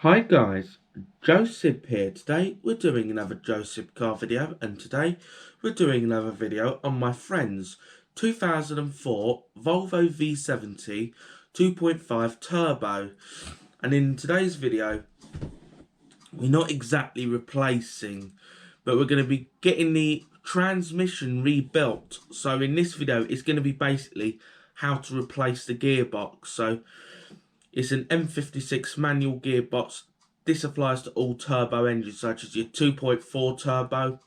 Hi guys, Joseph here. Today we're doing another Joseph car video, and today we're doing another video on my friend's 2004 Volvo V70 2.5 turbo. And in today's video we're not exactly replacing, but we're going to be getting the transmission rebuilt. So in this video it's going to be basically how to replace the gearbox. So it's an M56 manual gearbox. This applies to all turbo engines such as your 2.4 turbo,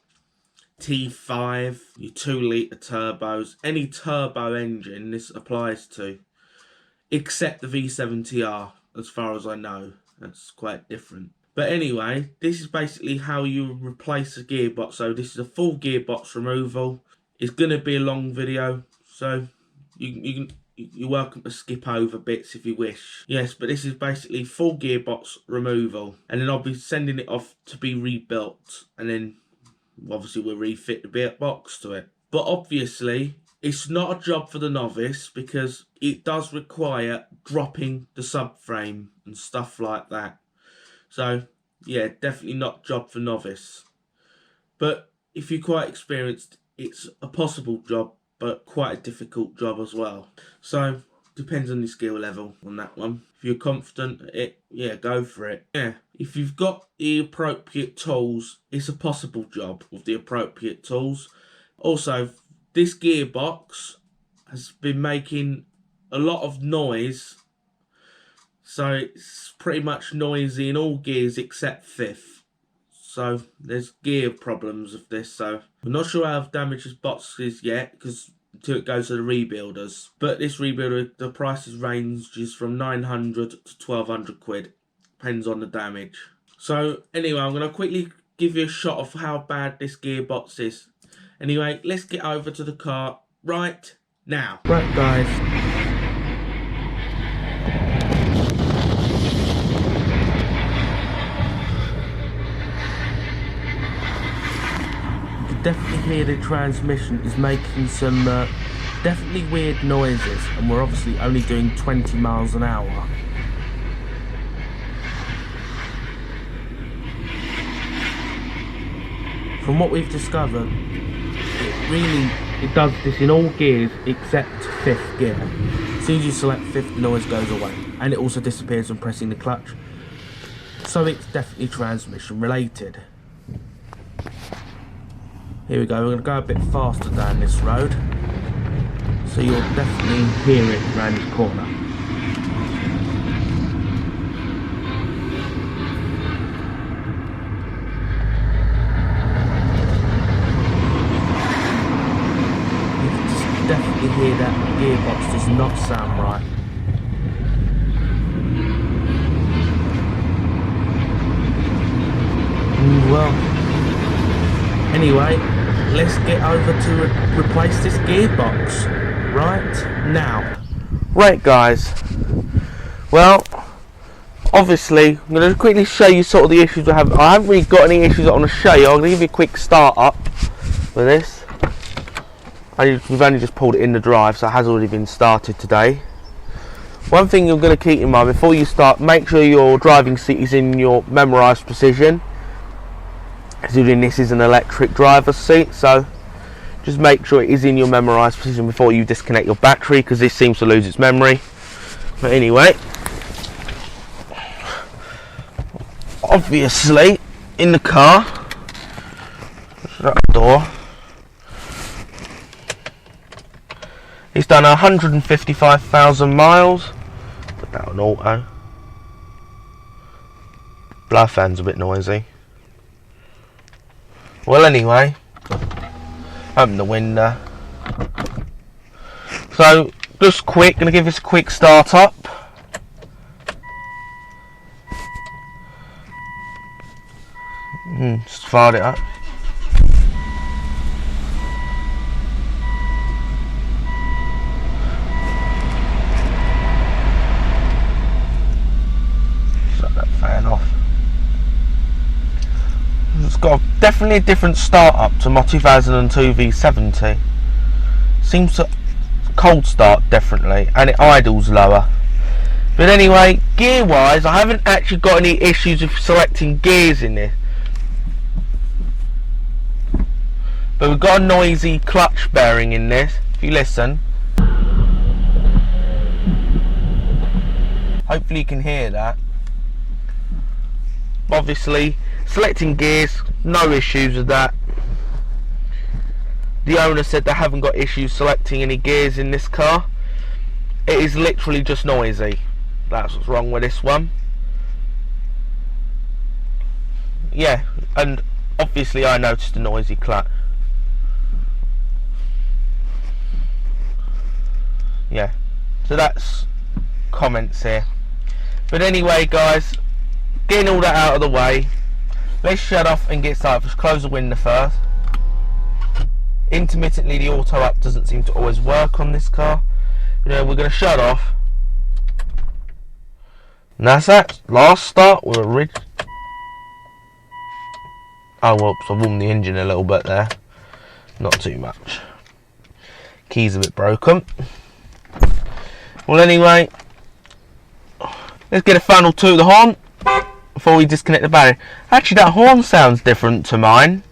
T5, your 2-litre turbos, any turbo engine this applies to, except the V70R as far as I know. That's quite different. But anyway, this is basically how you replace a gearbox. So this is a full gearbox removal. It's going to be a long video, so you're welcome to skip over bits if you wish. Yes, but this is basically full gearbox removal. And then I'll be sending it off to be rebuilt. And then obviously we'll refit the gearbox to it. But obviously, it's not a job for the novice because it does require dropping the subframe and stuff like that. So, yeah, definitely not a job for novice. But if you're quite experienced, it's a possible job, but quite a difficult job as well. So, depends on your skill level on that one. If you're confident at it, yeah, go for it. Yeah, if you've got the appropriate tools, it's a possible job with the appropriate tools. Also, this gearbox has been making a lot of noise. So, it's pretty much noisy in all gears except fifth. So there's gear problems with this, so I'm not sure how damaged this box is yet because until it goes to the rebuilders. But this rebuilder, the prices ranges from 900 to 1200 quid, depends on the damage. So anyway, I'm going to quickly give you a shot of how bad this gearbox is. Anyway, let's get over to the car right now. Right guys. Definitely hear the transmission is making some definitely weird noises, and we're obviously only doing 20 miles an hour. From what we've discovered, it does this in all gears except fifth gear. As soon as you select fifth, the noise goes away, and it also disappears when pressing the clutch. So it's definitely transmission related. Here we go, we're going to go a bit faster down this road, so you'll definitely hear it around this corner. You can just definitely hear that gearbox does not sound right. Well, anyway, let's get over to replace this gearbox right now. Right guys, well, obviously I'm going to quickly show you sort of the issues I have. I haven't really got any issues I want to show you. I'm going to give you a quick start up with this. We've only just pulled it in the drive, so it has already been started today. One thing you're going to keep in mind before you start, make sure your driving seat is in your memorised position. Considering this is an electric driver's seat, so just make sure it is in your memorised position before you disconnect your battery, because this seems to lose its memory. But anyway, obviously in the car, shut the door, it's done 155,000 miles. Put that on auto. Blower fan's a bit noisy. Well, anyway, open the window. So, just quick, gonna give this a quick start up. Just fired it up. Shut that fan off. It's got definitely a different start up to my 2002 V70. Seems to cold start definitely, and it idles lower. But anyway, gear wise, I haven't actually got any issues with selecting gears in this. But we've got a noisy clutch bearing in this, if you listen. Hopefully you can hear that. Obviously, selecting gears, no issues with that. The owner said they haven't got issues selecting any gears in this car. It is literally just noisy. That's what's wrong with this one. Yeah, and obviously I noticed a noisy clutch. Yeah, so that's comments here. But anyway guys, getting all that out of the way, let's shut off and get started. Let's close the window first. Intermittently the auto up doesn't seem to always work on this car. You know, we're going to shut off. And that's that. Last start with a ridge. Oh whoops, I warmed the engine a little bit there. Not too much. Key's a bit broken. Well anyway, let's get a final toot of the horn before we disconnect the battery. Actually that horn sounds different to mine.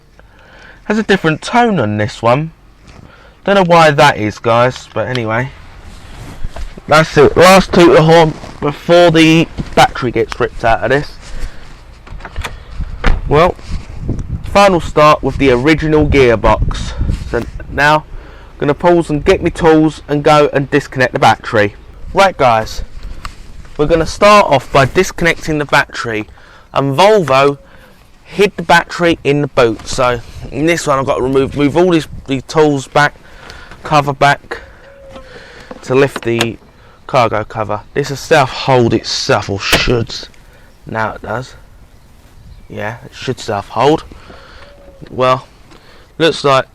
Has a different tone on this one. Don't know why that is guys, but anyway. That's it, last toot of the horn before the battery gets ripped out of this. Well, final start with the original gearbox. So now I'm going to pause and get my tools and go and disconnect the battery. Right guys, we're going to start off by disconnecting the battery, and Volvo hid the battery in the boot. So in this one I've got to move all these tools back, cover back to lift the cargo cover. This is self-hold itself, or should. Now it does. Yeah, it should self-hold. Well, looks like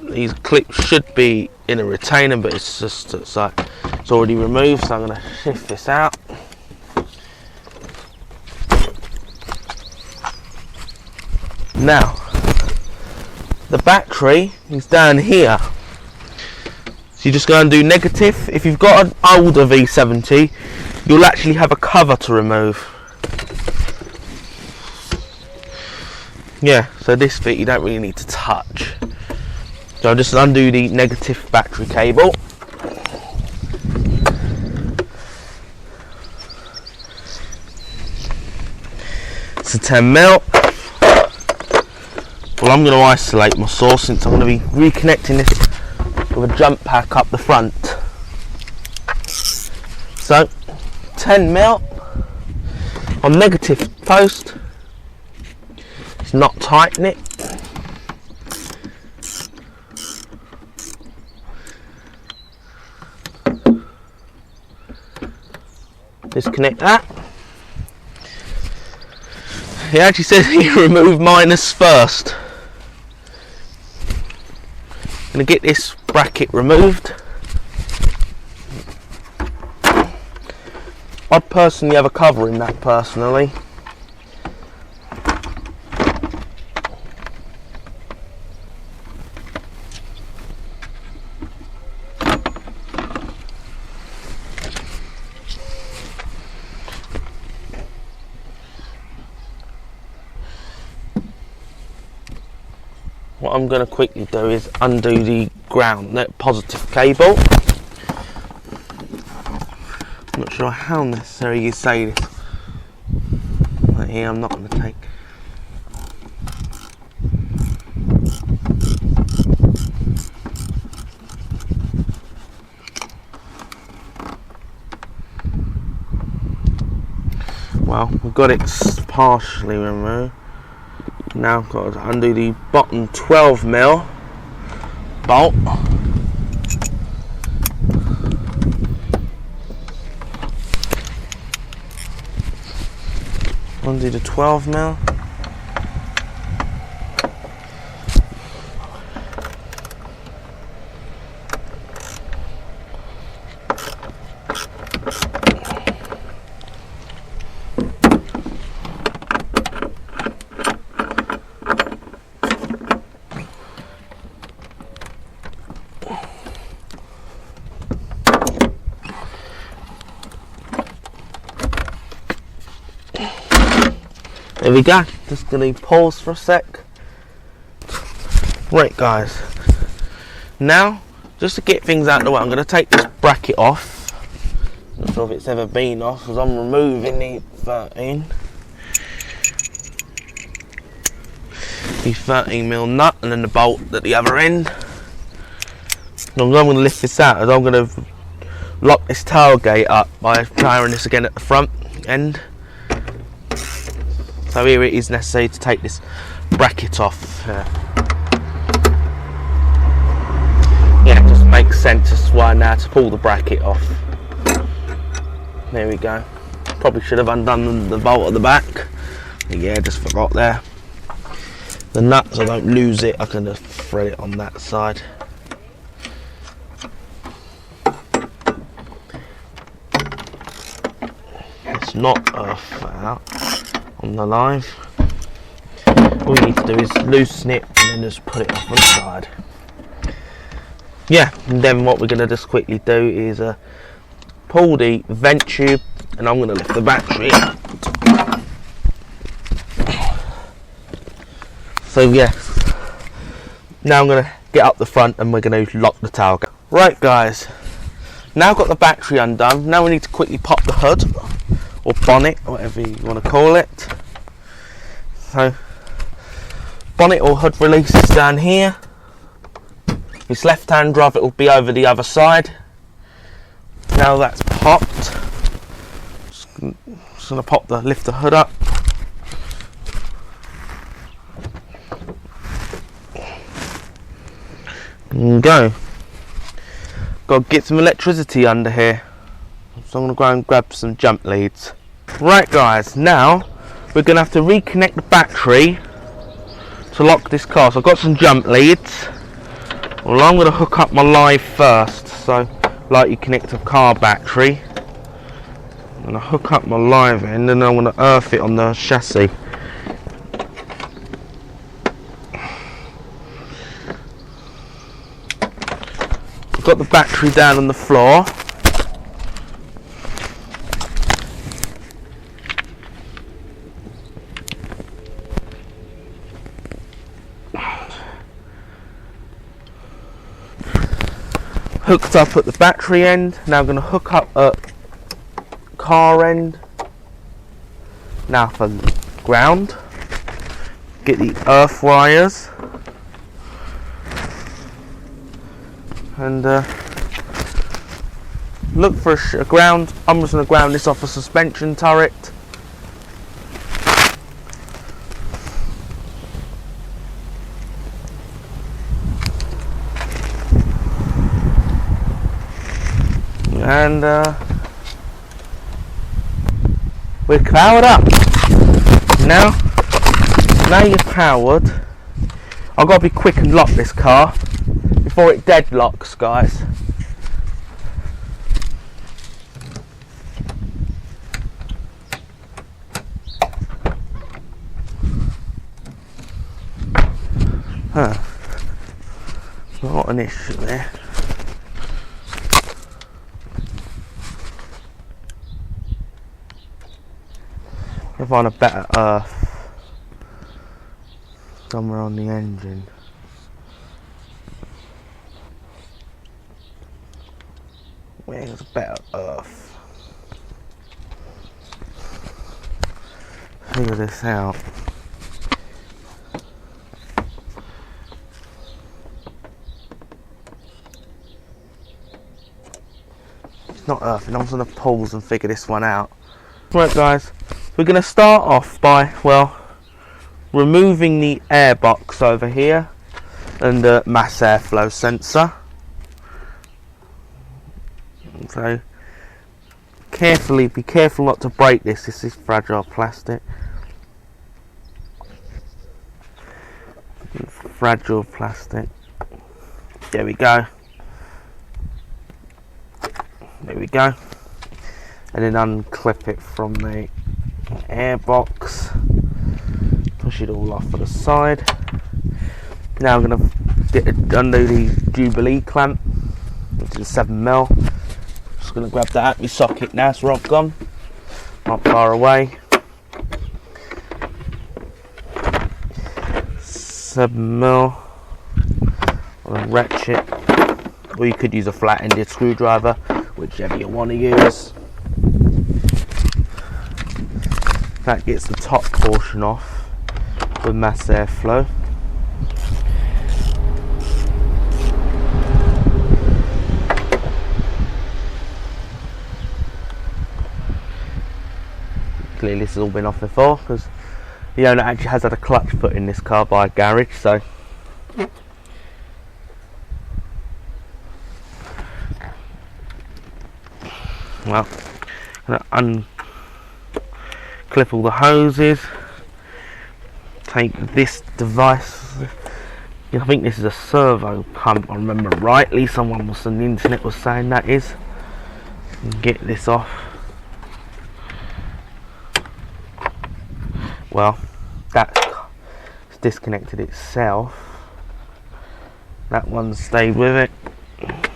these clips should be in a retainer, but it's like it's already removed, so I'm going to shift this out. Now the battery is down here, so you just go and do negative. If you've got an older V70, you'll actually have a cover to remove. Yeah, so this bit you don't really need to touch. So I'll just undo the negative battery cable. It's a 10mm. Well, I'm going to isolate my source since I'm going to be reconnecting this with a jump pack up the front. So 10mm on negative post. It's not tighten it. Disconnect that. It actually says here remove minus first. I'm going to get this bracket removed. I'd personally have a cover in that personally. What I'm going to quickly do is undo the ground net positive cable. I'm not sure how necessary you say this, but here I'm not going to take. Well, we've got it partially removed. Now I've got to undo the bottom 12mm bolt. Undo the 12mm. There we go. Just going to pause for a sec. Right guys, now just to get things out of the way, I'm going to take this bracket off. Not sure if it's ever been off, because I'm removing the 13mm nut and then the bolt at the other end. And I'm going to lift this out, as I'm going to lock this tailgate up by powering this again at the front end. So here it is necessary to take this bracket off. Yeah, it just makes sense as why now to pull the bracket off. There we go. Probably should have undone the bolt at the back. But yeah, just forgot there. The nut, so I don't lose it, I can just thread it on that side. It's not earth out on the live. All you need to do is loosen it and then just put it off on the side. Yeah, and then what we're going to just quickly do is pull the vent tube, and I'm going to lift the battery out. So yes, now I'm going to get up the front and we're going to lock the tailgate. Right guys, now I've got the battery undone. Now we need to quickly pop the hood, or bonnet, whatever you want to call it. So, bonnet or hood release is down here. This left hand drive, it will be over the other side. Now that's popped, just going to lift the hood up. And go. Got to get some electricity under here. So I'm going to go and grab some jump leads. Right guys, now we're going to have to reconnect the battery to lock this car. So I've got some jump leads. Well, I'm going to hook up my live first, so like you connect a car battery. I'm going to hook up my live end and I'm going to earth it on the chassis. I've got the battery down on the floor. Hooked up at the battery end. Now I'm going to hook up at car end. Now for ground, get the earth wires and look for a ground. I'm just going to ground this off a suspension turret. And we're powered up. Now you're powered. I've got to be quick and lock this car before it deadlocks, guys. Not an issue there. I'll find a better earth somewhere on the engine. Where's a better earth? Figure this out. It's not earthing. I'm just going to pause and figure this one out. Right guys, we're going to start off by, well, removing the air box over here and the mass airflow sensor. So be careful not to break this. This is fragile plastic. Fragile plastic. There we go. There we go. And then unclip it from the air box. Push it all off to the side. Now I'm going to undo the Jubilee clamp, which is 7mm. Just going to grab that out of my socket now, it's rod gone. Not far away. 7mm on a ratchet, or you could use a flat-ended screwdriver, whichever you want to use. That gets the top portion off with mass airflow. Clearly this has all been off before, because the owner actually has had a clutch put in this car by a garage, so well, I'm going to unclip all the hoses, take this device, I think this is a servo pump, I remember rightly, someone was on the internet was saying that is, and get this off. Well, that's disconnected itself, that one stayed with it. I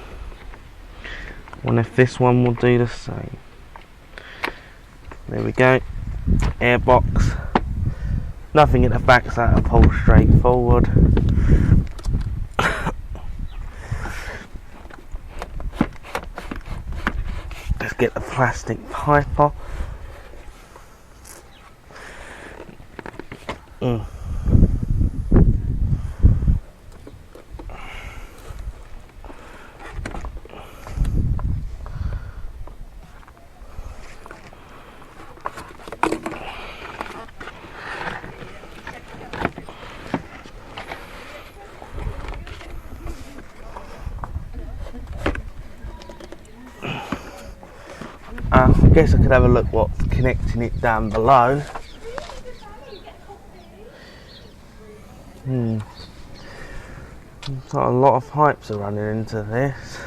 wonder if this one will do the same. There we go, airbox, nothing at the back, so that'll pull straight forward. Let's get the plastic pipe off. I guess I could have a look what's connecting it down below. Looks like a lot of pipes are running into this.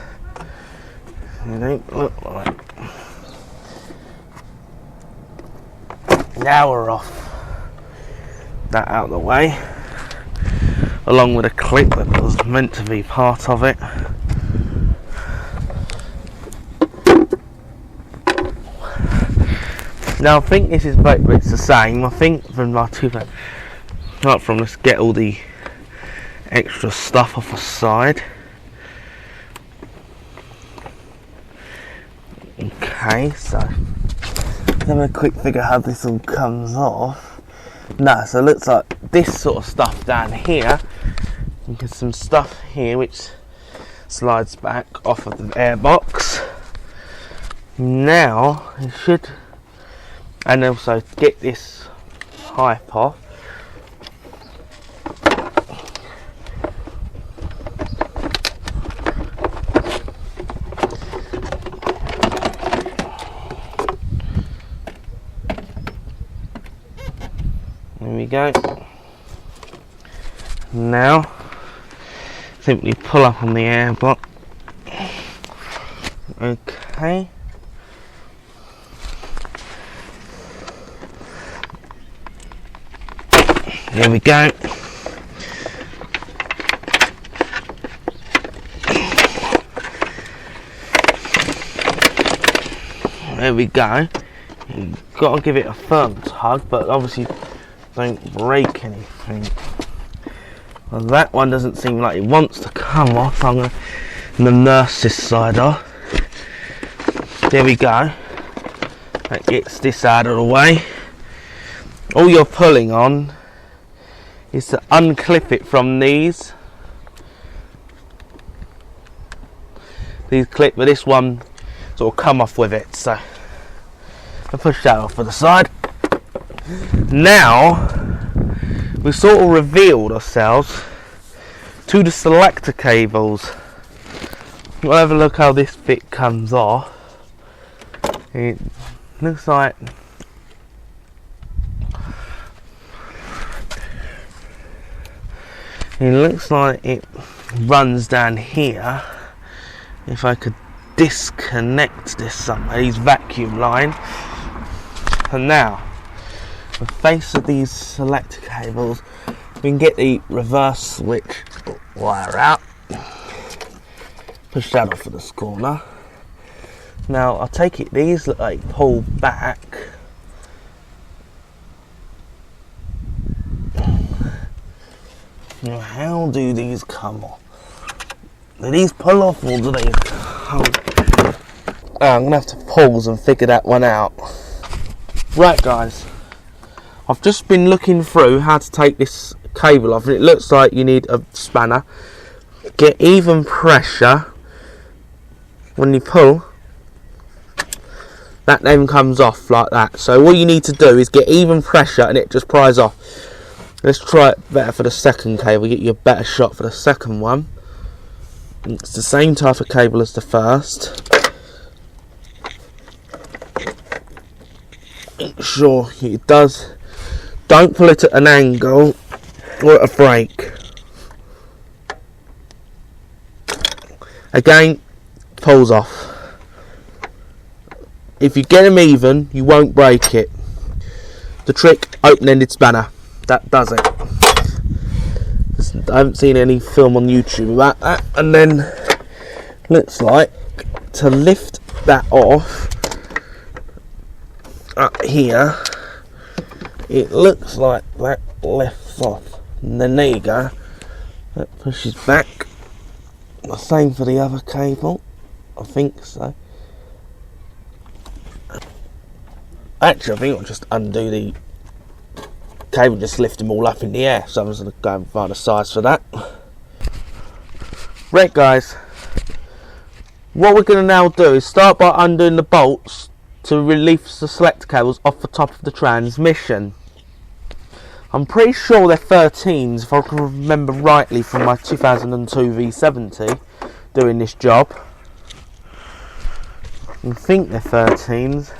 It don't look like. Now we're off. That out of the way, along with a clip that was meant to be part of it. Now I think this is both, it's the same. I think from my two, apart from, let's get all the extra stuff off the side. Okay, so let's have a quick figure how this all comes off. No, so it looks like this sort of stuff down here. And there's some stuff here which slides back off of the airbox. Now it should. And also get this pipe off. There we go. Now simply pull up on the airbox. Okay. There we go. There we go. You've got to give it a firm tug, but obviously don't break anything. Well, that one doesn't seem like it wants to come off. I'm going to nurse this side off. There we go. That gets this out of the way. All you're pulling on is to unclip it from these clip, but this one sort of come off with it, so I'll push that off to the side. Now we sort of revealed ourselves to the selector cables. We'll have a look how this bit comes off. It looks like it runs down here. If I could disconnect this somehow, these vacuum line. And now, the face of these selector cables, we can get the reverse switch wire out. Push that off of this corner. Now, I take it these look like pull back. Now, how do these come off? Do these pull off or do they hold? I'm going to have to pause and figure that one out. Right guys, I've just been looking through how to take this cable off, and it looks like you need a spanner. Get even pressure when you pull. That then comes off like that. So all you need to do is get even pressure and it just pries off. Let's try it better for the second cable, get you a better shot for the second one. It's the same type of cable as the first. Make sure it does. Don't pull it at an angle or at a break. Again, pulls off. If you get them even, you won't break it. The trick, open-ended spanner. That does it. I haven't seen any film on YouTube about that. And then, looks like, to lift that off, up here, it looks like that lifts off. And then there you go. That pushes back. The same for the other cable. I think so. Actually, I think I'll just undo the cable, just lift them all up in the air. So I'm just going to go and find a size for that. Right guys, what we're going to now do is start by undoing the bolts to release the selector cables off the top of the transmission. I'm pretty sure they're 13s if I can remember rightly from my 2002 V70 doing this job. I think they're 13s.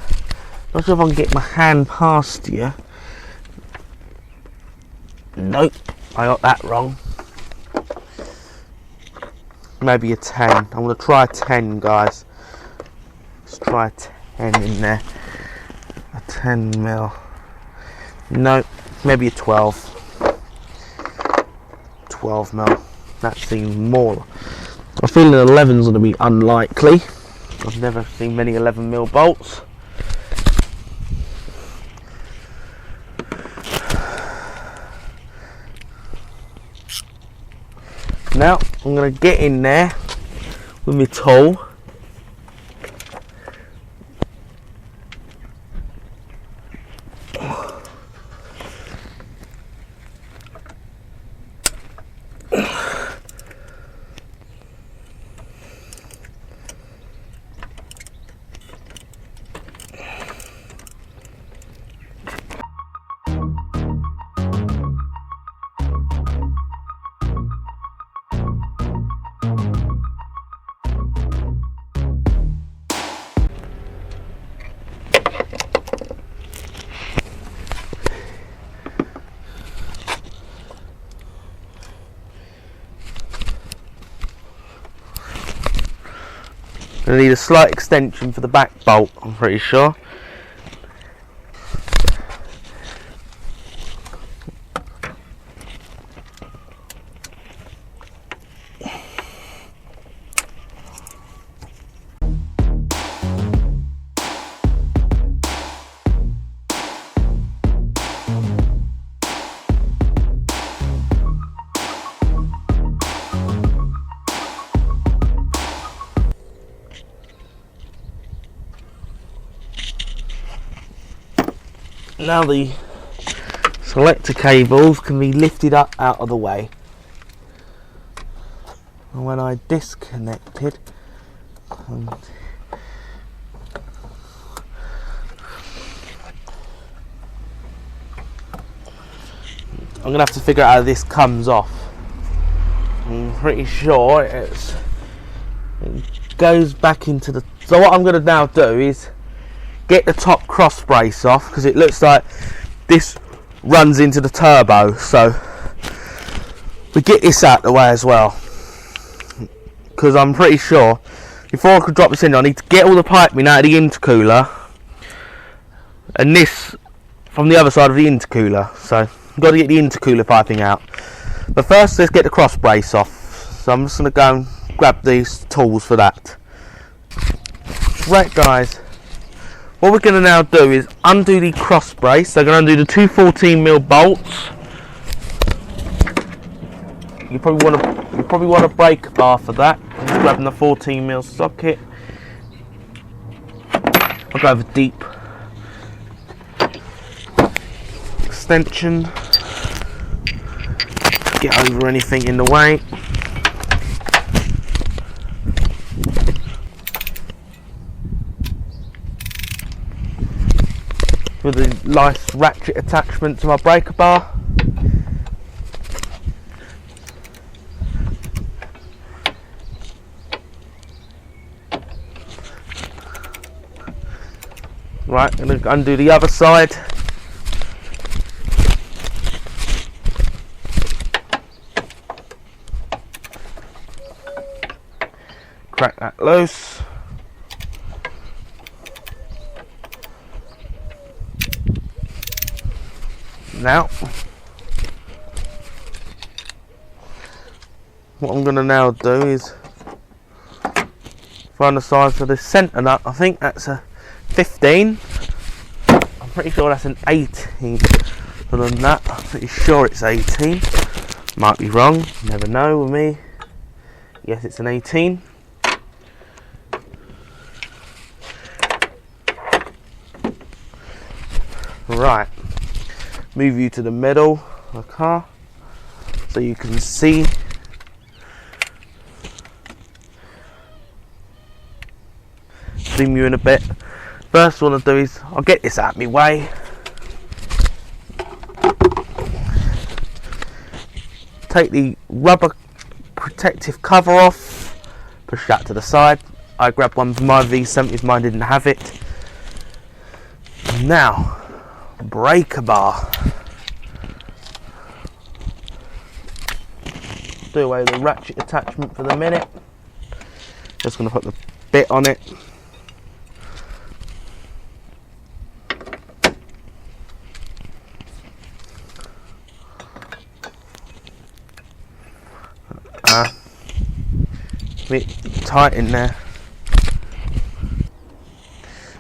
Not sure if I can get my hand past you. Nope, I got that wrong. Maybe a 10. I'm going to try a 10, guys. Let's try a 10 in there. A 10 mil. Nope, maybe a 12. 12 mil. That seems more. I feel an 11's going to be unlikely. I've never seen many 11 mil bolts. Now I'm going to get in there with my tool. I need a slight extension for the back bolt, I'm pretty sure. Now the selector cables can be lifted up out of the way. And when I disconnected, I'm going to have to figure out how this comes off. I'm pretty sure it goes back into the... So what I'm going to now do is get the top cross brace off, because it looks like this runs into the turbo, so we get this out of the way as well, because I'm pretty sure before I could drop this in I need to get all the piping out of the intercooler and this from the other side of the intercooler, so I've got to get the intercooler piping out. But first let's get the cross brace off, so I'm just going to go and grab these tools for that. Right guys, what we're going to now do is undo the cross brace. So I'm going to undo the two 14mm bolts. you probably want a brake bar for that. I'm just grabbing the 14mm socket. I'll go with deep extension. Get over anything in the way. With a nice ratchet attachment to my breaker bar. Right, I'm going to undo the other side. Crack that loose. Now, what I'm going to now do is find the size for the centre nut. I think that's a 15. I'm pretty sure that's an 18. Other than that, I'm pretty sure it's 18. Might be wrong, never know with me. Yes, it's an 18. Right, move you to the middle of the car so you can see. Zoom you in a bit. First one I'll do is I'll get this out of my way. Take the rubber protective cover off, push that to the side. I grabbed one from my V70, mine didn't have it. Now, breaker bar. Do away with the ratchet attachment for the minute. Just going to put the bit on it. A bit tight in there.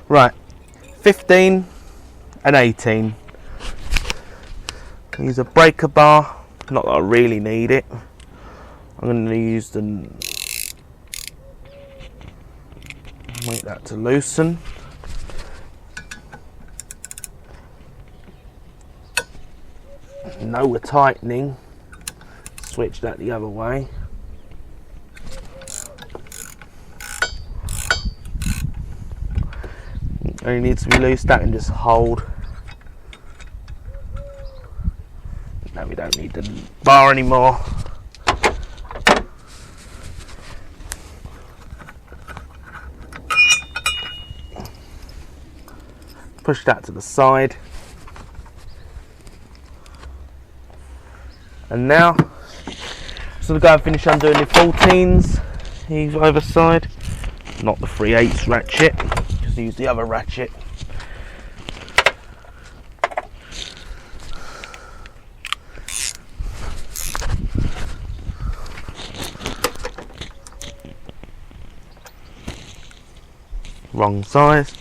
Right, 15 and 18. Use a breaker bar. Not that I really need it. I'm going to use the wait that to loosen. No tightening. Switch that the other way. Only needs to be loose. That can just hold. Now we don't need the bar anymore. Push that to the side. And now, just going to go and finish undoing the 14s. He's over side. Not the 3/8 ratchet. Just use the other ratchet. Wrong size.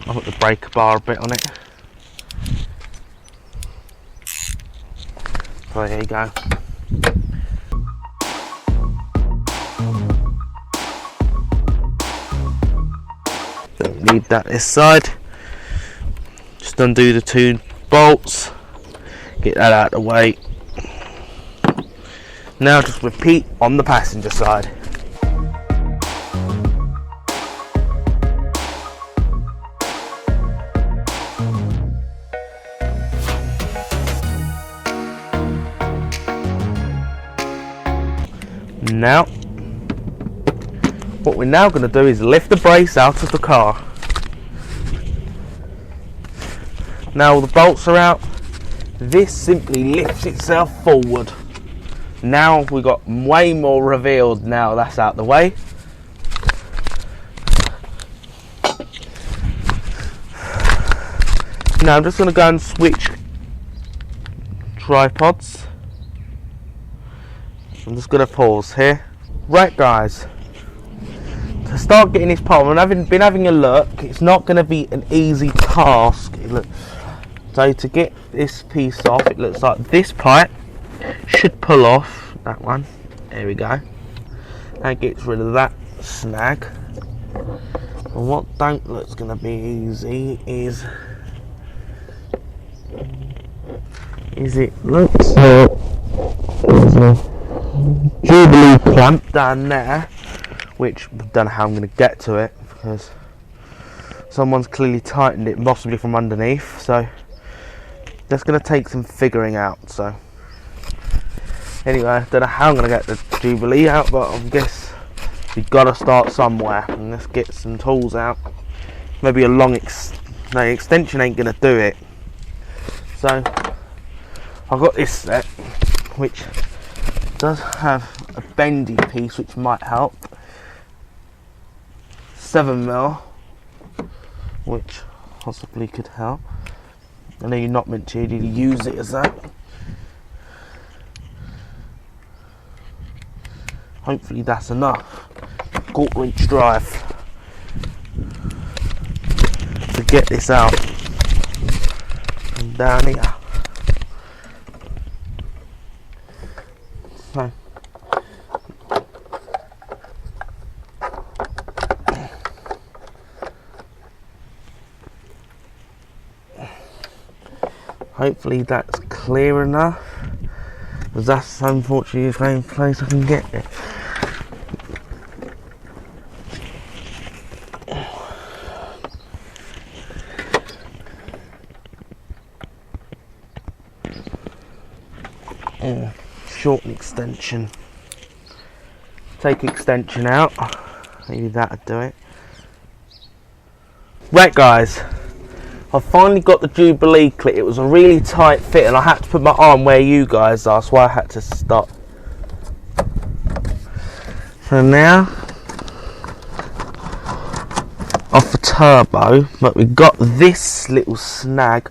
I'll put the breaker bar a bit on it. So there you go. Don't need that this side. Just undo the 2 bolts. Get that out of the way. Now just repeat on the passenger side. Now, what we're now going to do is lift the brace out of the car. Now all the bolts are out. This simply lifts itself forward. Now we've got way more revealed now that's out the way. Now I'm just going to go and switch tripods. I'm just going to pause here. Right guys, to start getting this part, I've been having a look, it's not going to be an easy task. So to get this piece off, it looks like this pipe should pull off that one. There we go. That gets rid of that snag. And what don't look's going to be easy is it looks like there's a Jubilee clamp down there, which I don't know how I'm going to get to it because someone's clearly tightened it, possibly from underneath. So that's going to take some figuring out. So anyway, I don't know how I'm going to get the Jubilee out, but I guess we've got to start somewhere. And let's get some tools out. Maybe a long extension ain't going to do it. So I've got this set, which does have a bendy piece, which might help. 7mm, which possibly could help. I know you're not meant to really use it as that. Hopefully that's enough. 1/4 inch drive to get this out from down here. So hopefully that's clear enough, because that's unfortunately the only place I can get it. Shorten extension. Take extension out. Maybe that'll do it. Right guys, I've finally got the Jubilee clip. It was a really tight fit and I had to put my arm where you guys are, so I had to stop. So now, off the turbo, but we got this little snag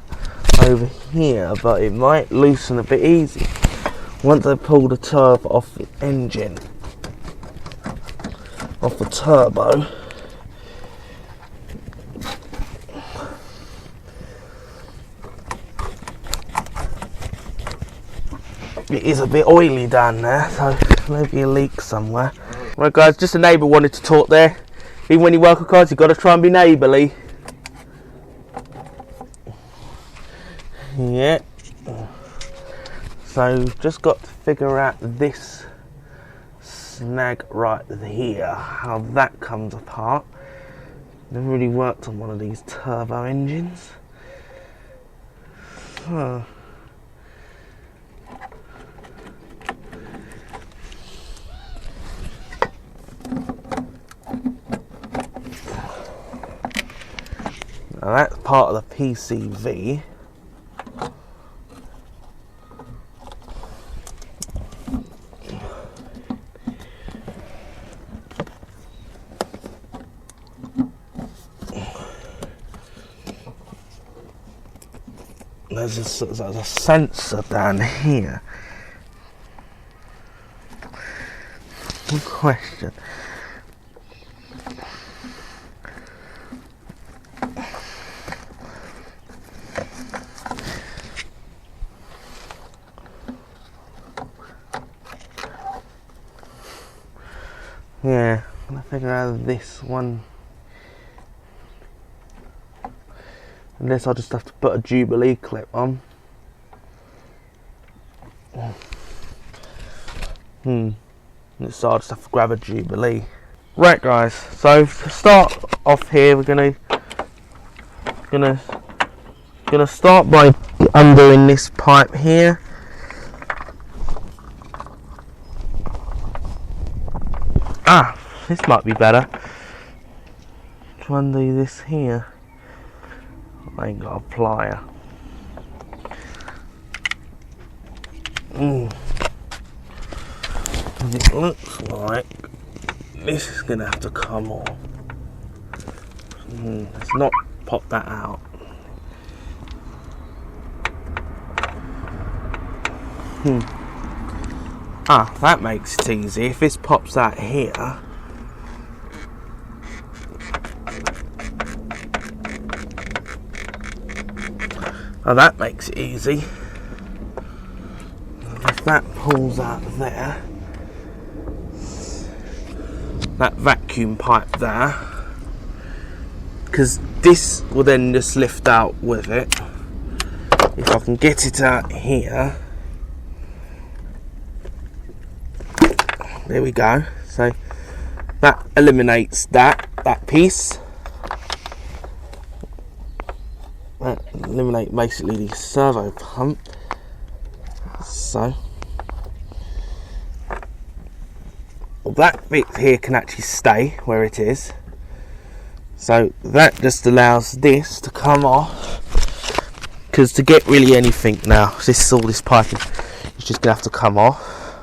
over here, but it might loosen a bit easy once I pull the turbo off the engine, off the turbo. It is a bit oily down there, so maybe a leak somewhere. Right guys, just a neighbour wanted to talk there. Even when you work with cars, you've got to try and be neighbourly. Yeah. So just got to figure out this snag right here, how that comes apart. Never really worked on one of these turbo engines. Huh. Now that's part of the PCV. There's a sensor down here. Good question. Yeah, I'm gonna figure out this one. Unless I just have to put a Jubilee clip on. So I'll just have to grab a Jubilee. Right guys, so to start off here, we're gonna start by undoing this pipe here. Ah, this might be better. To undo this here. I ain't got a plier. And it looks like this is gonna have to come off. Let's not pop that out. Ah, that makes it easy. If this pops out here, Now that makes it easy. If that pulls out there, that vacuum pipe there, because this will then just lift out with it. If I can get it out here, there we go. So that eliminates that piece. That eliminates basically the servo pump. So that bit here can actually stay where it is. So that just allows this to come off. Because to get really anything now, all this piping is just gonna have to come off.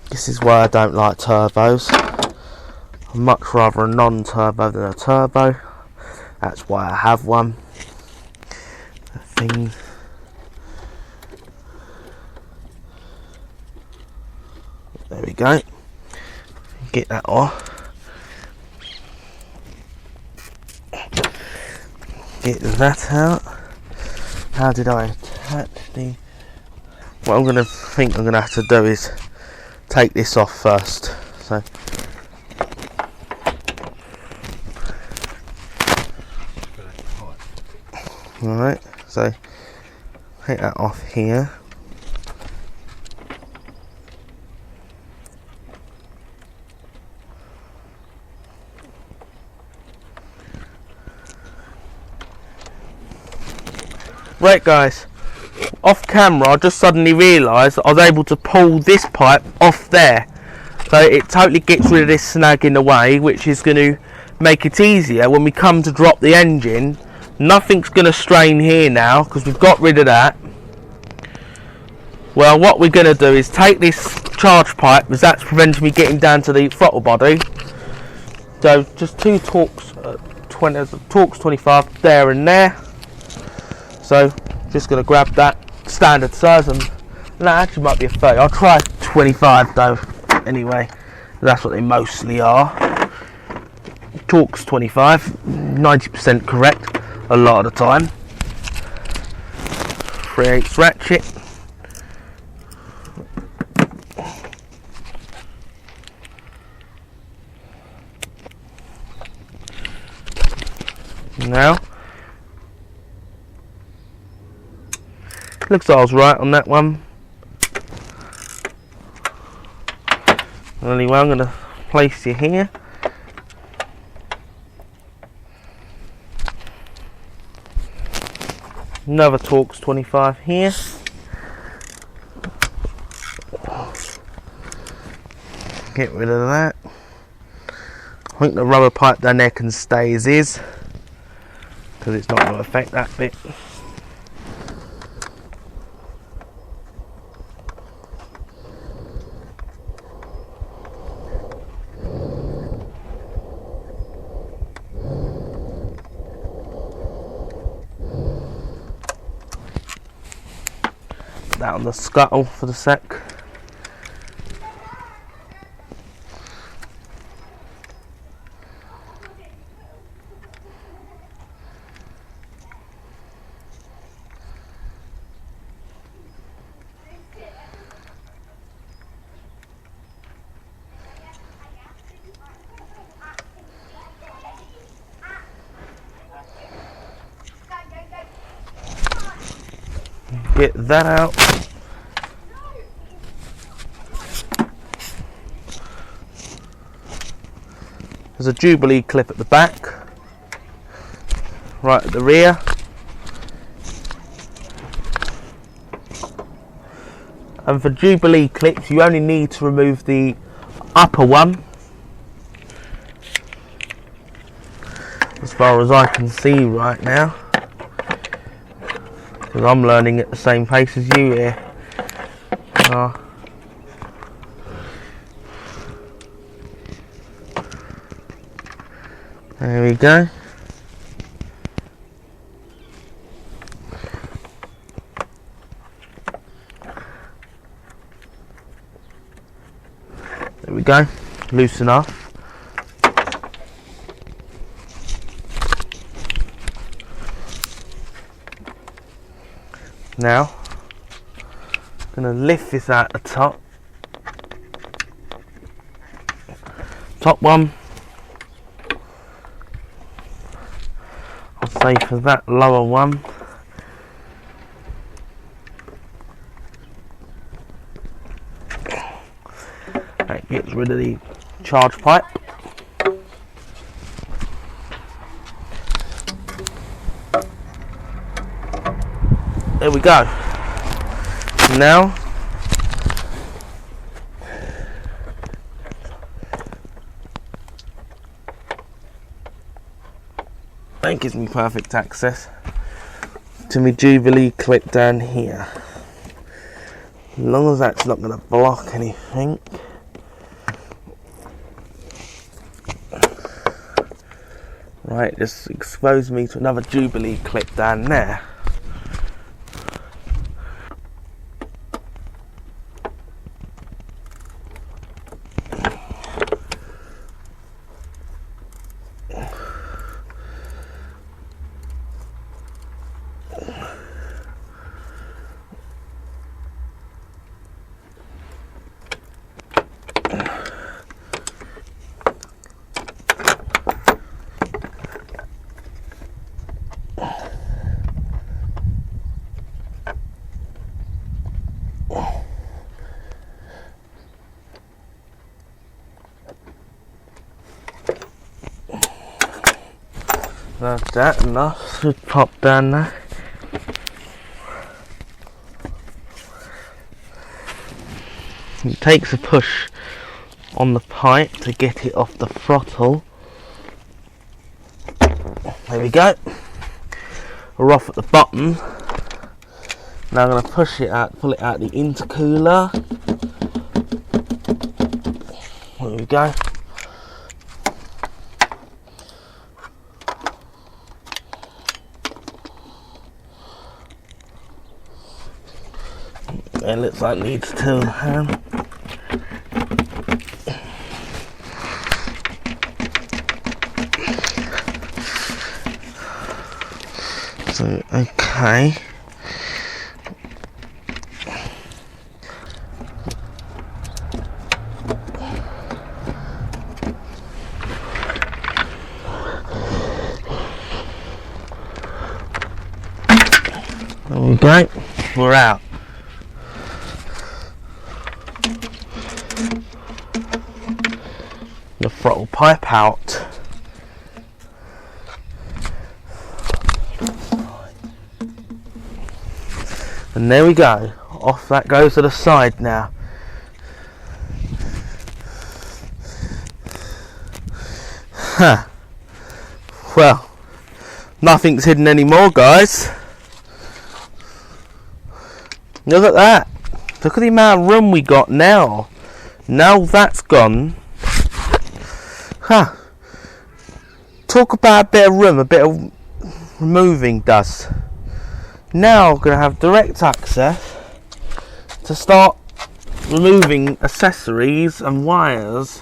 This is why I don't like turbos. I'd much rather a non-turbo than a turbo. That's why I have one. The thing. There we go. Get that off. Get that out. How did I attach the... What I'm going to have to do is take this off first. So alright, so take that off here. Right guys, off camera I just suddenly realised that I was able to pull this pipe off there. So it totally gets rid of this snag in the way, which is going to make it easier when we come to drop the engine. Nothing's going to strain here now because we've got rid of that. Well, what we're going to do is take this charge pipe, because that's preventing me getting down to the throttle body. So just two Torx, 25 there and there. So just going to grab that standard size, and that actually might be a 30. I'll try 25 though anyway. That's what they mostly are. Torx 25, 90% correct a lot of the time. 3/8 ratchet. Now looks like I was right on that one. Anyway, I'm going to place you here. Another Torx 25 here. Get rid of that. I think the rubber pipe down there can stay as is, because it's not going to affect that bit. That on the scuttle for the sec. Get that out. There's a Jubilee clip at the back, right at the rear. And for Jubilee clips, you only need to remove the upper one, as far as I can see right now. Because I'm learning at the same pace as you here. There we go. There we go. Loose enough. Now, I'm going to lift this out the top. Top one. I'll say for that lower one. That gets rid of the charge pipe. There we go. Now that gives me perfect access to my Jubilee clip down here. As long as that's not going to block anything. Right, just expose me to another Jubilee clip down there. That's that enough. Should pop down there. It takes a push on the pipe to get it off the throttle. There we go. We're off at the bottom. Now I'm going to push it out, pull it out the intercooler. There we go. It looks like it needs two hands. So, okay. There we go. We're out. The throttle pipe out. And there we go. Off that goes to the side now. Huh. Well, nothing's hidden anymore, guys. Look at that. Look at the amount of room we got now. Now that's gone. Huh. Talk about a bit of room, a bit of removing dust. Now I'm going to have direct access to start removing accessories and wires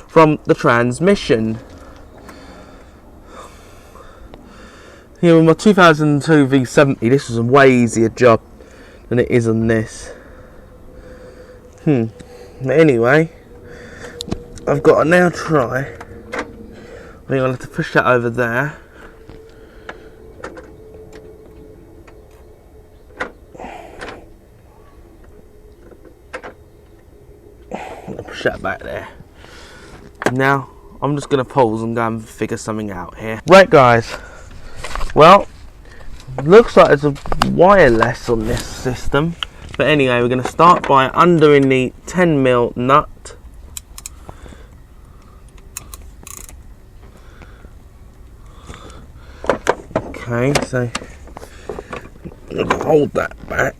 from the transmission. Here with my 2002 V70, this was a way easier job than it is on this. But anyway, I've got to now try. I think I'll have to push that over there. I'll push that back there. Now, I'm just going to pause and go and figure something out here. Right, guys. Well, looks like there's a wireless on this system. But anyway, we're going to start by undoing the 10mm nut. Okay, so I'm going to hold that back.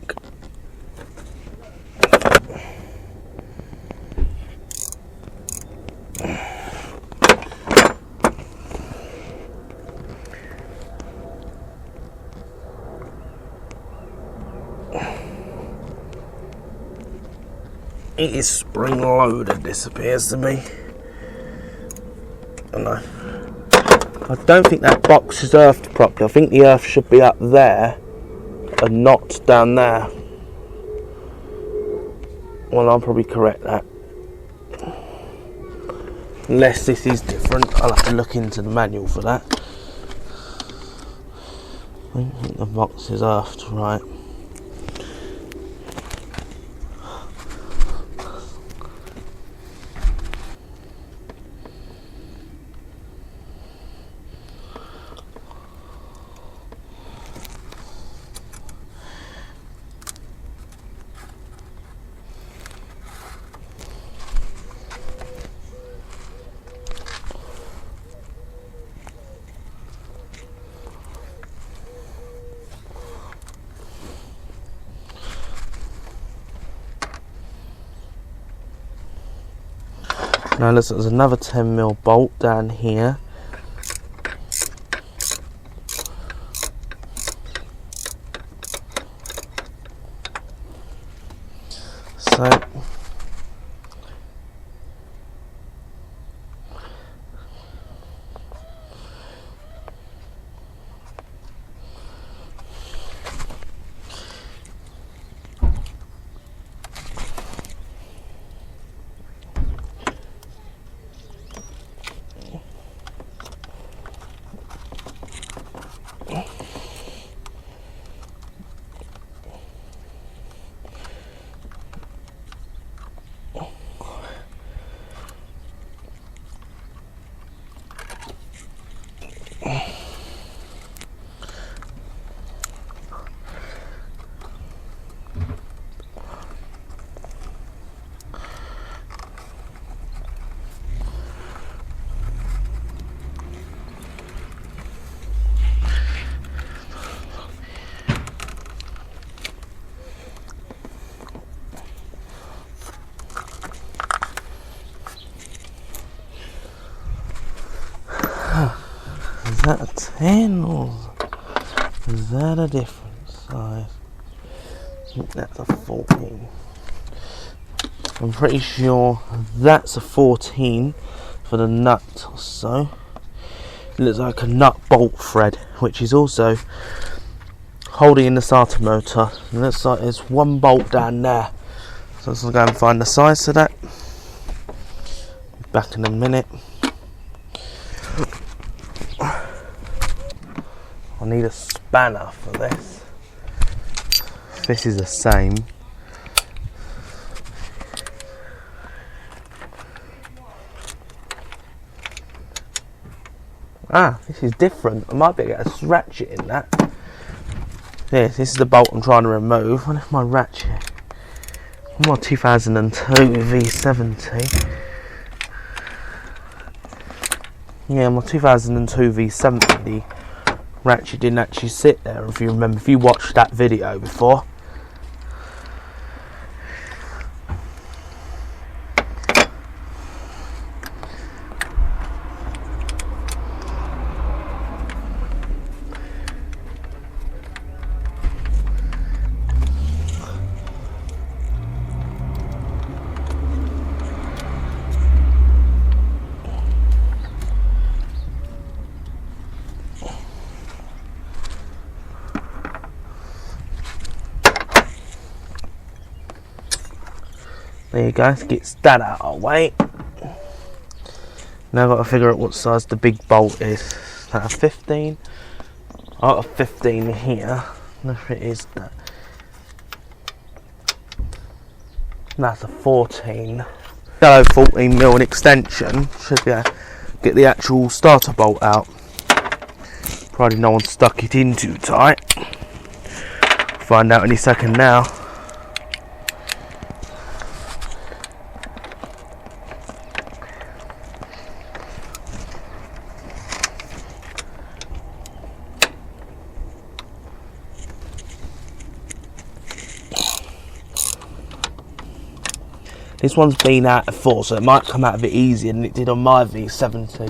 It is spring loaded, this appears to me. And I don't think that box is earthed properly. I think the earth should be up there. a knot down there. Well, I'll probably correct that. Unless this is different, I'll have to look into the manual for that. I think the box is earthed right. Now listen, there's another 10mm bolt down here. So is that a 10 or is that a different size? I think that's a 14. I'm pretty sure that's a 14 for the nut or so. It looks like a nut bolt thread, which is also holding in the starter motor. It looks like there's one bolt down there. So let's go and find the size of that. Back in a minute. I need a spanner for this. This is the same. Ah, this is different. I might be able to get a ratchet in that. Yeah, this is the bolt I'm trying to remove. Where's my ratchet? My 2002 V70. Yeah, my 2002 V70 ratchet didn't actually sit there, if you remember, if you watched that video before. There you go, gets that out of the way. Now I've got to figure out what size the big bolt is. Is that a 15? I've got a 15 here. If it is that. That's a 14. Go 14mm an extension. Should be able to get the actual starter bolt out. Probably no one stuck it in too tight. Find out any second now. This one's been out before, so it might come out a bit easier than it did on my V70.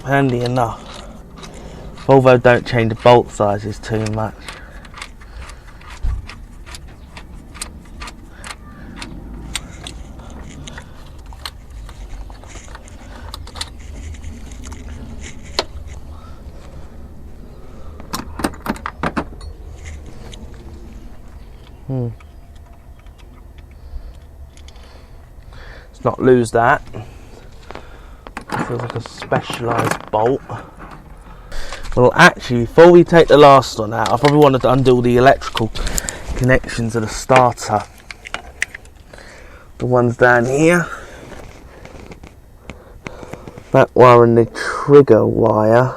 Handy enough. Volvo don't change the bolt sizes too much. Let's not lose that. Feels like a specialised bolt. Well, actually, before we take the last one out, I probably wanted to undo the electrical connections of the starter. The ones down here. That wire and the trigger wire.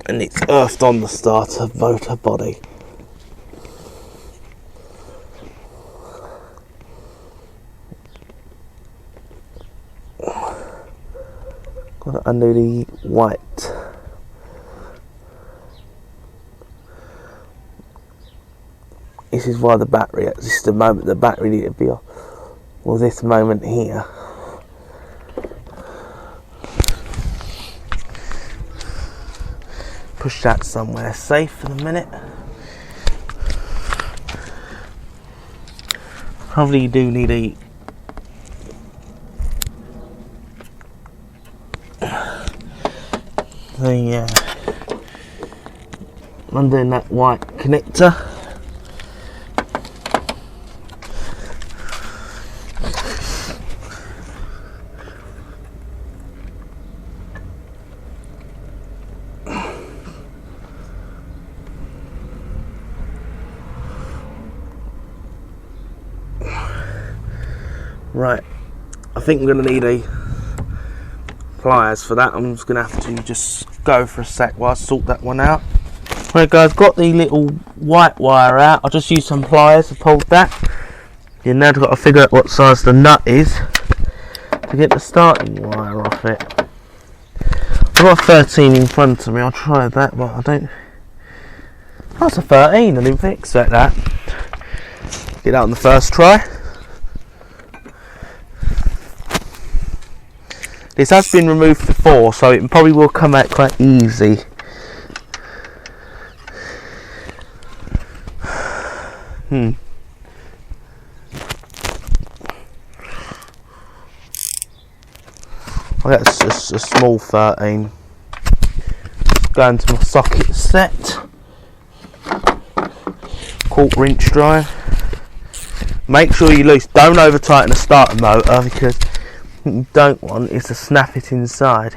And it's earthed on the starter motor body. Got to undo the white. This is why the battery, this is the moment the battery needed to be off. Well, this moment here. Push that somewhere safe for the minute. Probably do need a undoing that white connector. Right, I think I'm going to need a pliers for that. I'm just going to have to just go for a sec while I sort that one out. Right guys, got the little white wire out. I'll just use some pliers to pull that. You've now got to figure out what size the nut is to get the starting wire off it. I've got a 13 in front of me, I'll try that, but I don't... Oh, it's a 13, I didn't expect that. Get that on the first try. This has been removed before, so it probably will come out quite easy. I got a small 13. Go into my socket set. 1/4 inch drive. Make sure you loose. Don't over tighten the starter motor, because what you don't want is to snap it inside.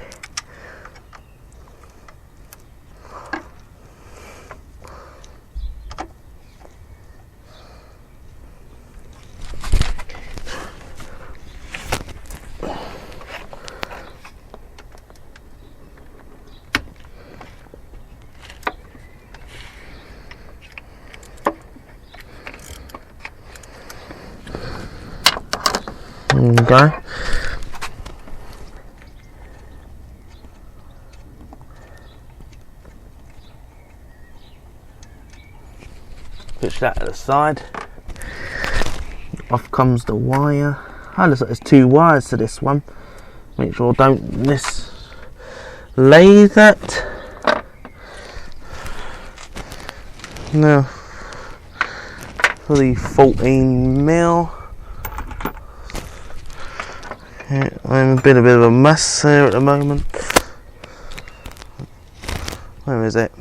There we go. Push that to the side. Off comes the wire. Oh, looks like there's 2 wires to this one. Make sure I don't mislay that. Now, for the 14mm. I'm a bit of a mess here at the moment. Where is it?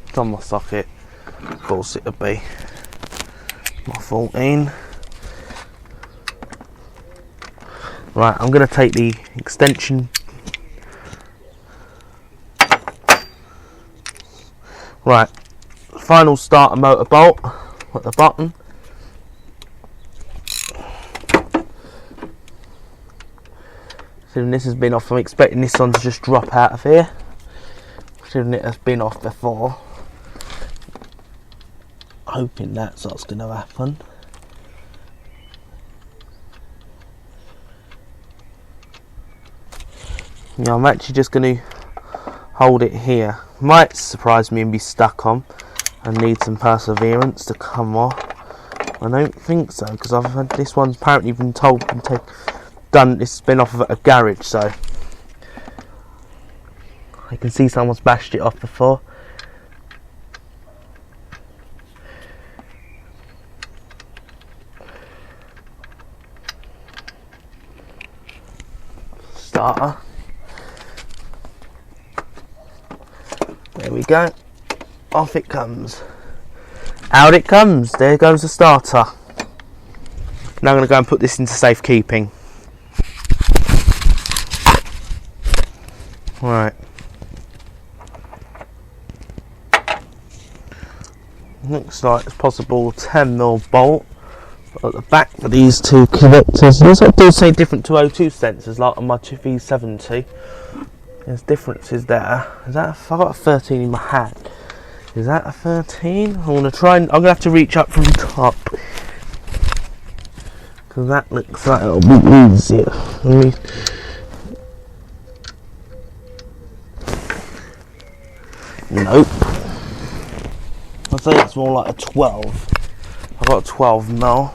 It's on my socket. Of course it'll be my 14. Right, I'm going to take the extension. Right, final starter motor bolt at the bottom. So this has been off, I'm expecting this one to just drop out of here. Considering it has been off before. Hoping that's what's going to happen. Yeah, I'm actually just going to hold it here. Might surprise me and be stuck on and need some perseverance to come off. I don't think so, because I've had this one's apparently been told to done. This has been off of a garage, so I can see someone's bashed it off before. Starter. we go. Off it comes. Out it comes. There goes the starter. Now I'm going to go and put this into safekeeping. Right. Looks like it's possible 10mm bolt at the back for these two connectors. These do say different to O2 sensors, like on my V70. There's differences there. Is that? I've got a 13 in my hand. Is that a 13? I'm gonna try and I'm gonna have to reach up from the top because that looks like it'll be easier. Nope. I'd say it's more like a 12. I've got a 12mm.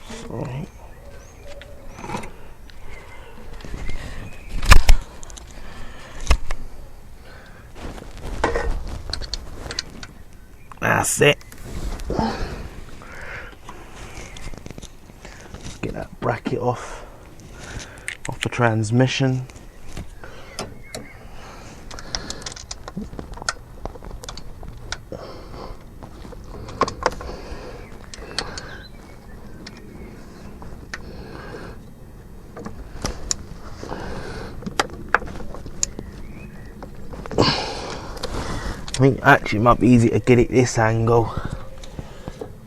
Sorry. That's it. Let's get that bracket off the transmission. I think actually it might be easy to get it this angle.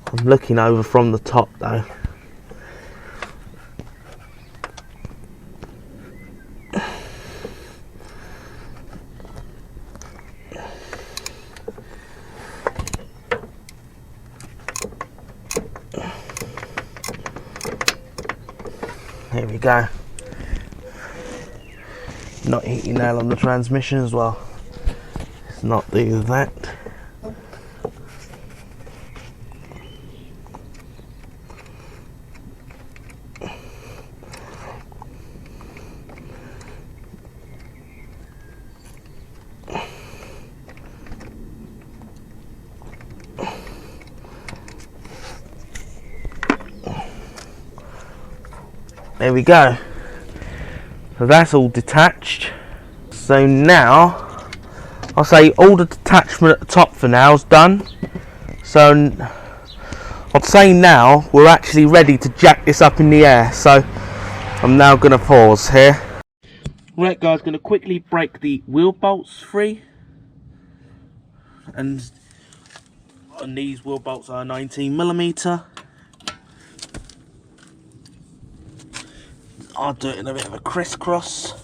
I'm looking over from the top though. There we go. Not hitting nail on the transmission as well. Let's not do that. There we go. So that's all detached. So now I'll say all the detachment at the top for now is done. So I'd say now we're actually ready to jack this up in the air. So I'm now going to pause here. Right guys, going to quickly break the wheel bolts free. And these wheel bolts are 19mm. I'll do it in a bit of a crisscross.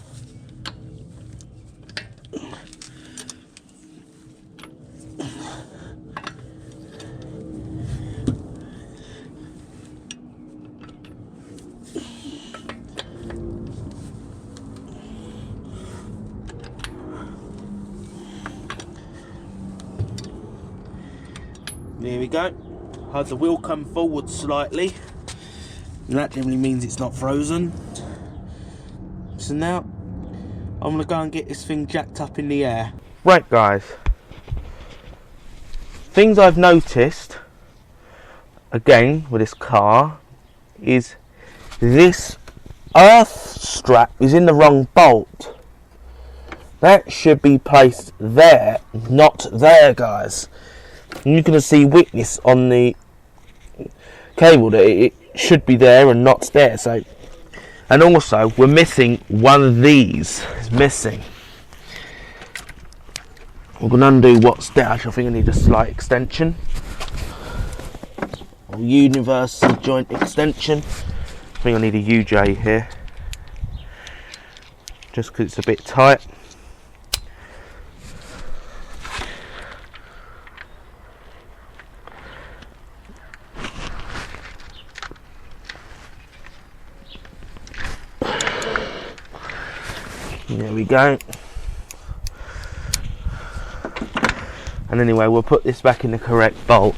There we go. Has the wheel come forward slightly, and that generally means it's not frozen. So now I'm going to go and get this thing jacked up in the air. Right guys, things I've noticed again with this car is this earth strap is in the wrong bolt. That should be placed there, not there guys. And you're going to see witness on the cable that it should be there and not there. So, and also we're missing one of these. It's missing. We're going to undo what's there. I think I need a slight extension, or universal joint extension. I think I need a UJ here, just because it's a bit tight. There we go. And anyway, we'll put this back in the correct bolt.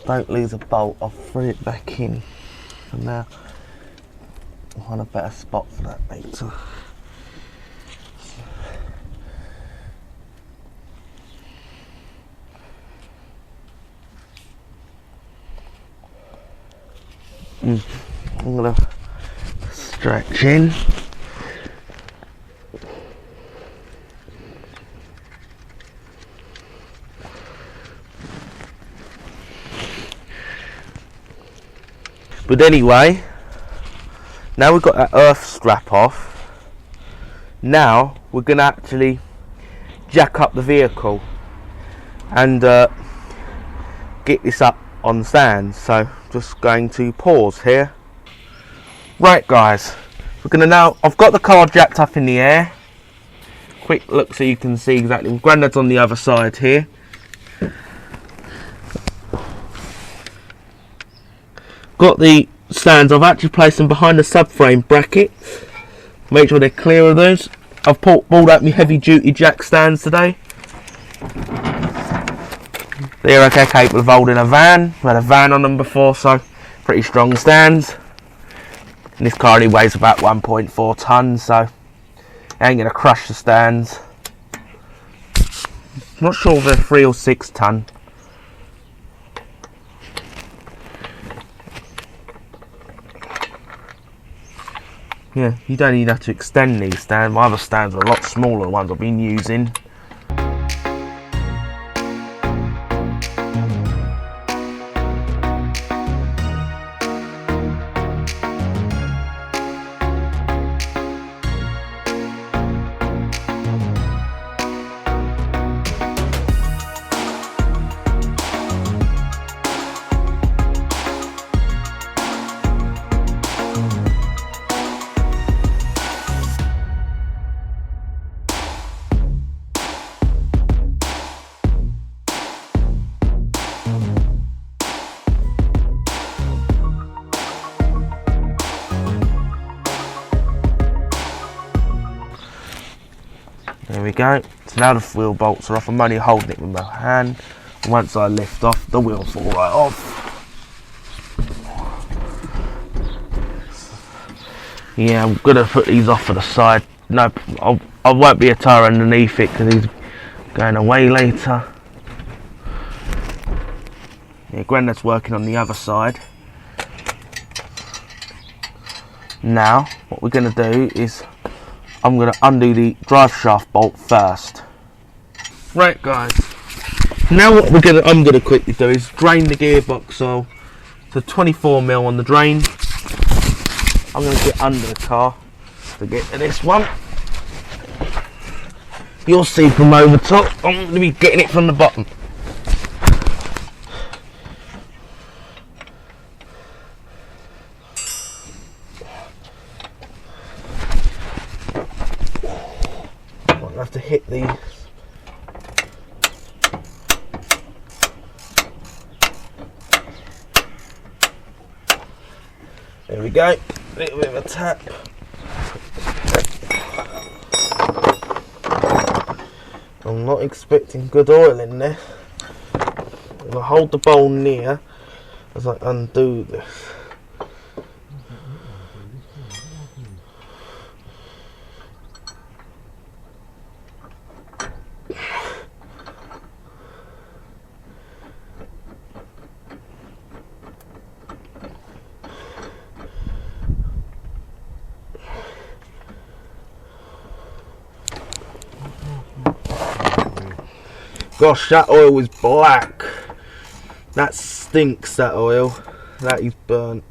Don't lose a bolt, I'll free it back in. And now I'll find a better spot for that later. I'm gonna stretch in. But anyway, now we've got that earth strap off, now we're going to actually jack up the vehicle and get this up on stands. So just going to pause here. Right guys, we're going to now, I've got the car jacked up in the air. Quick look so you can see exactly. Grandad's on the other side here. Got the stands, I've actually placed them behind the subframe bracket. Make sure they're clear of those. I've bought out my heavy duty jack stands today. They're okay, capable of holding a van. I've had a van on them before, so pretty strong stands. And this car only weighs about 1.4 tonnes, so it ain't going to crush the stands. I'm not sure if they're 3 or 6 tonne. Yeah, you don't even have to extend these stands. My other stands are a lot smaller, the ones I've been using. There we go. So now the wheel bolts are off. I'm only holding it with my hand. And once I lift off, the wheels fall right off. Yeah, I'm gonna put these off to the side. No, I won't be a tyre underneath it because he's going away later. Yeah, Grandad's working on the other side. Now, what we're gonna do is I'm going to undo the drive shaft bolt first. Right guys, now what I'm going to quickly do is drain the gearbox oil to 24mm on the drain. I'm going to get under the car to get to this one. You'll see from over top, I'm going to be getting it from the bottom. I have to hit these. There we go. A little bit of a tap. I'm not expecting good oil in there. I'm gonna hold the bowl near as I undo this. Gosh, that oil was black. That stinks, that oil. That is burnt.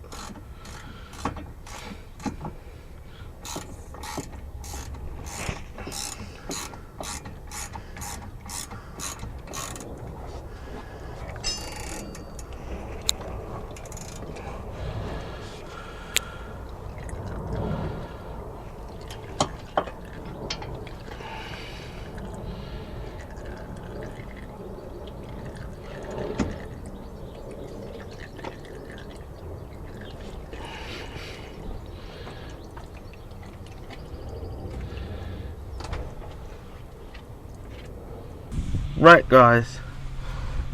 Right guys,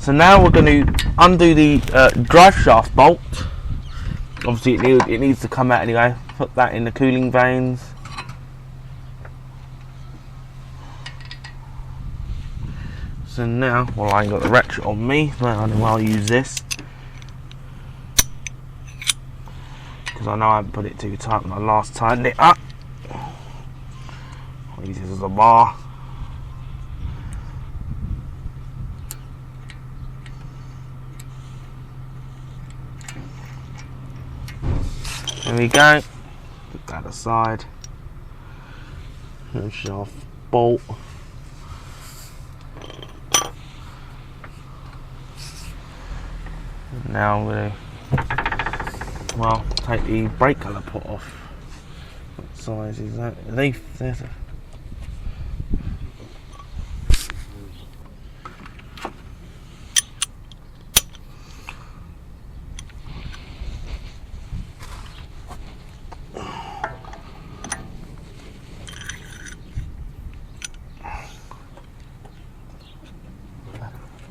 So now we're going to undo the drive shaft bolt. Obviously it needs to come out anyway. Put that in the cooling vanes. So now, well, I ain't got the ratchet on me, but I'll use this. Because I know I put it too tight when I last tightened it up. I'll use this as a bar. There we go. Put that aside. And shaft bolt. Now I'm going to, well, take the brake caliper off. What size is that? There's a...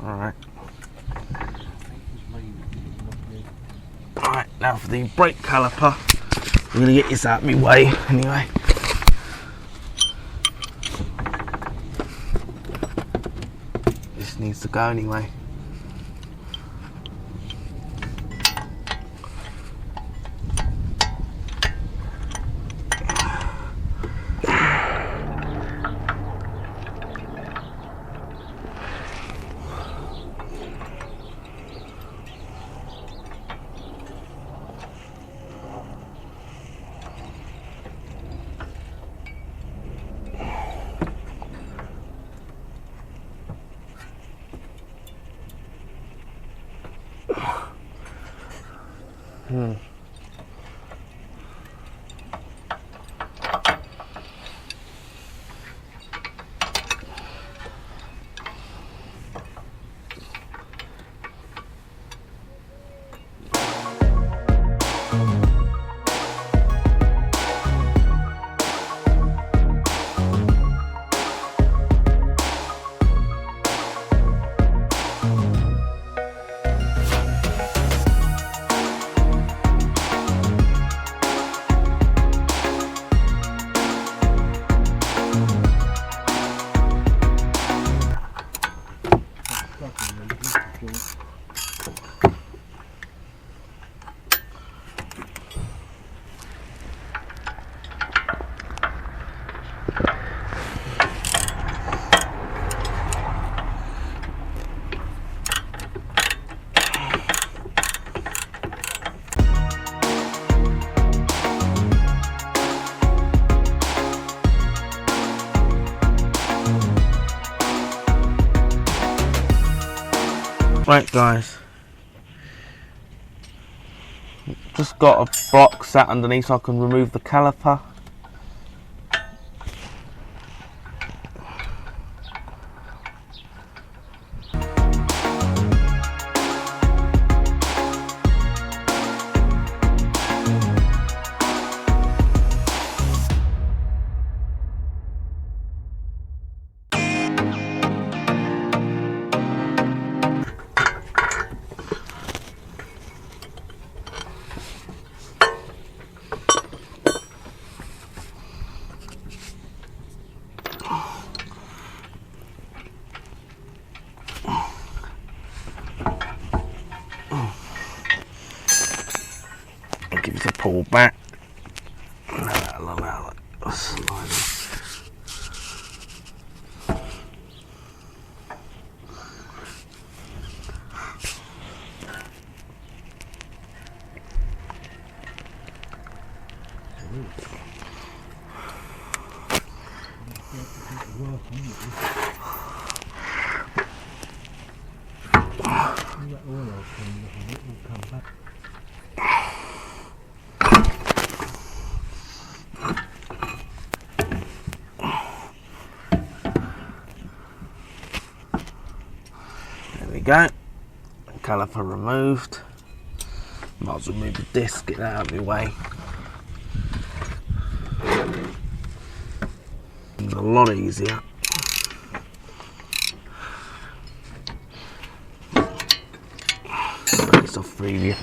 Alright. Alright, now for the brake caliper. I'm going to get this out of my way anyway. This needs to go anyway. Right guys, just got a box sat underneath so I can remove the caliper. Give it a pull back. There we go. Caliper removed. Might as well move the disc, get that out of the way. It's a lot easier. this off for you.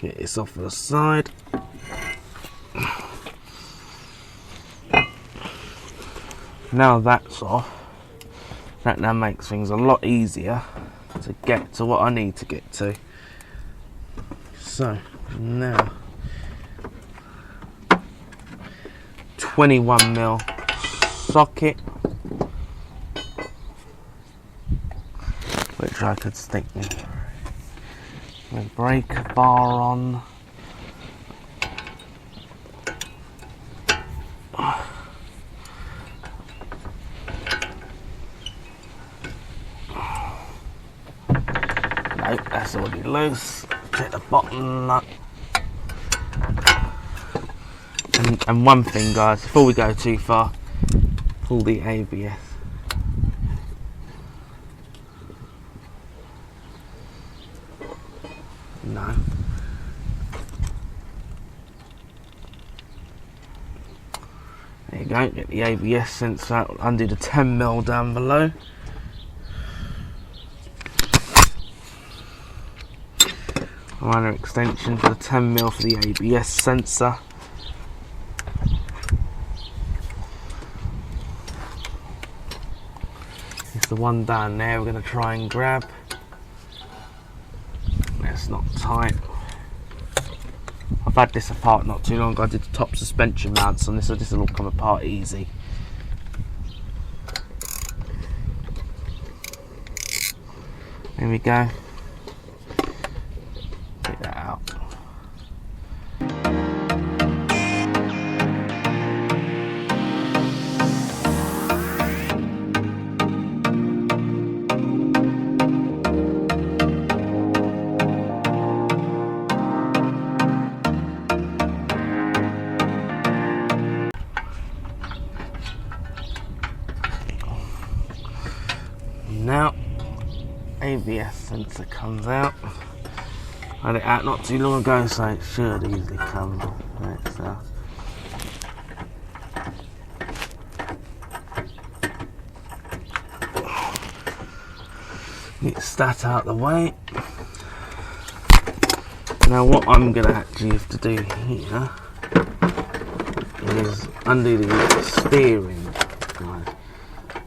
Get this off to the side. Now that's off, that now makes things a lot easier to get to what I need to get to. So now 21mm socket, which I could stick the breaker bar on. Nope, that's already loose. Check the bottom nut. And one thing, guys, before we go too far, pull the ABS. No. There you go, get the ABS sensor out, undo the 10mm down below. Minor extension for the 10mm for the ABS sensor. It's the one down there we're going to try and grab. It's not tight. I've had this apart not too long ago. I did the top suspension mounts on this, so this will all come apart easy. There we go. Take that out. Now ABS sensor comes out. I had it out not too long ago, so it should easily come. Get that out of the way. Now what I'm going to actually have to do here is undo the steering,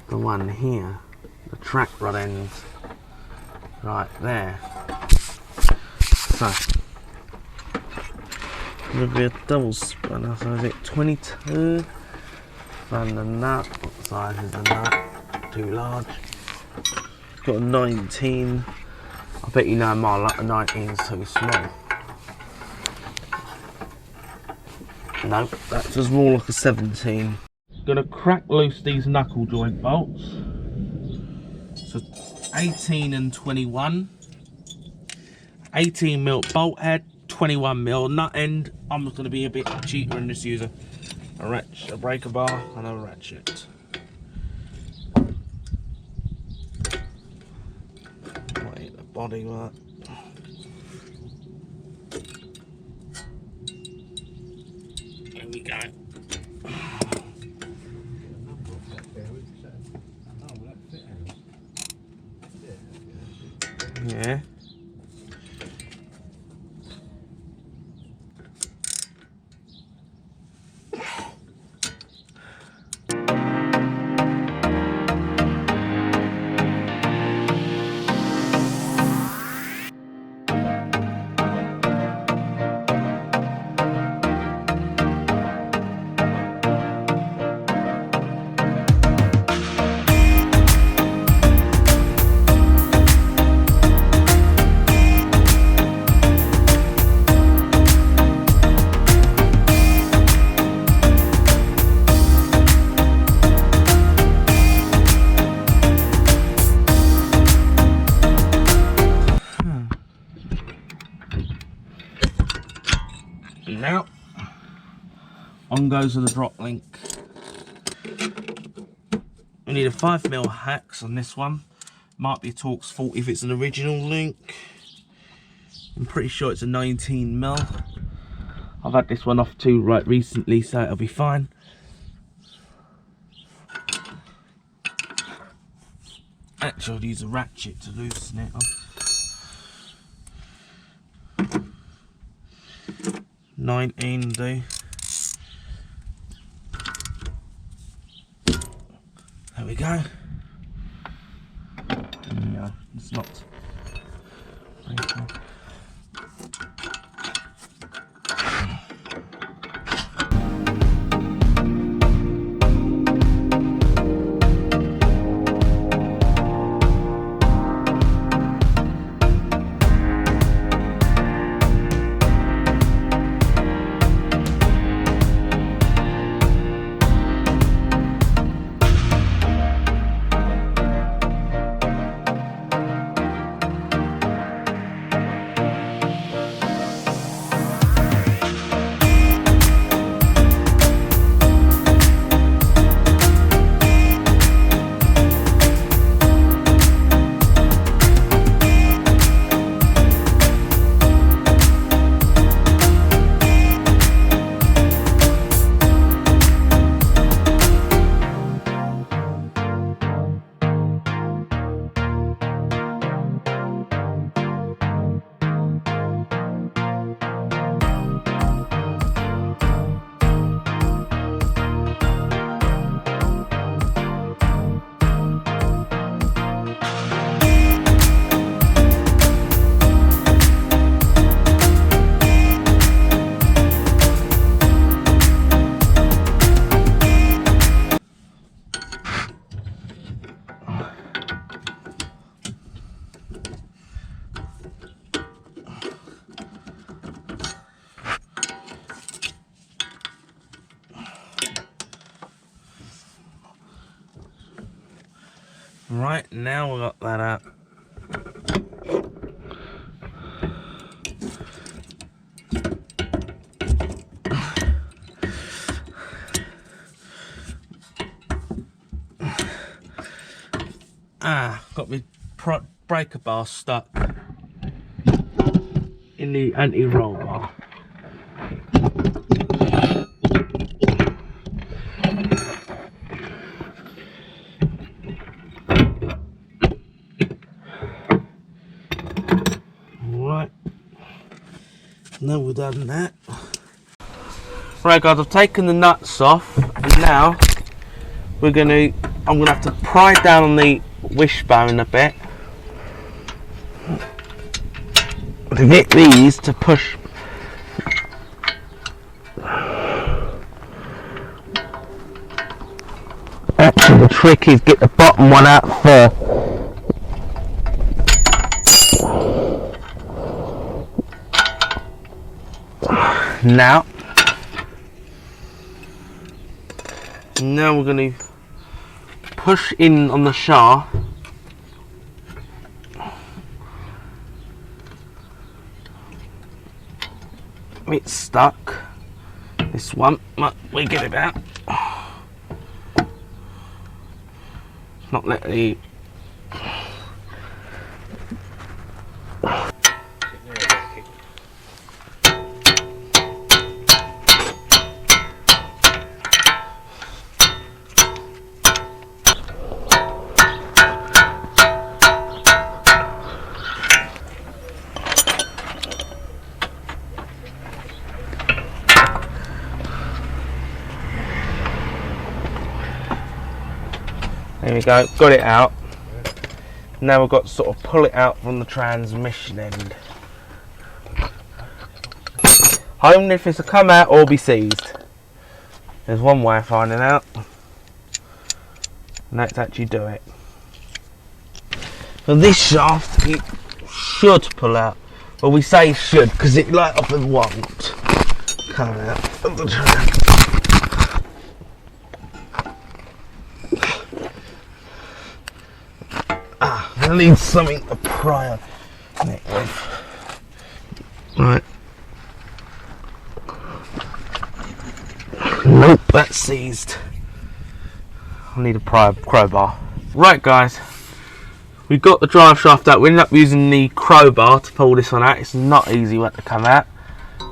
the one here. The track rod ends right there. So it'll be a double spanner, so is it 22? And the nut, what size is the nut? Too large. Got a 19. I bet you know my luck, a 19 is too small. No, that's just more like a 17. Gonna crack loose these knuckle joint bolts. So 18 and 21. 18mm bolt head, 21mm nut end. I'm just going to be a bit cheaper and just use a breaker bar and a ratchet. Might hit the body work. There we go. Yeah. Now, on goes with the drop link. We need a 5mm hex on this one. Might be a Torx fault if it's an original link. I'm pretty sure it's a 19mm. I've had this one off too right recently, so it'll be fine. Actually, I'll use a ratchet to loosen it up. 19 do. There we go. No, it's not. Right, now we got that up. Got my breaker bar stuck in the anti-roll bar. Right, now we've done that. Right guys, I've taken the nuts off and now I'm gonna have to pry down on the wishbone a bit to get these to push. Actually, the trick is get the bottom one out first. Now we're going to push in on the shaft. It's stuck. This one, but we get it out. Not let the there we go, got it out. Now we've got to sort of pull it out from the transmission end. Only if it's to come out or be seized. There's one way of finding out, and that's actually do it. Now this shaft, it should pull out. Well, we say should because it like often won't come out of the trans. I need something to pry on it with. Right. Nope, that's seized. I need a crowbar. Right guys, we got the drive shaft out. We ended up using the crowbar to pull this one out. It's not easy one to come out,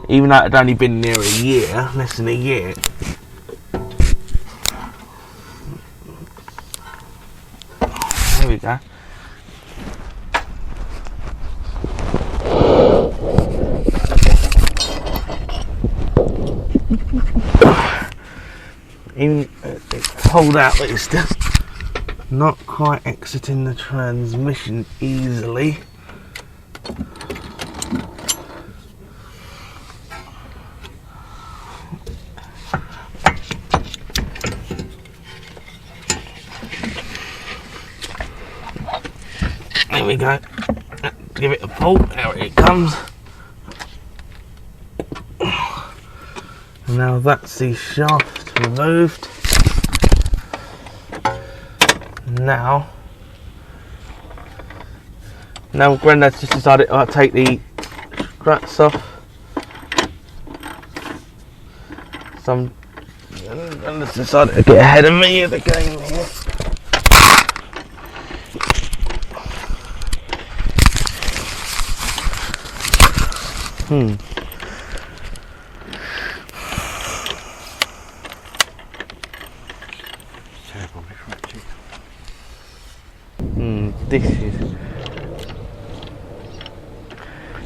even though it had only been near a year, less than a year. There we go. Even it's pulled out, but it's just not quite exiting the transmission easily. There we go. Give it a pull. There it comes. And now that's the shaft removed. Now Grandad's just decided to take the struts off. Grandad's decided to get ahead of me of the game here.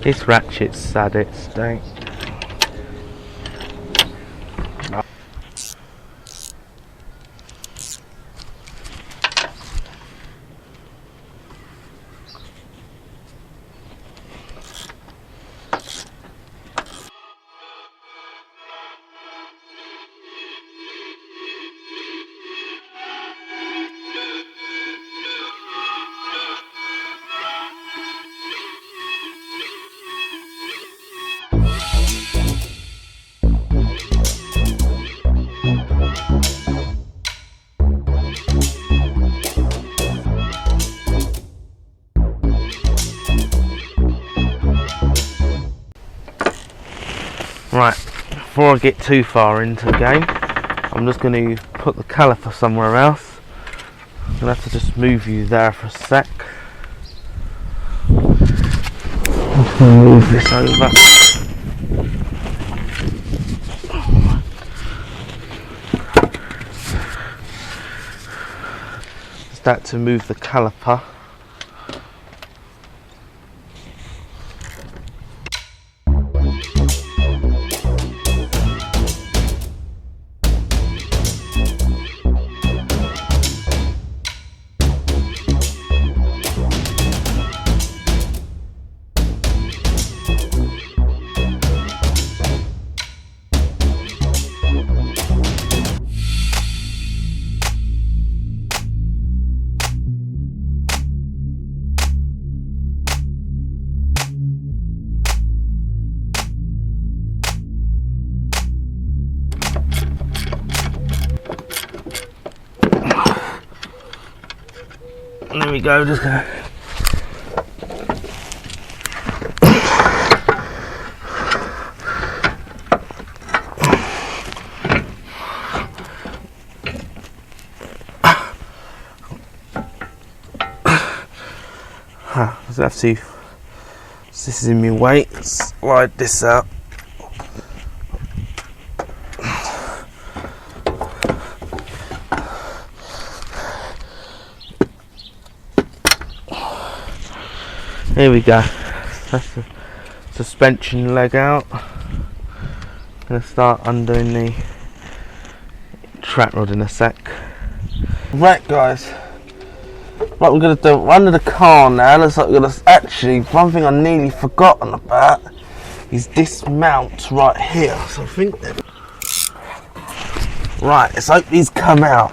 This ratchet's sad its state. Right, before I get too far into the game, I'm just going to put the caliper somewhere else. I'm going to have to just move you there for a sec. I'm just going to move this over. Start to move the caliper. There we go, just gonna just have to, this is in my way, slide this out. Here we go, that's the suspension leg out. I'm going to start undoing the track rod in a sec. Right guys, what we're going to do, under the car now, looks like we're going to, actually, one thing I nearly forgotten about is dismount right here. So I think that, right, let's hope these come out.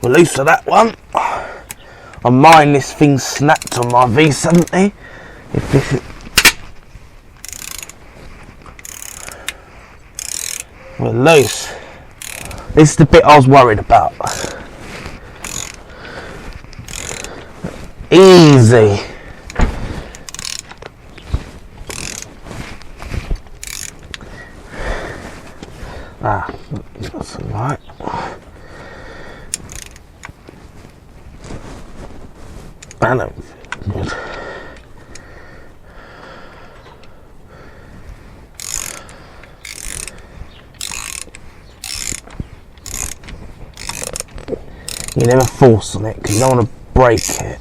Release of that one. I mind this thing snapped on my V70. If this is, we're loose. This is the bit I was worried about. Easy. easy. That's alright. I know. Good. You never force on it because you don't want to break it.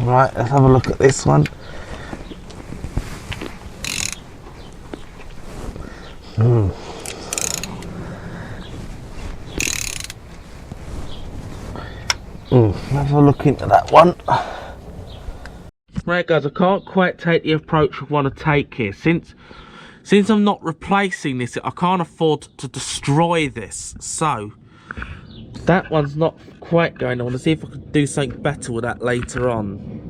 Right, let's have a look at this one. Let's have a look into that one. Right guys, I can't quite take the approach I want to take here. Since I'm not replacing this, I can't afford to destroy this. So, that one's not quite going. I want to see if I can do something better with that later on.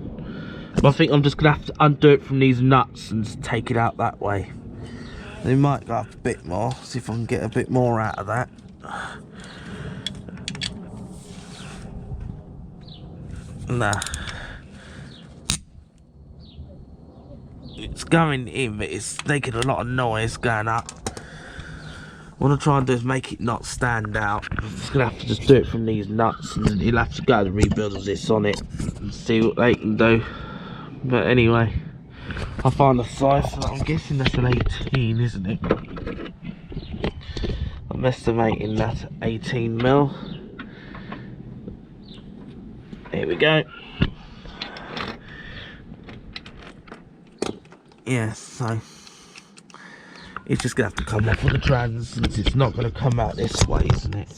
But I think I'm just going to have to undo it from these nuts and just take it out that way. They might go up a bit more, see if I can get a bit more out of that. Nah. It's going in, but it's making a lot of noise going up. What I'm trying to do is make it not stand out. I'm just going to have to just do it from these nuts, and then you'll have to go to the rebuild of this on it and see what they can do. But anyway, I find the size, I'm guessing that's an 18, isn't it? I'm estimating that's 18mm. Here we go. Yeah, so it's just gonna have to come off with the trans, since it's not gonna come out this way, isn't it?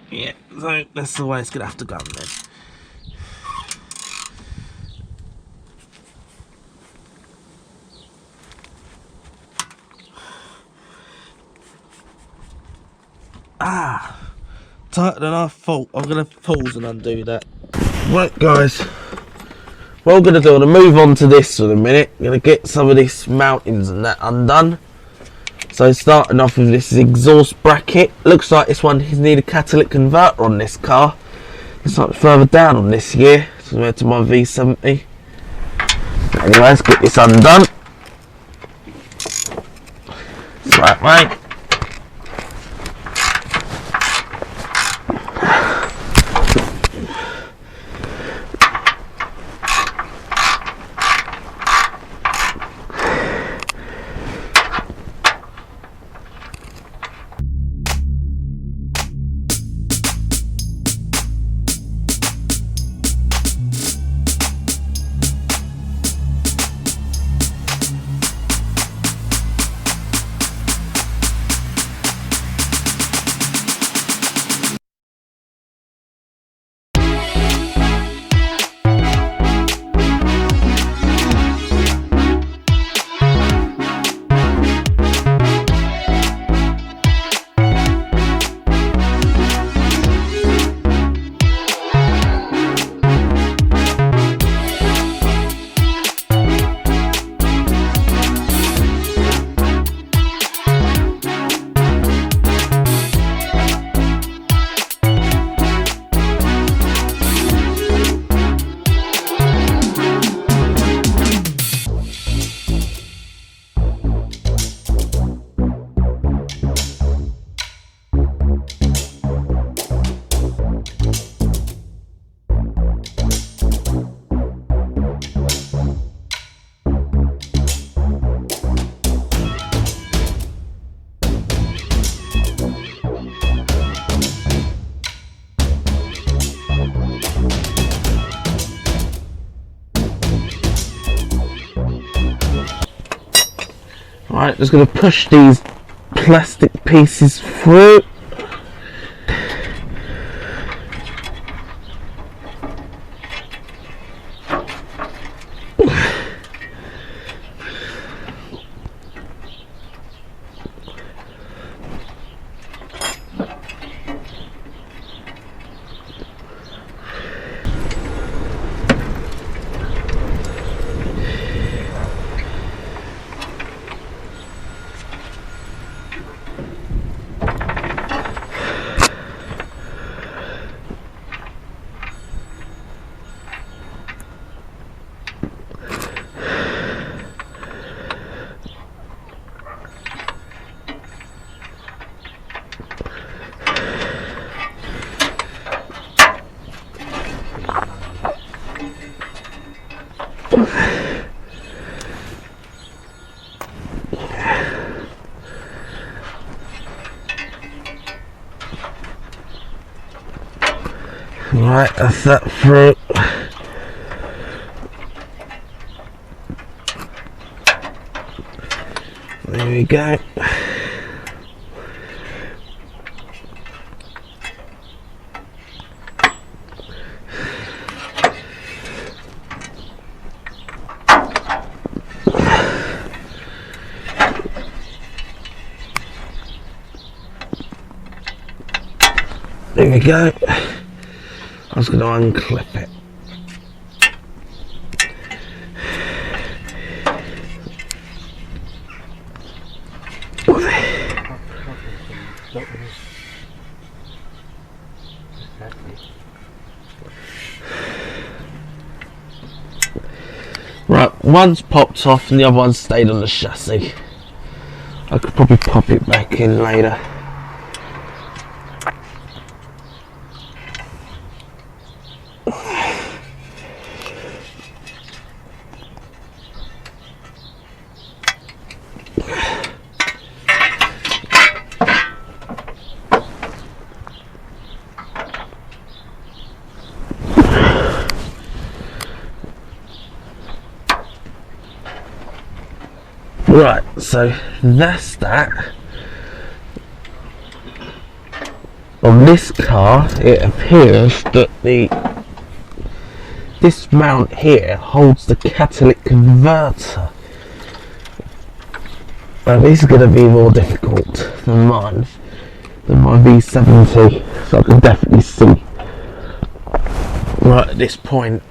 Yeah, so that's the way it's gonna have to go then. Tighter than I thought. I'm gonna pause and undo that. Right guys, what I'm going to do, I'm going to move on to this for a minute. I'm going to get some of these mountings and that undone. So starting off with this exhaust bracket. Looks like this one needs a catalytic converter on this car. It's like further down on this year compared to my V70. Anyway, let's get this undone. Right, mate. Right, just going to push these plastic pieces through. Right, that's that through. There we go. There we go. I was going to unclip it. Right, one's popped off and the other one's stayed on the chassis. I could probably pop it back in later. Right, so that's that. On this car, it appears that this mount here holds the catalytic converter. Now this is going to be more difficult than my V70, so I can definitely see right at this point.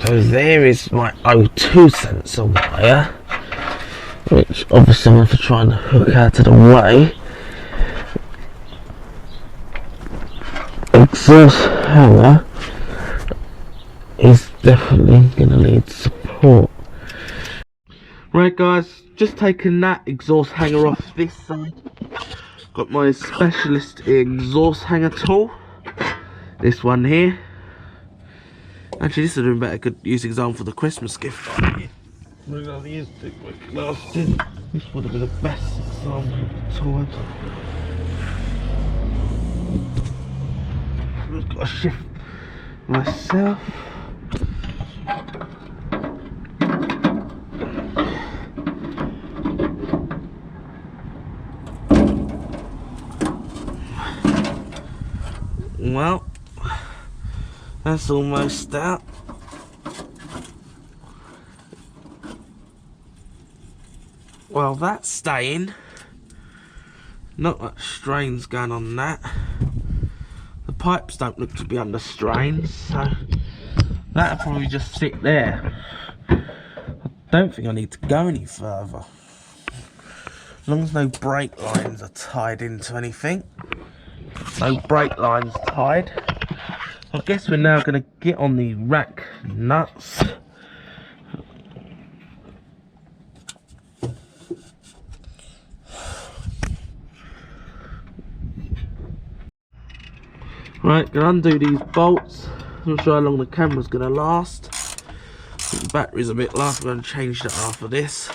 So there is my O2 sensor wire, which obviously I'm going to try and hook out of the way. Exhaust hanger is definitely going to need support. Right guys, just taking that exhaust hanger off this side. Got my specialist exhaust hanger tool. This one here. Actually, this would have been better. Could use example for the Christmas gift. This would have been the best example tool. I've got to shift myself. Well, that's almost out. Well, that's staying. Not much strain's going on that. The pipes don't look to be under strain, so that'll probably just sit there. I don't think I need to go any further. As long as no brake lines are tied into anything. No brake lines tied. I guess we're now going to get on the rack nuts. Right, gonna undo these bolts. Not sure how long the camera's gonna last. I think the battery's a bit low. I'm gonna change that after this.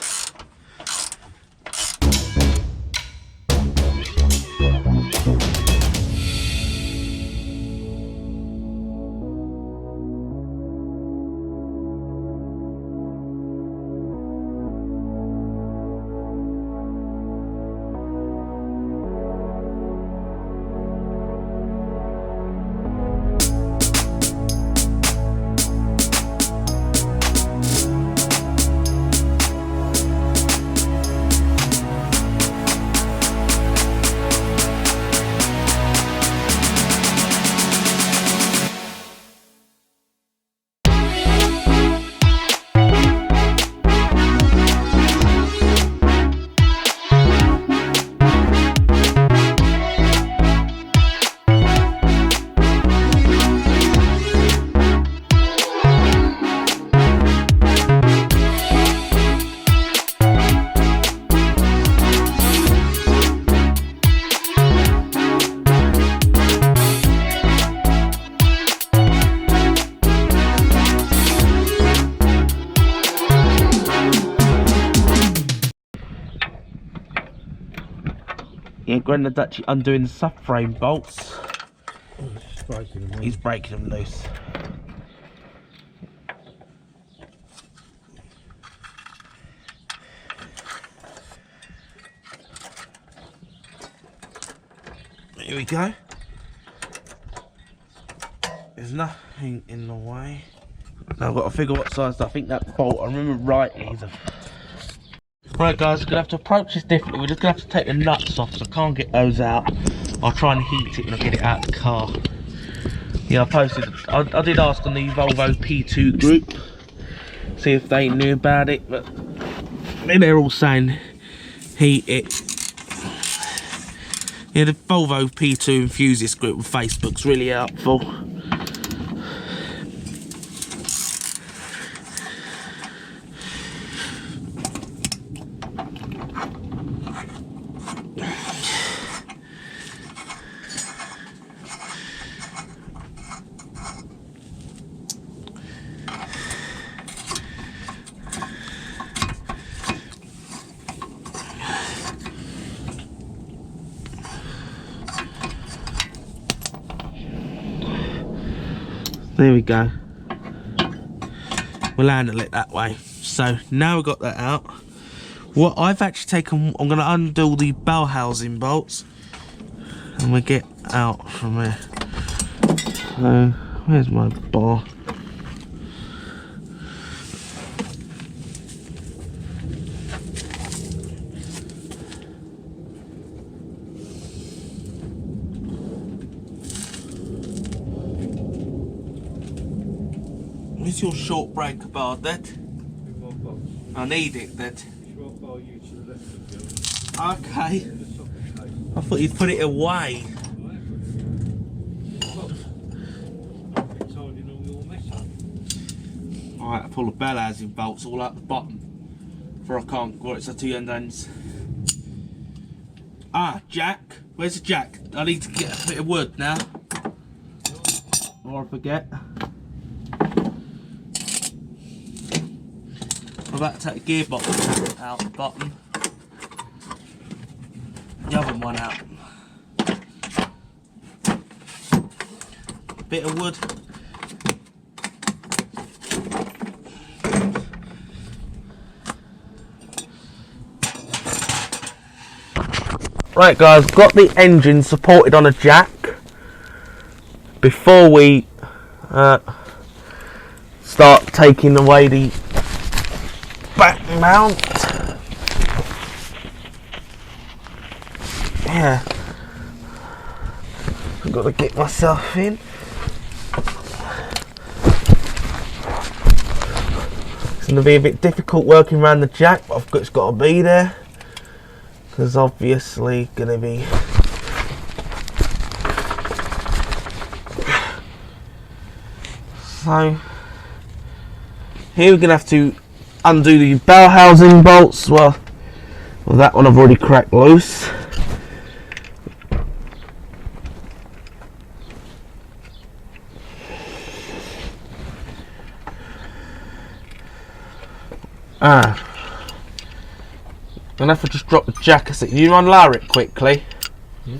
Yeah, Grandad's actually undoing the subframe bolts. He's breaking them loose. Here we go. There's nothing in the way. Now I've got to figure what size. I think that bolt, I remember rightly, is a... Right guys, we're going to have to approach this differently. We're just going to have to take the nuts off, so I can't get those out. I'll try and heat it when I get it out of the car. Yeah, I did ask on the Volvo P2 group, see if they knew about it, but they're all saying heat it. Yeah, the Volvo P2 enthusiast group on Facebook's really helpful. There we go. We'll handle it that way. So now we've got that out. What I've actually taken, I'm going to undo the bell housing bolts, and we'll get out from there. So where's my bar? Where's your short breaker bar, Dad? I need it, Dad. Okay. I thought you'd put it away. Alright, I pull the bell housing bolts all out the bottom. For I can't, well, it's a two ends. Ah, jack. Where's the jack? I need to get a bit of wood now. Or I forget. I'm about to take the gearbox out the bottom. The other one out. Bit of wood. Right guys, got the engine supported on a jack. Before we start taking away the back mount. Yeah, I've got to get myself in. It's going to be a bit difficult working around the jack, but it's got to be there, because obviously going to be so here we're going to have to undo the bell housing bolts. Well, that one I've already cracked loose. I'm gonna have to just drop the jack a sec. You unlower it quickly. Yeah.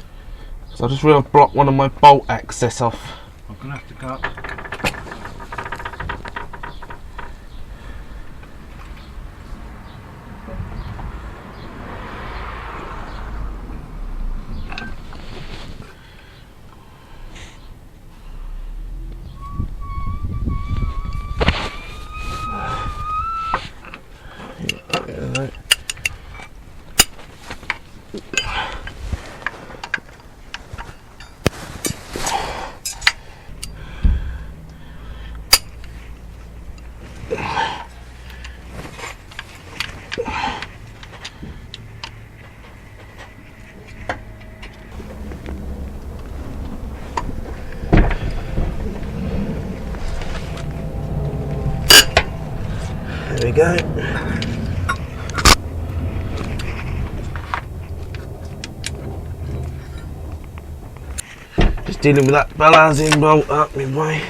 So I just really block one of my bolt access off. I'm gonna have to go. There we go. Just dealing with that bell housing bolt up my way.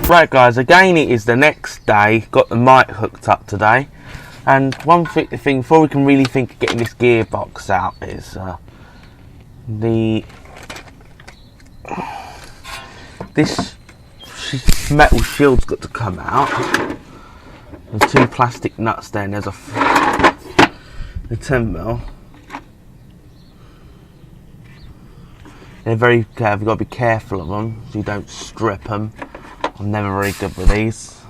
Right guys, again it is the next day, got the mic hooked up today, and one thing before we can really think of getting this gearbox out is this metal shield's got to come out. There's 2 plastic nuts there, and there's a 10mm. They're very curved, you've got to be careful of them so you don't strip them. I'm never very good with these.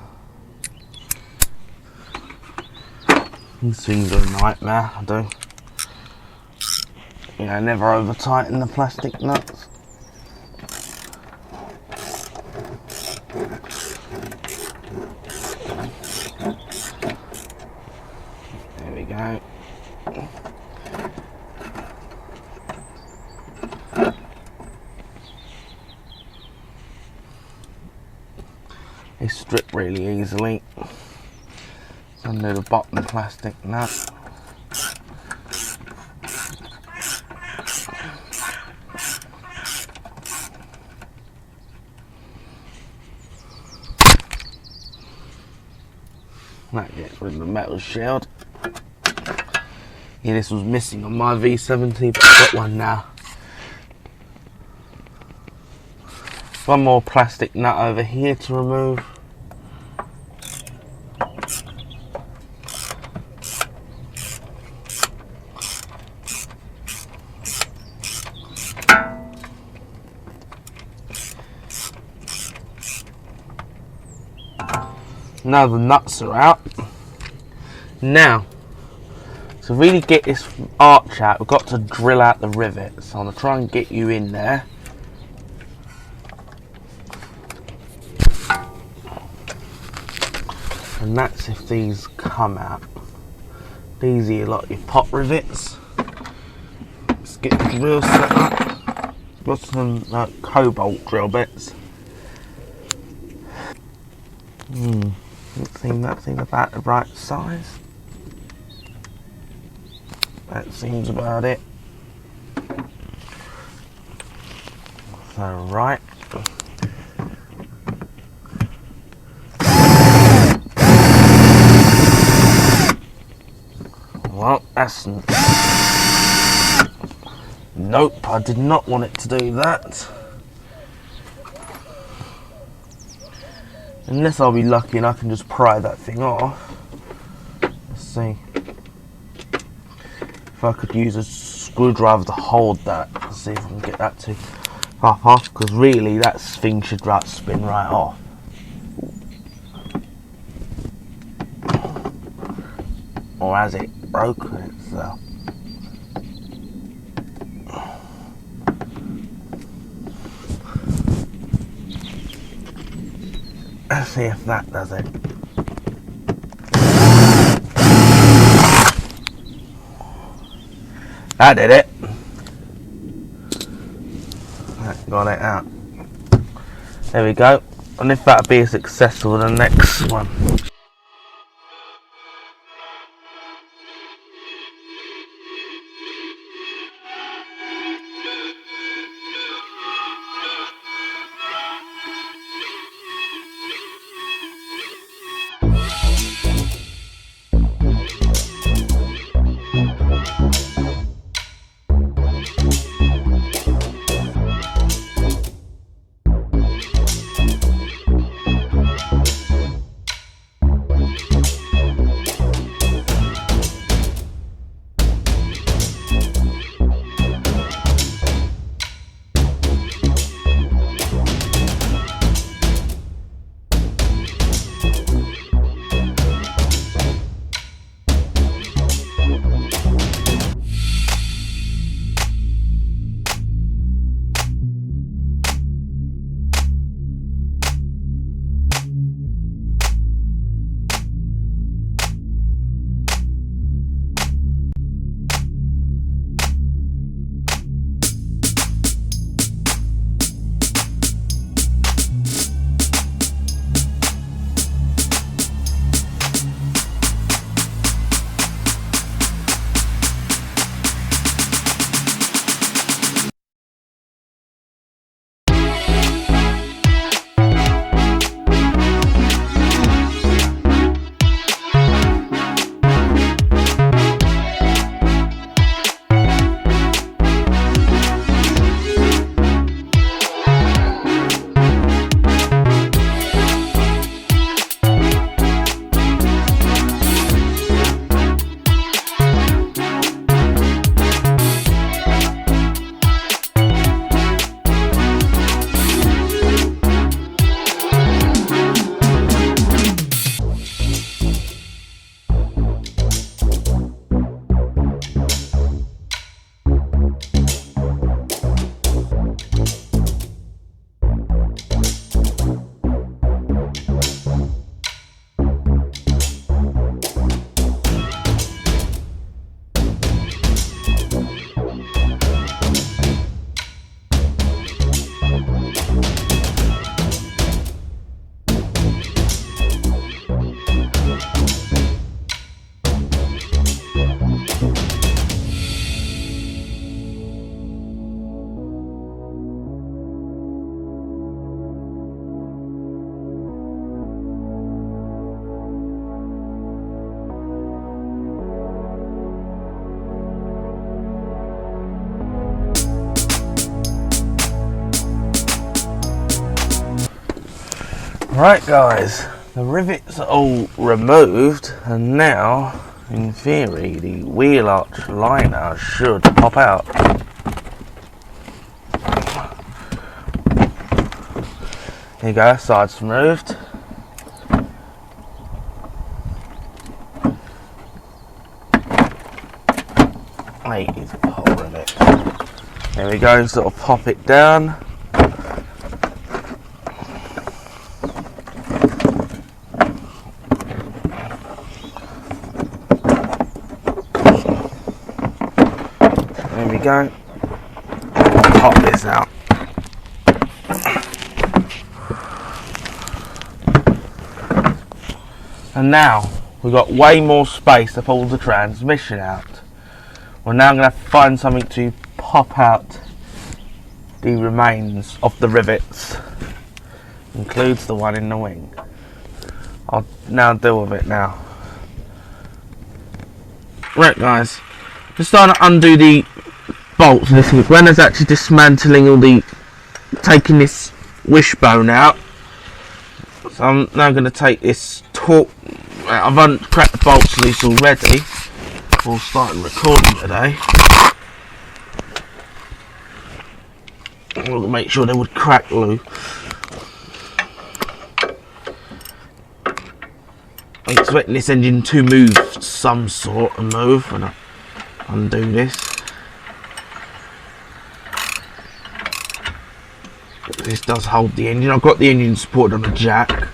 These things are a nightmare, I do. You know, never over tighten the plastic nuts. There we go. They strip really easily under the bottom plastic nut. That gets rid of the metal shield. Yeah, this was missing on my V70, but I've got one now. One more plastic nut over here to remove. Now the nuts are out. Now, to really get this arch out, we've got to drill out the rivets. So I'm going to try and get you in there. And that's if these come out. These are like your pot rivets. Let's get the drill set up. Got some cobalt drill bits. That seems about the right size. That seems about it. So right. Well, that's... Nope, I did not want it to do that. Unless I'll be lucky and I can just pry that thing off. Let's see. If I could use a screwdriver to hold that. Let's see if I can get that to pop off, because really that thing should spin right off. Or has it broken itself? Let's see if that does it. That did it. That got it out. There we go. And if that'll be successful, the next one. Right guys, the rivets are all removed and now, in theory, the wheel arch liner should pop out. Here you go, sides removed. Mate, it's a pole rivet. There we go, sort of pop it down. There we go. Pop this out. And now we've got way more space to pull the transmission out. We're now going to have to find something to pop out the remains of the rivets. Includes the one in the wing. I'll now deal with it now. Right guys, just starting to undo the bolts. This is when it's actually dismantling all the, taking this wishbone out. So I'm now going to take this torque. I've uncracked the bolts loose already. We'll start recording today. We'll make sure they would crack loose. I'm expecting this engine to move some sort of move when I undo this. This does hold the engine. I've got the engine supported on a jack.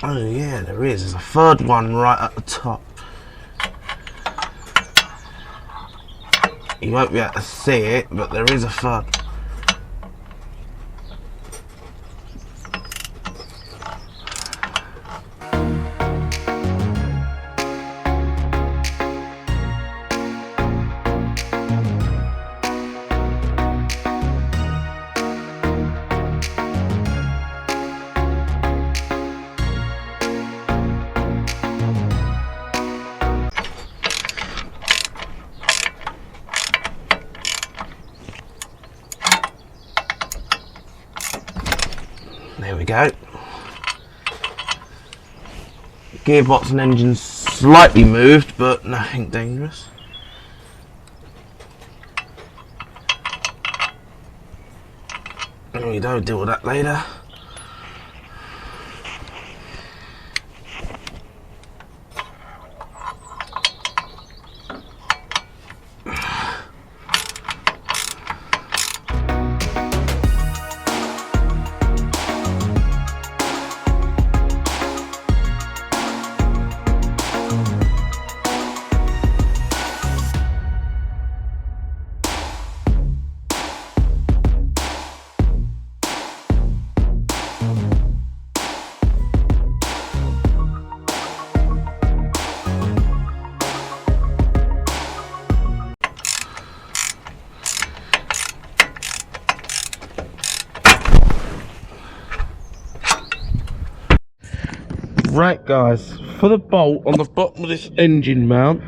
Oh yeah, there is. There's a third one right at the top. You won't be able to see it, but there is a third. There we go. Gearbox and engine slightly moved, but nothing dangerous. There we go, deal with that later. Right guys, for the bolt on the bottom of this engine mount,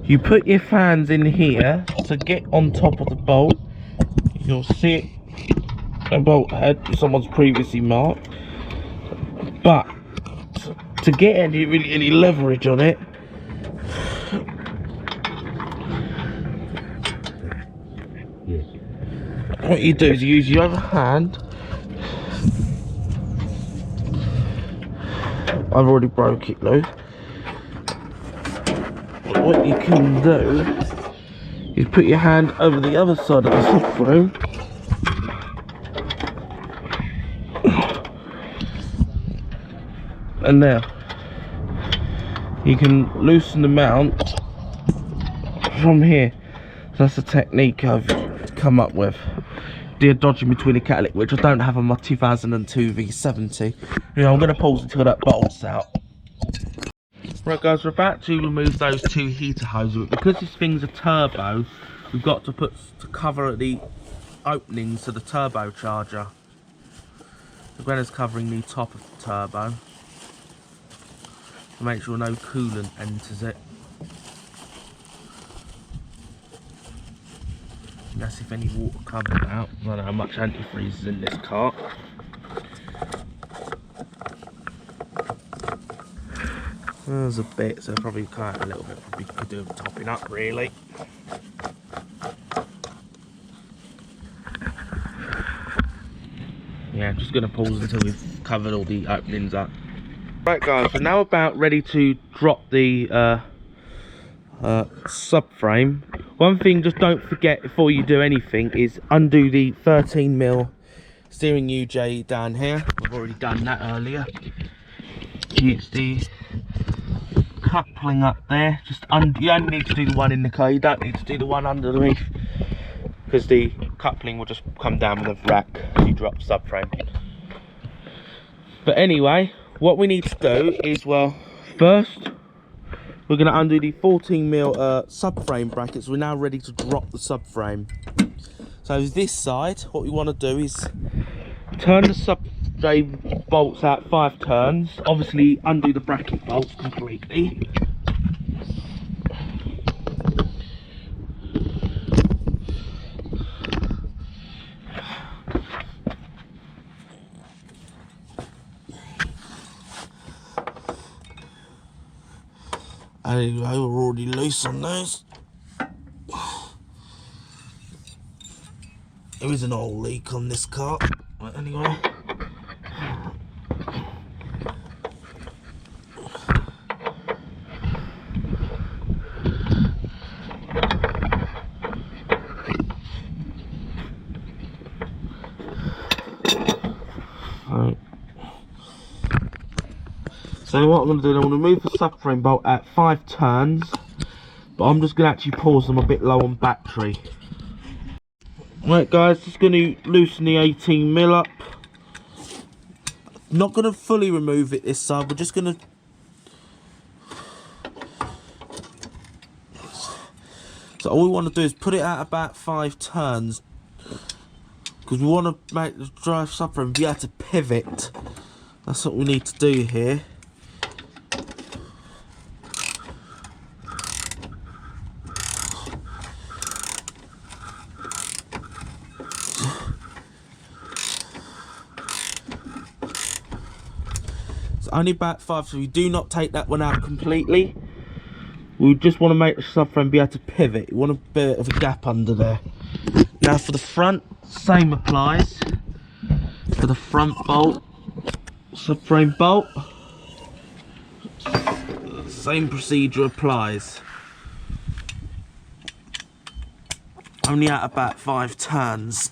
you put your fans in here to get on top of the bolt. You'll see it, a bolt head someone's previously marked, but to get any leverage on it, what you do is you use your other hand. I've already broke it loose. But what you can do is put your hand over the other side of the subframe, and now you can loosen the mount from here. So that's the technique I've come up with. Dear dodging between the catalytic, which I don't have on my 2002 V70. You know, I'm going to pause until that bolts out. Right guys, we're about to remove those two heater hoses. Because this thing's a turbo, we've got to cover the openings to the turbocharger. The Grenna's covering the top of the turbo to make sure no coolant enters it. And that's if any water comes out. I don't know how much antifreeze is in this car. There's a bit, so probably quite a little bit. Probably could do with topping up, really. Yeah, just going to pause until we've covered all the openings up. Right guys, we're now about ready to drop the subframe. One thing just don't forget before you do anything is undo the 13mm steering UJ down here. We've already done that earlier. It's the coupling up there. You only need to do the one in the car, you don't need to do the one underneath, because the coupling will just come down with the rack as you drop subframe. But anyway, what we need to do is, well, first we're going to undo the 14mm subframe brackets. We're now ready to drop the subframe. So this side, what we want to do is turn the subframe bolts out 5 turns. Obviously undo the bracket bolts completely. Anyway, we're already loose on those. There is an oil leak on this car, but anyway. So what I'm going to do, I'm going to move the subframe bolt at 5 turns, but I'm just going to actually pause them a bit low on battery. Right guys, just going to loosen the 18mm up. Not going to fully remove it this side, we're just going to... So all we want to do is put it at about 5 turns, because we want to make the drive subframe be able to pivot. That's what we need to do here. Only about 5, so we do not take that one out completely. We just want to make the subframe be able to pivot. You want a bit of a gap under there. Now for the front, same applies. For the front bolt, subframe bolt, same procedure applies. Only at about 5 turns.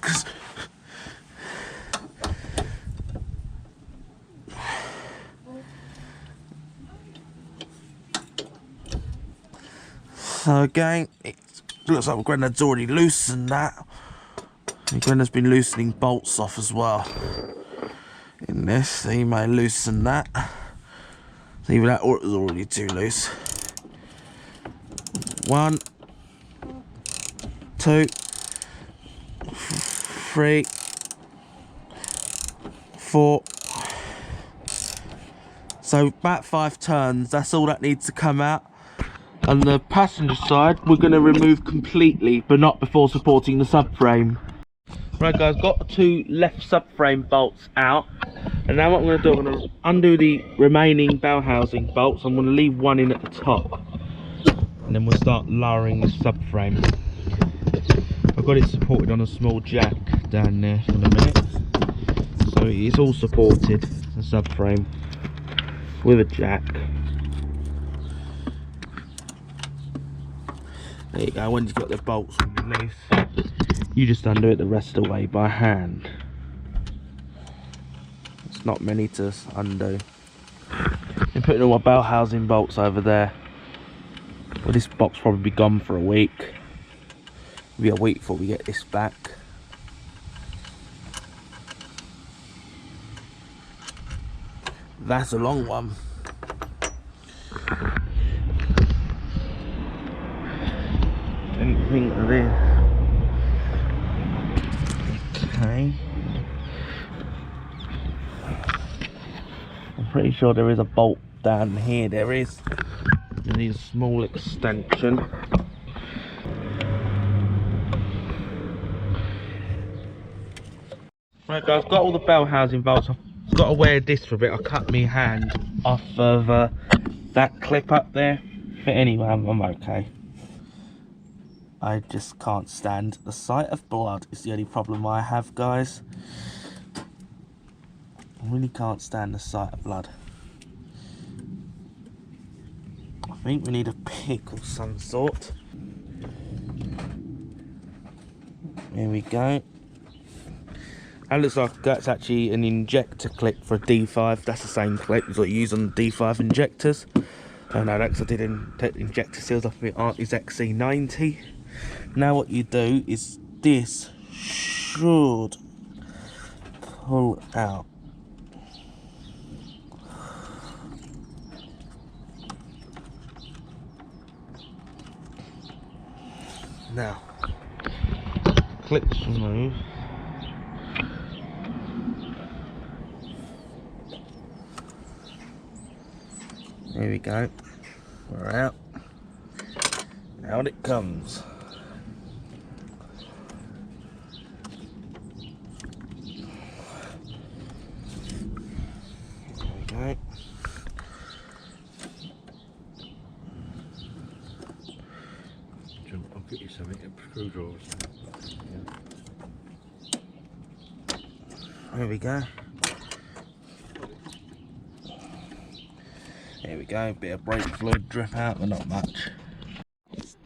So again, it looks like Grenad's already loosened that. And Grenad's been loosening bolts off as well. In this, so you may loosen that. So either that or it was already too loose. 1, 2, 3, 4, So about 5 turns, that's all that needs to come out. And the passenger side we're going to remove completely, but not before supporting the subframe. Right guys, got the 2 left subframe bolts out, and now what I'm going to do, I'm going to undo the remaining bell housing bolts. I'm going to leave one in at the top, and then we'll start lowering the subframe. I've got it supported on a small jack down there in a minute, so it's all supported, the subframe, with a jack. There you go. When you've got the bolts loose, you just undo it the rest of the way by hand. It's not many to undo. I'm putting all my bell housing bolts over there. Well, this box will probably be gone for a week. It'll be a week before we get this back. That's a long one. Didn't think of this. Okay. I'm pretty sure there is a bolt down here. There is. You need a small extension. Right guys, got all the bell housing bolts. I've got to wear this for a bit. I cut my hand off of that clip up there. But anyway, I'm okay. I just can't stand the sight of blood. It's the only problem I have, guys. I really can't stand the sight of blood. I think we need a pick of some sort. Here we go. That looks like that's actually an injector clip for a D5. That's the same clip as what you use on the D5 injectors. I know that because I did take the injector seals off my Auntie's XC90. Now what you do is this should pull out. Now, clips remove. There we go. We're out. Out it comes. There we go. I'll get you something, a screwdriver or something. Yeah. There we go. There we go, bit of brake fluid drip out, but not much.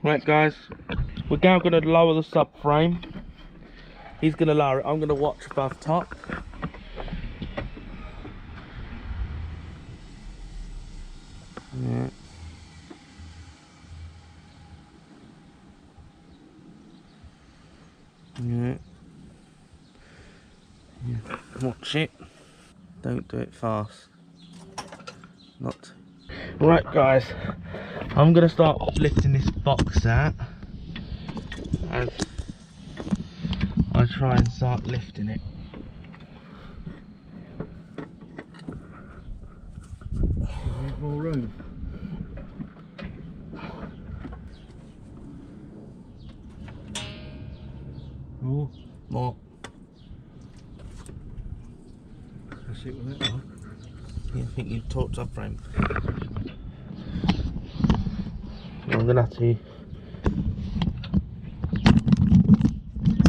Right guys, we're now going to lower the subframe. He's going to lower it, I'm going to watch above top. Yeah. Yeah. Yeah. Watch it. Don't do it fast. Not. Right guys, I'm gonna start lifting this box out as I try and start lifting it. More room. More. That's it with that one. Yeah, I think you've torqued subframe. I'm gonna have to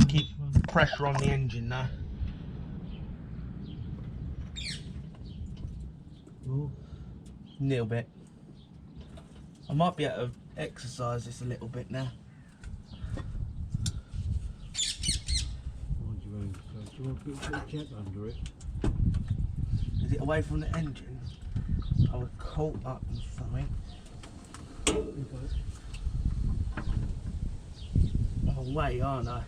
keep pressure on the engine now. Oh. A little bit. I might be able to exercise this a little bit now. Mind your own. So, do you want to put a check under it? Is it away from the engine? I was caught up in something. I'm away, aren't I?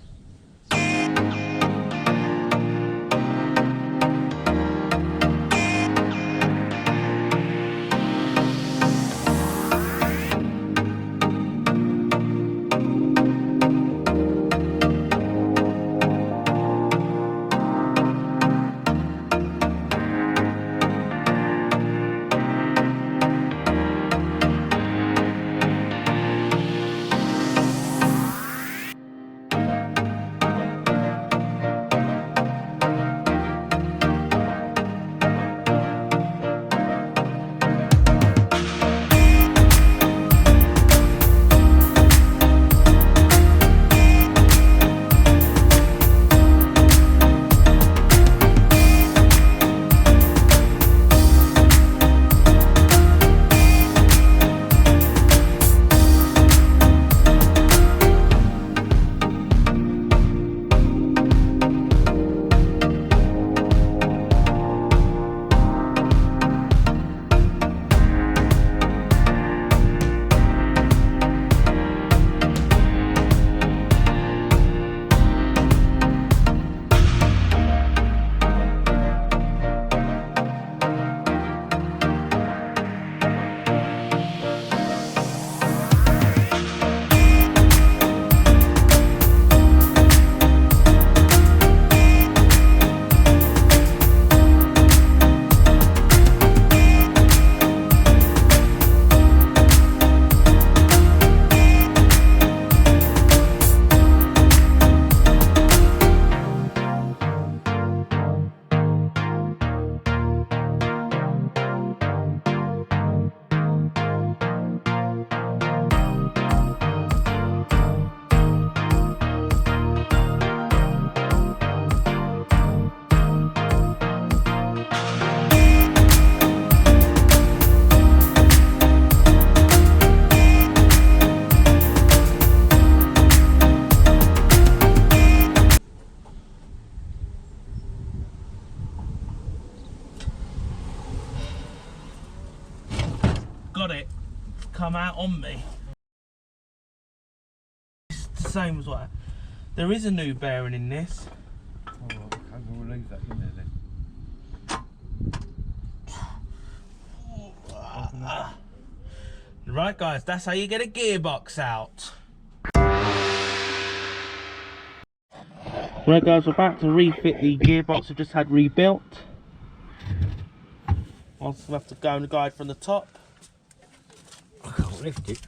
come out on me. It's the same as what. There is a new bearing in this. Alright, okay, we'll leave that in there then. Right guys, that's how you get a gearbox out. Right guys, we're about to refit the gearbox we've just had rebuilt. Also we have to go and guide from the top. I can't lift it.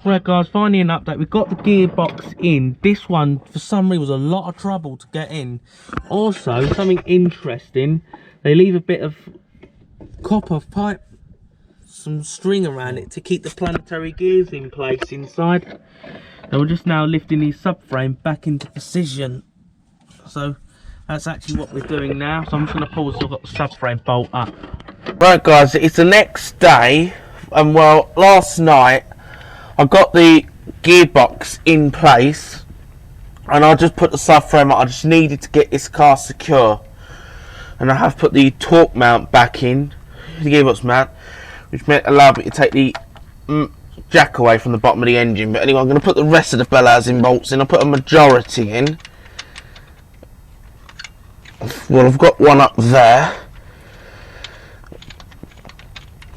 Right guys, finally an update. We've got the gearbox in. This one, for some reason, was a lot of trouble to get in. Also, something interesting, they leave a bit of copper pipe, some string around it to keep the planetary gears in place inside. And we're just now lifting the subframe back into position. So that's actually what we're doing now. So I'm just going to pause so I've got the subframe bolt up. Right guys, it's the next day, and well, last night I got the gearbox in place and I just put the subframe up. I just needed to get this car secure, and I have put the torque mount back in, the gearbox mount, which meant allowed me to take the jack away from the bottom of the engine. But anyway, I'm going to put the rest of the bell housing bolts in. I'll put a majority in. Well, I've got one up there.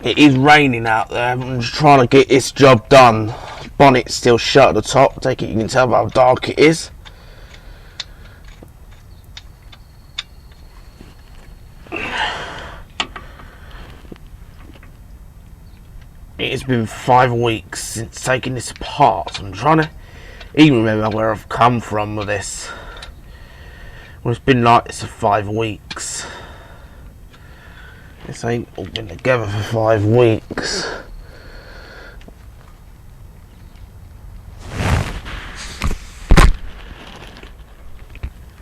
It is raining out there. I'm just trying to get this job done. Bonnet's still shut at the top. Take it, you can tell by how dark it is. It has been 5 weeks since taking this apart. So I'm trying to even remember where I've come from with this. Well, it's been like this for 5 weeks. This ain't all been together for 5 weeks.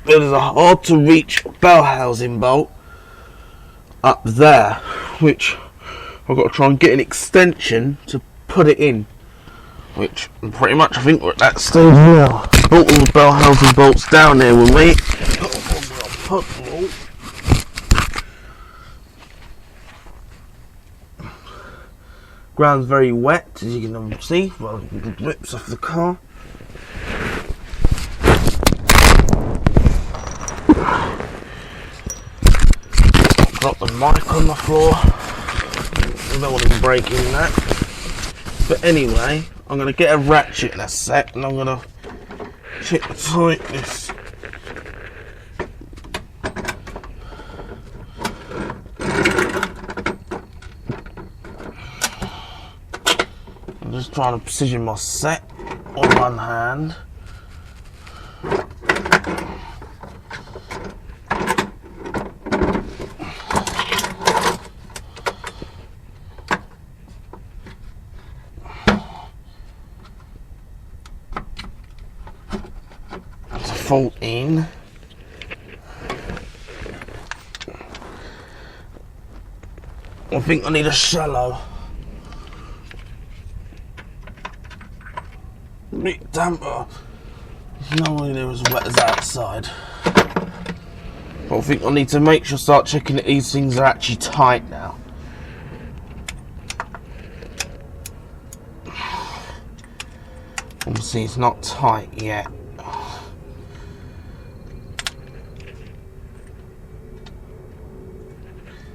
There's a hard to reach bell housing bolt up there, which I've got to try and get an extension to put it in. Which pretty much I think we're at that stage now. Brought all the bell housing bolts down there with me. Ground's very wet, as you can see, well, the drips off the car. Drop the mic on the floor. I don't want to be breaking that. But anyway, I'm going to get a ratchet in a sec and I'm going to check the tightness. I'm just trying to position my set on one hand. That's a 14. I think I need a shallow. Bit damper. There's no way they're as wet as outside. But I think I need to make sure, start checking that these things are actually tight now. Obviously it's not tight yet.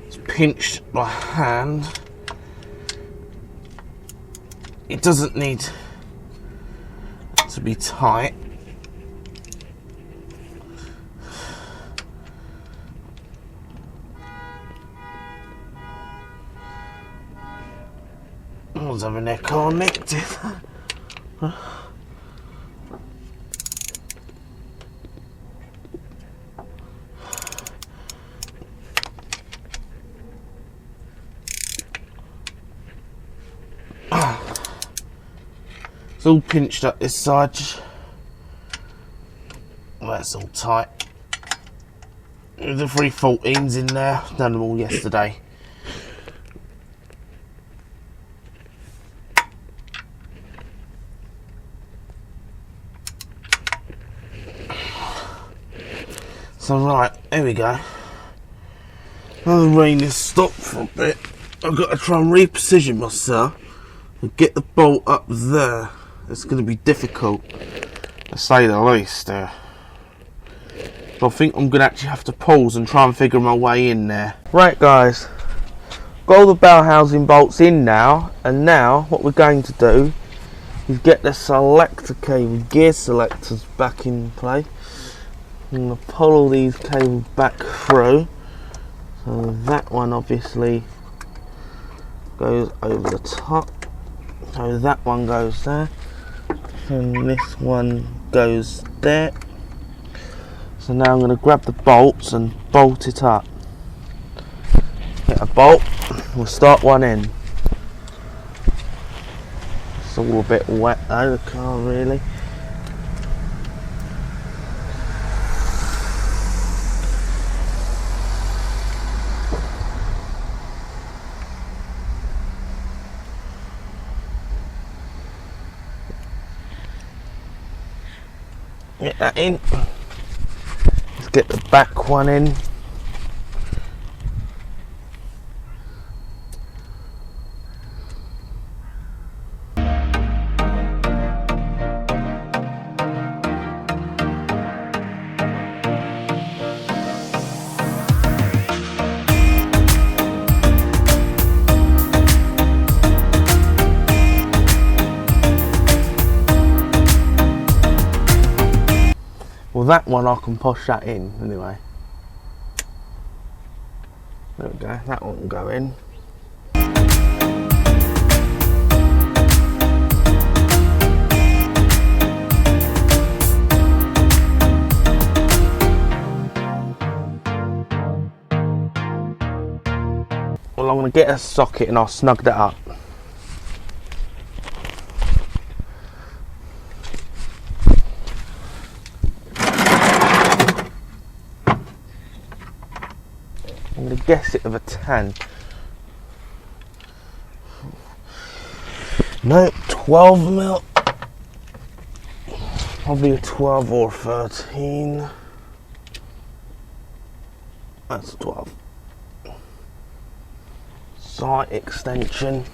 It's pinched my hand. It doesn't need to be tight. I was having their car nicked. It's all pinched up this side. Well, that's all tight. There's the 314s in there. Done them all yesterday. So right, here we go. Now the rain has stopped for a bit. I've got to try and reposition myself and get the bolt up there. It's going to be difficult, to say the least. But I think I'm going to actually have to pause and try and figure my way in there. Right guys, got all the bell housing bolts in now, and now what we're going to do is get the selector cable, gear selectors back in play. I'm going to pull all these cables back through. So that one obviously goes over the top. So that one goes there. And this one goes there. So now I'm going to grab the bolts and bolt it up. Get a bolt. We'll start one in. It's all a bit wet though, the car really. Get that in. Let's get the back one in. Well, that one I can push that in anyway. There we go, that one can go in. Well, I'm going to get a socket and I'll snug that up. I'm going to guess it of a 10. No, 12 mil. Probably a 12 or 13. That's 12. Sight extension.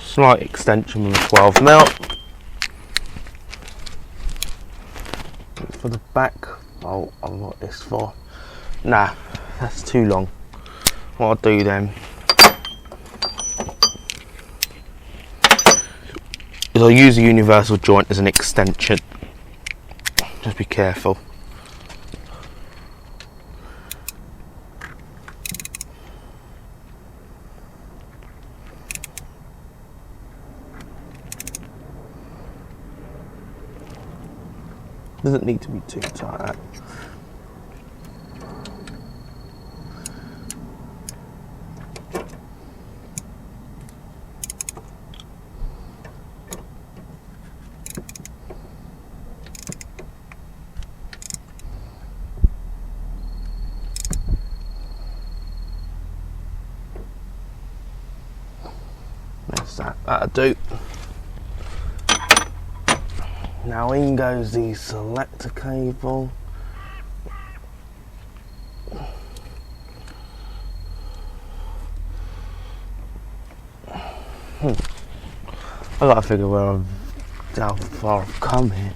Slight extension with a 12 mil. For the back bolt, I've got this for. Nah, that's too long. What I'll do then is I'll use a universal joint as an extension. Just be careful. Doesn't need to be too tight. That's that. That'll do. Now in goes the selector cable. I gotta figure how far I've come here.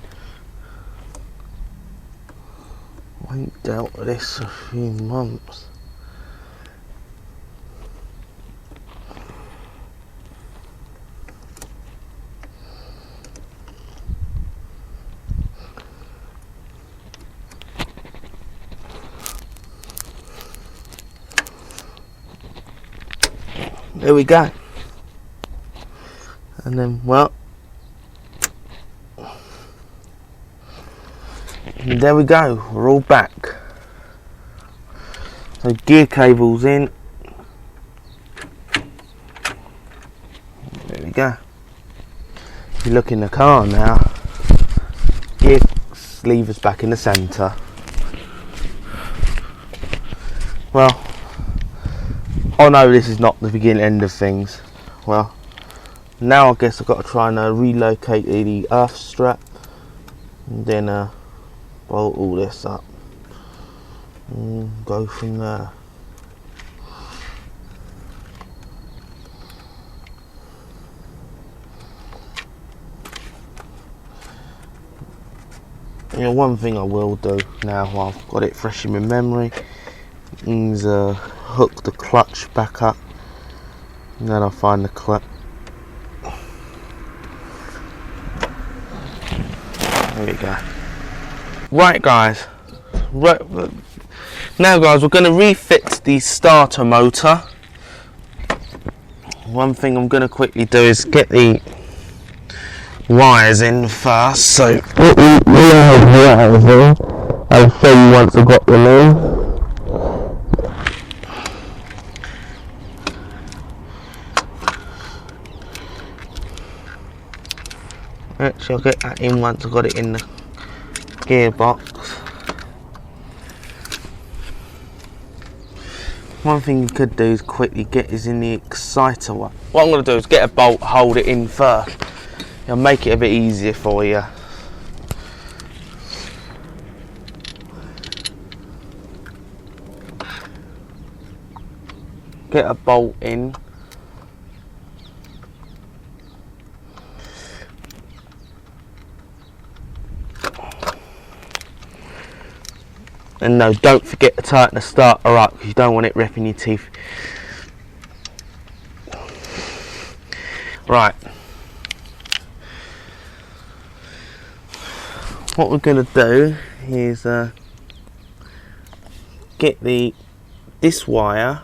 I ain't dealt with this a few months. There we go. And then, well, and there we go, we're all back. So gear cable's in. There we go. If you look in the car now, gear lever's back in the centre. Well, oh no, this is not the beginning end of things. Well, now I guess I've got to try and relocate the earth strap and then bolt all this up and go from there. You know, one thing I will do now while I've got it fresh in my memory is hook the clutch back up, and then I'll find the clip. There we go. Right guys, now guys, we're going to refit the starter motor. One thing I'm going to quickly do is get the wires in first. So what we have wires in, I'll show you once I've got them in. Actually, I'll get that in once I've got it in the gearbox. One thing you could do is quickly get is in the exciter one. What I'm going to do is get a bolt, hold it in first. It'll make it a bit easier for you. Get a bolt in. And no, don't forget to tighten the starter up because you don't want it ripping your teeth. Right. What we're going to do is get this wire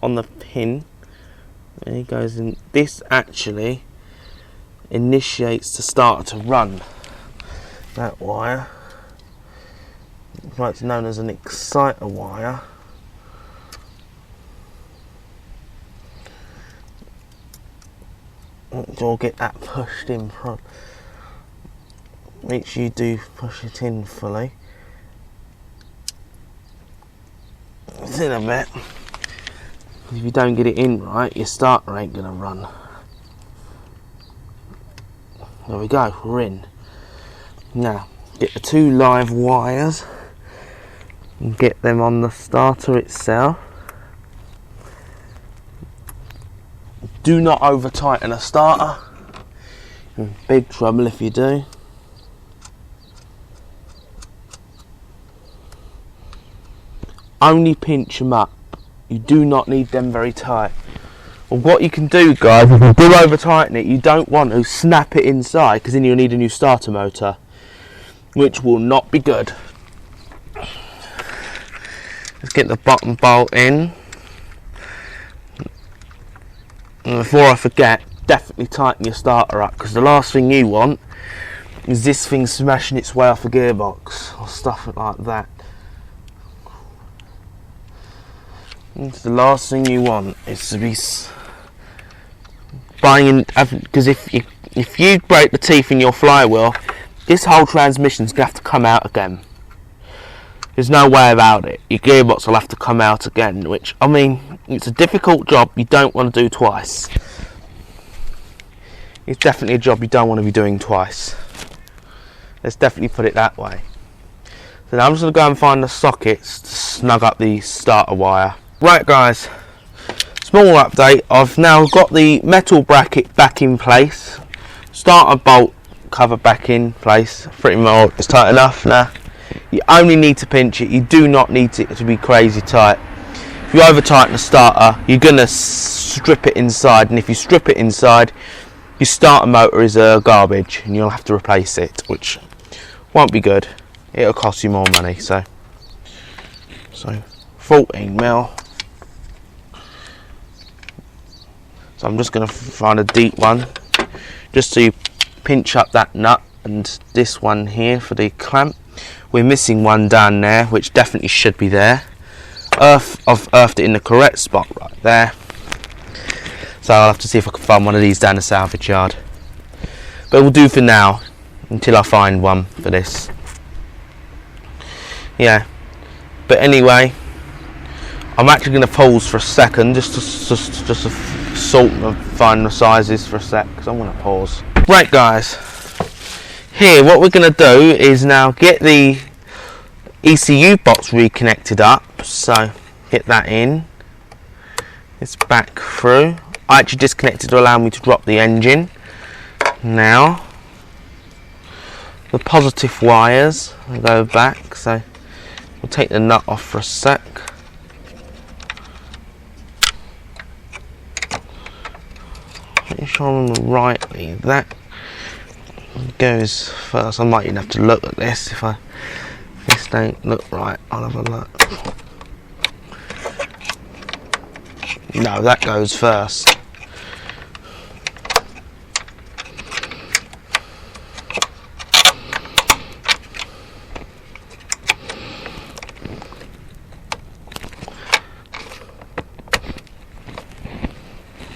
on the pin. There it goes in. This actually initiates the starter to run. That wire, it's known as an exciter wire. Or get that pushed in front. Make sure you do push it in fully. It's in a bit. If you don't get it in right, your starter ain't gonna run. There we go, we're in. Now, get the 2 live wires and get them on the starter itself. Do not over tighten a starter. You're in big trouble if you do. Only pinch them up. You do not need them very tight. Well, what you can do, guys, if you do over tighten it, you don't want to snap it inside, because then you'll need a new starter motor, which will not be good. Let's get the bottom bolt in. And before I forget, definitely tighten your starter up, because the last thing you want is this thing smashing its way off a gearbox or stuff like that. It's the last thing you want is to be buying, because if you break the teeth in your flywheel, this whole transmission's gonna have to come out again. There's no way about it. Your gearbox will have to come out again, which, I mean, it's a difficult job you don't want to do twice. It's definitely a job you don't want to be doing twice. Let's definitely put it that way. So now I'm just going to go and find the sockets to snug up the starter wire. Right guys, small update. I've now got the metal bracket back in place. Starter bolt cover back in place. Pretty much it's tight enough now. You only need to pinch it. You do not need it to be crazy tight. If you over tighten the starter, you're going to strip it inside, and if you strip it inside, your starter motor is garbage and you'll have to replace it, which won't be good. It'll cost you more money. So 14 mil. So I'm just going to find a deep one just to pinch up that nut, and this one here for the clamp. We're missing one down there, which definitely should be there. I've earthed it in the correct spot right there. So I'll have to see if I can find one of these down the salvage yard. But we'll do for now, until I find one for this. Yeah. But anyway, I'm actually going to pause for a second, just to sort and find the sizes for a sec, because I'm going to pause. Right guys. Here, what we're going to do is now get the ECU box reconnected up. So get that in. It's back through. I actually disconnected to allow me to drop the engine. Now the positive wires will go back. So we'll take the nut off for a sec. Make sure I'm on the rightly. That goes first. I might even have to look at this if this don't look right. I'll have a look. No, that goes first.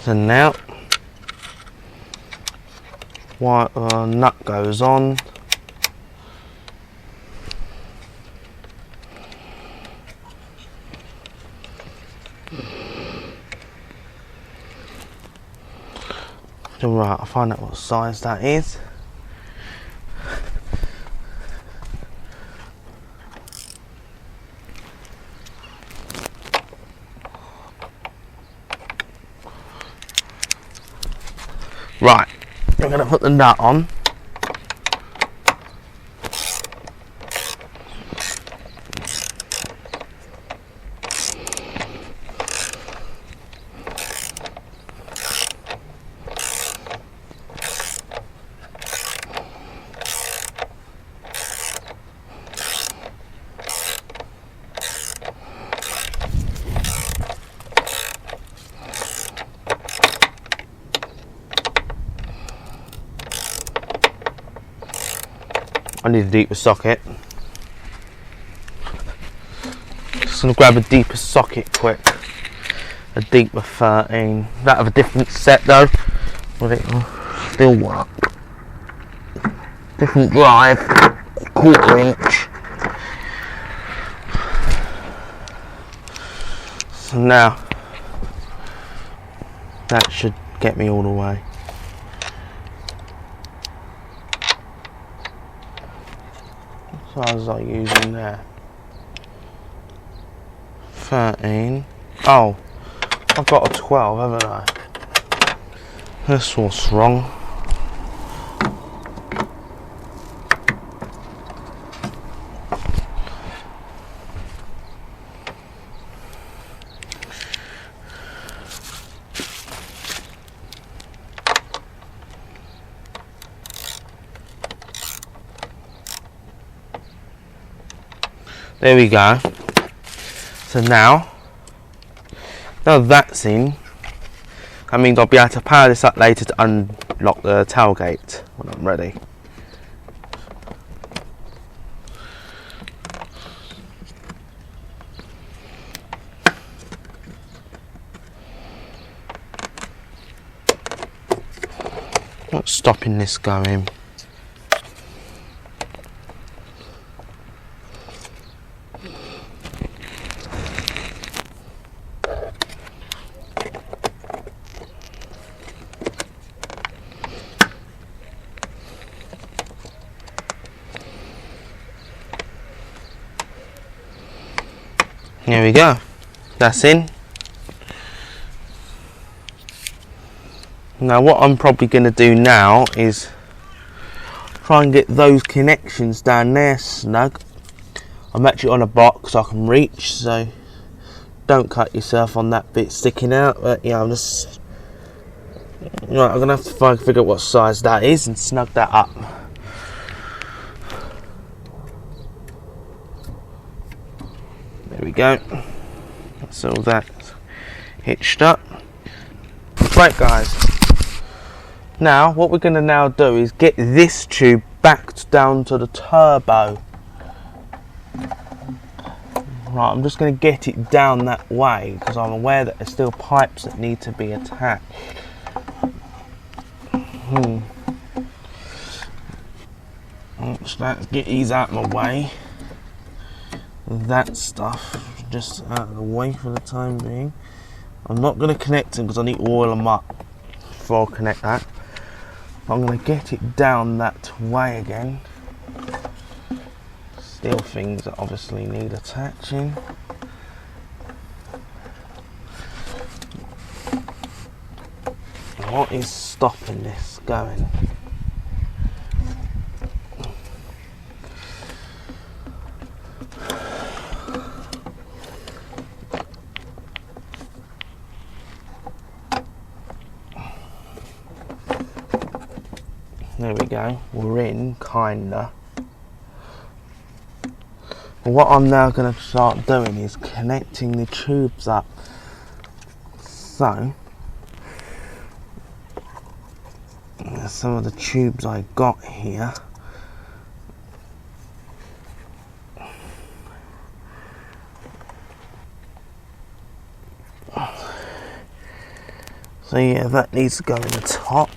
So now nut goes on. Right, I'll find out what size that is. Right, I'm going to put the nut on. I need a deeper socket. Just gonna grab a deeper socket quick. A deeper 13. That of a different set though, but it will still work. Different drive, 1/4 inch. So now that should get me all the way. What size was I using there? 13. Oh, I've got a 12, haven't I? That's what's wrong. There we go. So now that's in, that means I'll be able to power this up later to unlock the tailgate when I'm ready. What's stopping this going? There we go, that's in. Now what I'm probably going to do now is try and get those connections down there snug. I'm actually on a box so I can reach, so don't cut yourself on that bit sticking out, but yeah, I'm just right, I'm going to have to figure out what size that is and snug that up. There we go, that's all that hitched up. Right guys, now what we're going to now do is get this tube backed down to the turbo. Right, I'm just going to get it down that way because I'm aware that there's still pipes that need to be attached. So let's get these out of my way. That stuff just out of the way for the time being. I'm not going to connect them because I need to oil them up before I connect that. I'm going to get it down that way again. Still things that obviously need attaching. What is stopping this going? There we go, we're in, kinda. What I'm now going to start doing is connecting the tubes up. So, some of the tubes I got here. So yeah, that needs to go in the top.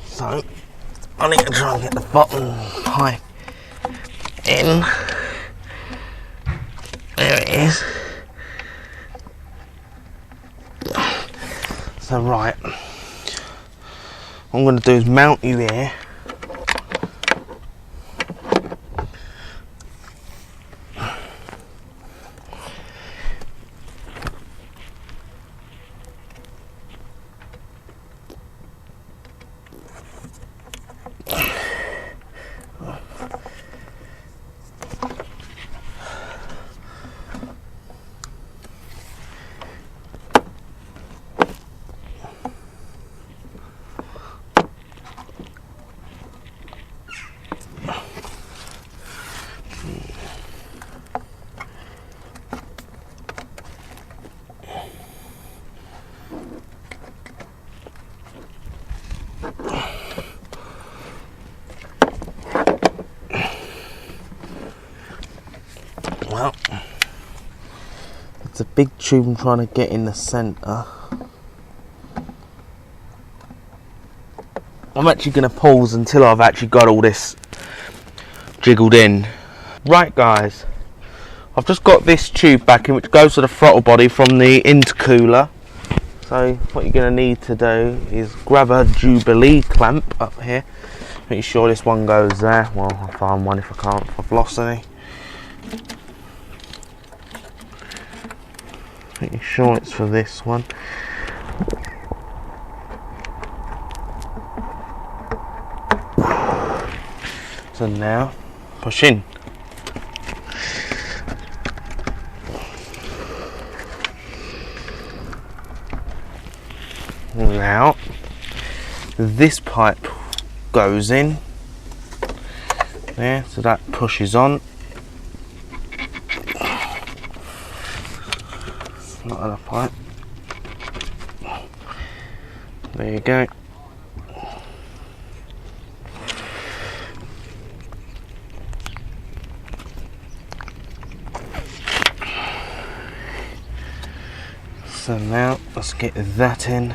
So I need to try and get the bottom pipe in. There it is. So right, what I'm going to do is mount you here big tube I'm trying to get in the centre. I'm actually going to pause until I've actually got all this jiggled in. Right guys, I've just got this tube back in which goes to the throttle body from the intercooler. So what you're going to need to do is grab a Jubilee clamp up here. Make sure this one goes there. Well, I'll find one if I can't, if I've lost any. Making sure it's for this one. So now, push in. Now, this pipe goes in there, so that pushes on. Not enough pipe. There you go. So now let's get that in.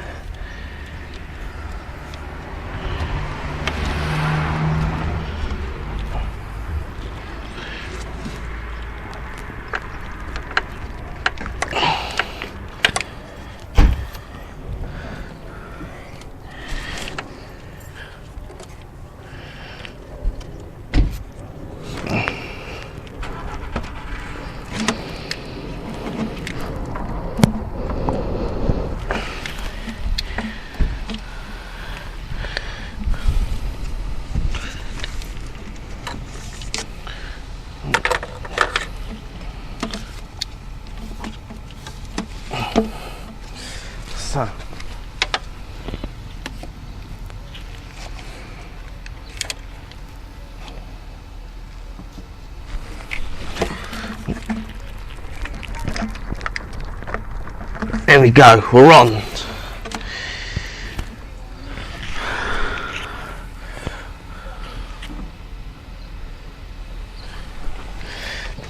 So there we go, we're on.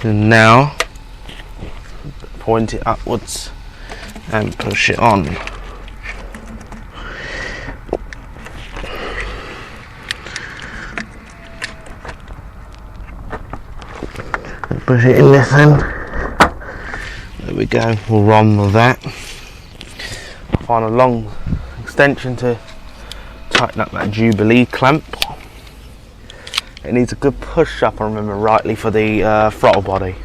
And now point it upwards and push it on. Push it in this end. There we go, we'll run with that. Find a long extension to tighten up that Jubilee clamp. It needs a good push up, I remember rightly, for the throttle body.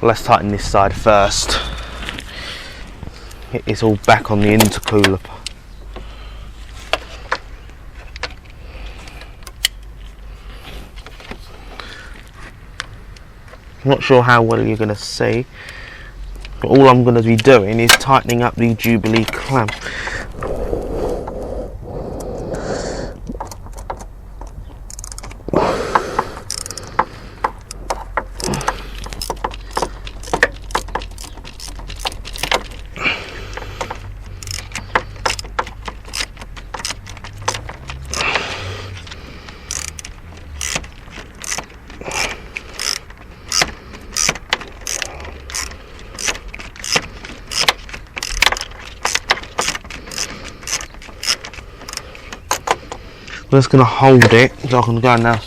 Let's tighten this side first. It's all back on the intercooler. I'm not sure how well you're going to see, but all I'm going to be doing is tightening up the Jubilee clamp. I'm just going to hold it, so I can go now.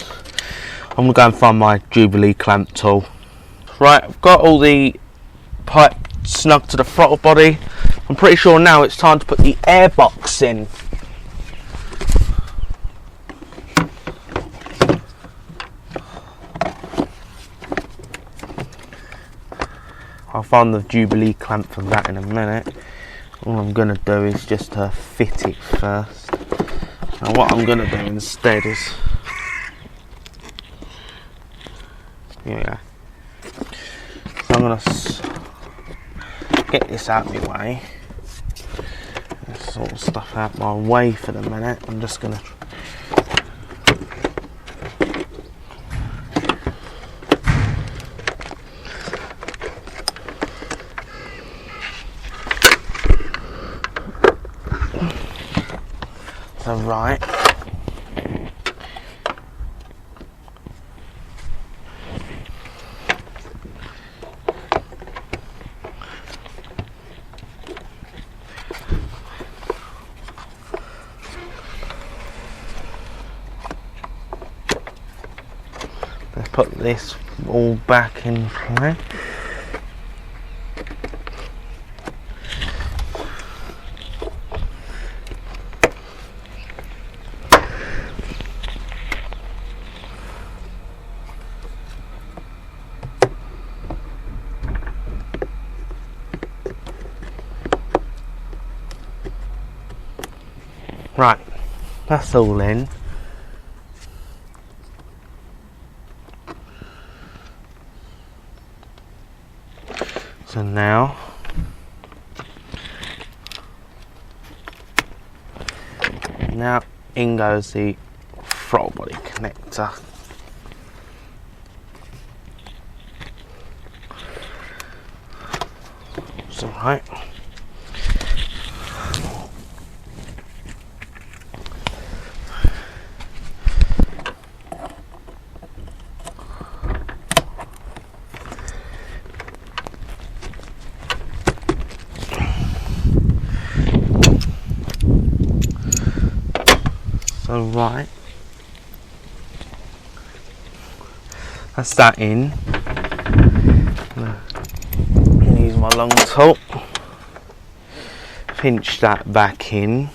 I'm going to go and find my Jubilee clamp tool. Right, I've got all the pipe snug to the throttle body. I'm pretty sure now it's time to put the air box in. I'll find the Jubilee clamp for that in a minute. All I'm going to do is just fit it first. Now what I'm going to do instead is, here we go. So I'm going to get this out of my way. This sort of stuff out my way for the minute. I'm just going to right. put this all back in place. Right, that's all in. So now in goes the throttle body connector. It's alright. Right, that's that in. Use my long tool, pinch that back in.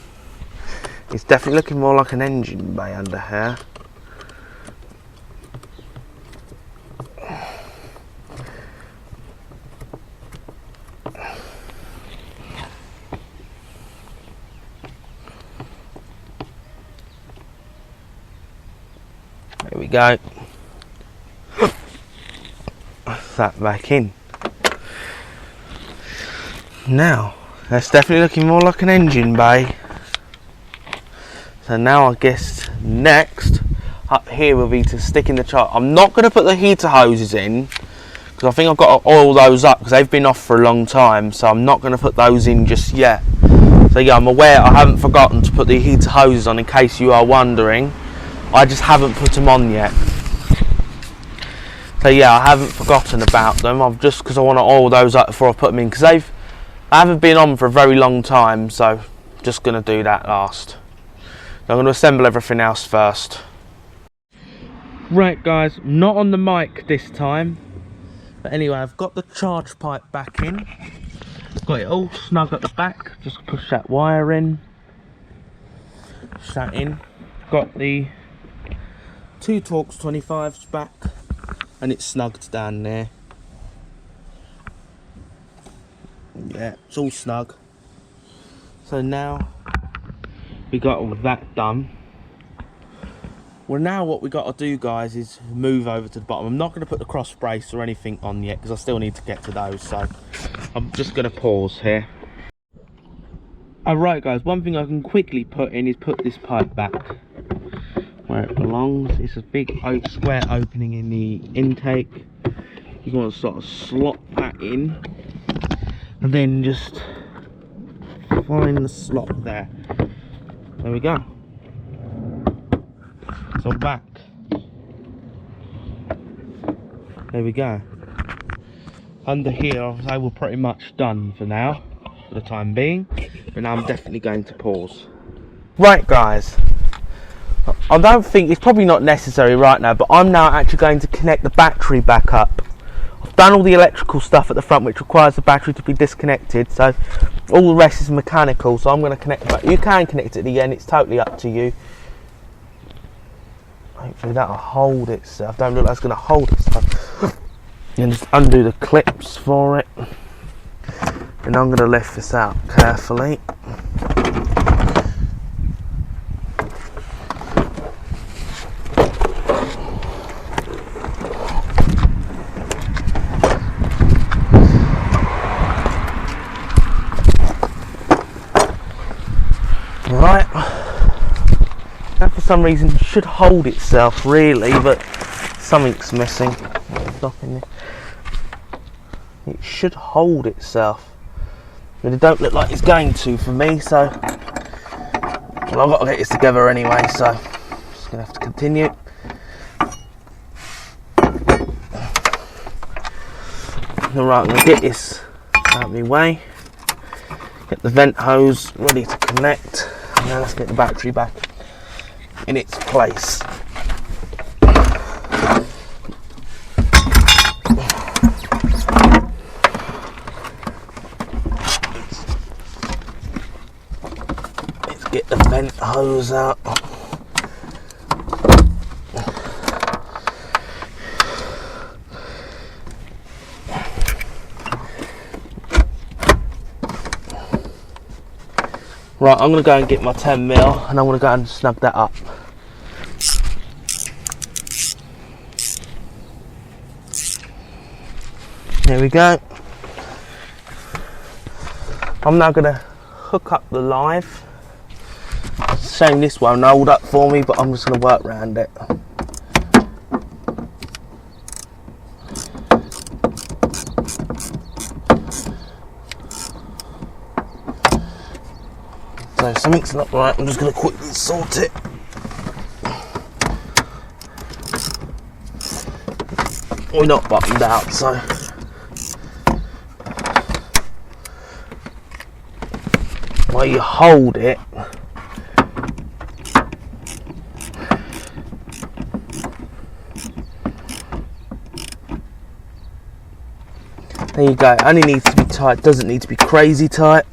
It's definitely looking more like an engine bay under here. There we go. That back in. Now, that's definitely looking more like an engine bay. So now I guess next up here will be to stick in the chart. I'm not going to put the heater hoses in because I think I've got to oil those up because they've been off for a long time. So I'm not going to put those in just yet. So yeah, I'm aware I haven't forgotten to put the heater hoses on in case you are wondering. I just haven't put them on yet. So yeah, I haven't forgotten about them. I've just because I want to oil those up before I put them in because I haven't been on for a very long time. So just going to do that last. So I'm going to assemble everything else first. Right guys, not on the mic this time. But anyway, I've got the charge pipe back in. Got it all snug at the back. Just push that wire in. Push that in. Got the 2 Torx 25s back and it's snugged down there. Yeah, it's all snug. So now we got all that done. Well, now what we got to do guys is move over to the bottom. I'm not going to put the cross brace or anything on yet because I still need to get to those, so I'm just going to pause here. Alright guys, one thing I can quickly put in is put this pipe back where it belongs. It's a big square opening in the intake. You want to sort of slot that in and then just find the slot there. There we go. So back. There we go. Under here, I will pretty much done for now, for the time being. But now I'm definitely going to pause. Right guys, I don't think it's probably not necessary right now, but I'm now actually going to connect the battery back up. I've done all the electrical stuff at the front which requires the battery to be disconnected, so all the rest is mechanical, so I'm going to connect it back. You can connect it at the end, it's totally up to you. Hopefully that'll hold itself. Don't look like it's going to hold itself. And just undo the clips for it. And I'm going to lift this out carefully. Right. That for some reason should hold itself really, but something's missing. It should hold itself, but it don't look like it's going to for me, so well, I've got to get this together anyway, so I'm just going to have to continue. Alright, I'm going to get this out of my way, get the vent hose ready to connect, and now let's get the battery back in its place. get the vent hose out. Right, I'm going to go and get my 10mm and I'm going to go and snug that up. There we go. I'm now going to hook up the live. Shame this won't hold up for me, but I'm just going to work around it. So something's not right, I'm just going to quickly sort it. We're not buttoned out, so while you hold it, there you go. It only needs to be tight, doesn't need to be crazy tight.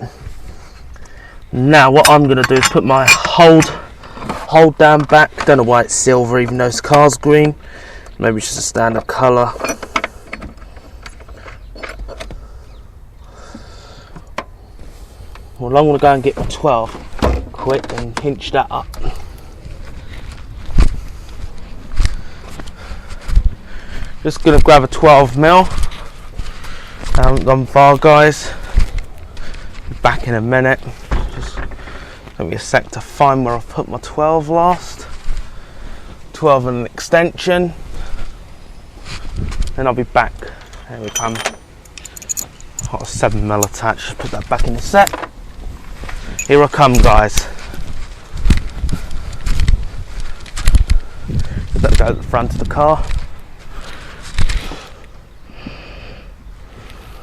Now what I'm going to do is put my hold down back. Don't know why it's silver even though this car's green. Maybe it's just a standard colour. Well, I'm going to go and get my 12 quick and hinge that up. Just going to grab a 12mm. I haven't gone far, guys. Be back in a minute. Just give me a sec to find where I've put my 12 last. 12 and an extension. Then I'll be back. There we come. I've got a 7mm attached. Just put that back in the set. Here I come, guys. Let's go to the front of the car.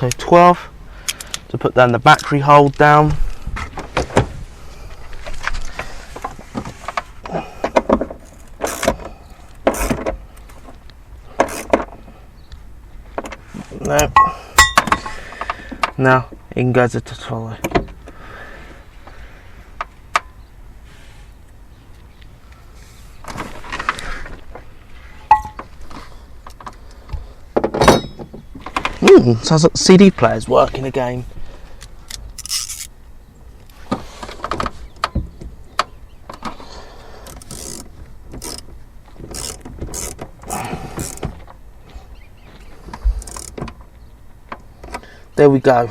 So 12 to put down the battery hold down. No. Now in goes the trolley. Sounds like the CD player's working again. There we go.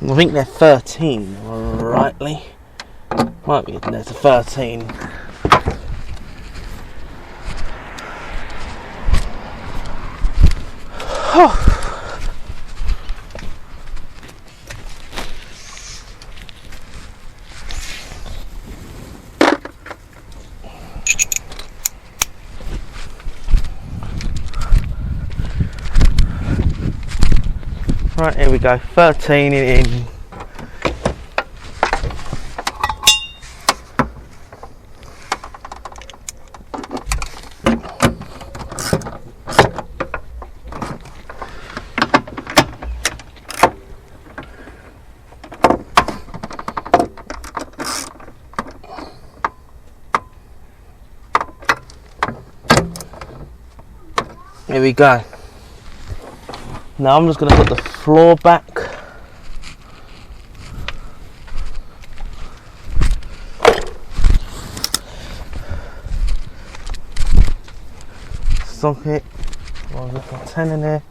I think they're 13, rightly. Might be, there's a 13. Right, here we go, 13 in. Here we go. Now I'm just going to put the floor back. Socket. Oh, I've got 10 in there.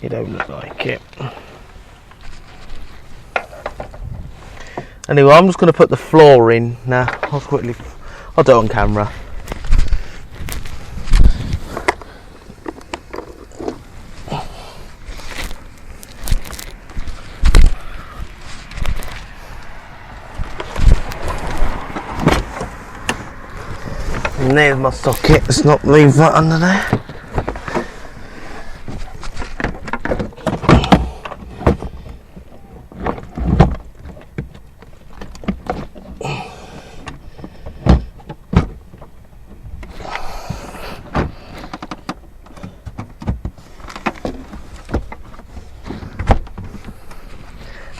It don't look like it. Anyway, I'm just going to put the floor in now. I'll do it on camera. And there's my socket. Let's not leave that under there.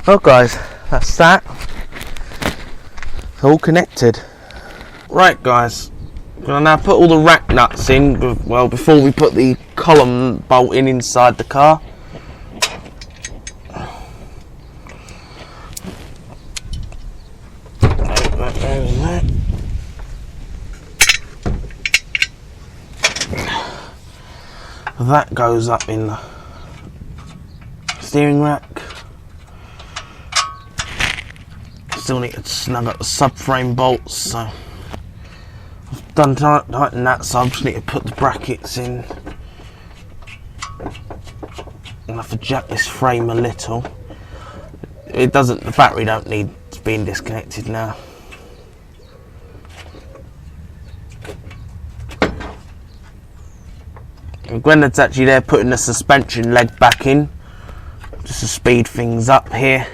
Well guys, that's that. It's all connected. Right guys, I'm gonna now put all the rack nuts in, well, before we put the column bolt in inside the car. That goes up in the steering rack. Still need to snug up the subframe bolts, so I've done tighten that, so I just need to put the brackets in. I'll have to jack this frame a little. It doesn't, the battery don't need being disconnected now. And Gwyneth's actually there putting the suspension leg back in, just to speed things up here.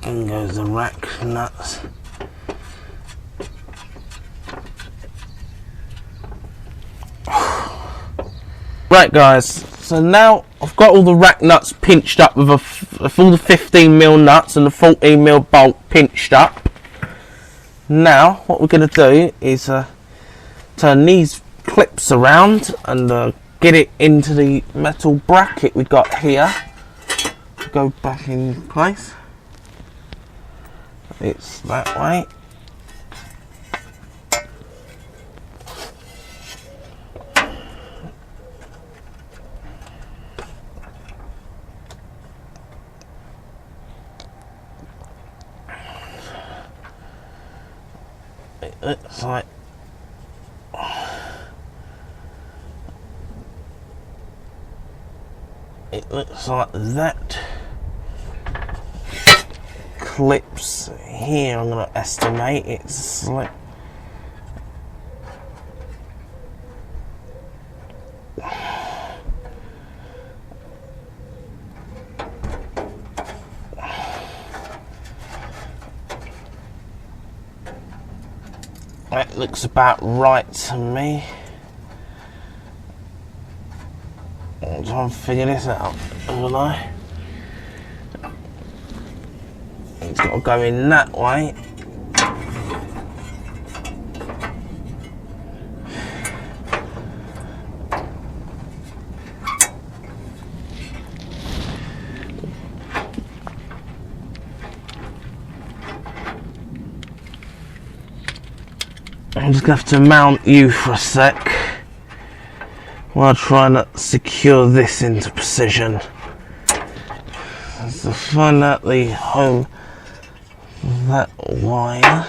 In goes the rack nuts. Right guys, so now I've got all the rack nuts pinched up with all the 15mm nuts and the 14mm bolt pinched up. Now what we're going to do is turn these clips around and get it into the metal bracket we got here. Go back in place. It's that way. It looks like that. Clips here, I'm going to estimate it's like that looks about right to me. I'll try and figure this out, haven't I? It's got to go in that way. I'm just going to have to mount you for a sec while trying to secure this into position. So find out the home of that wire.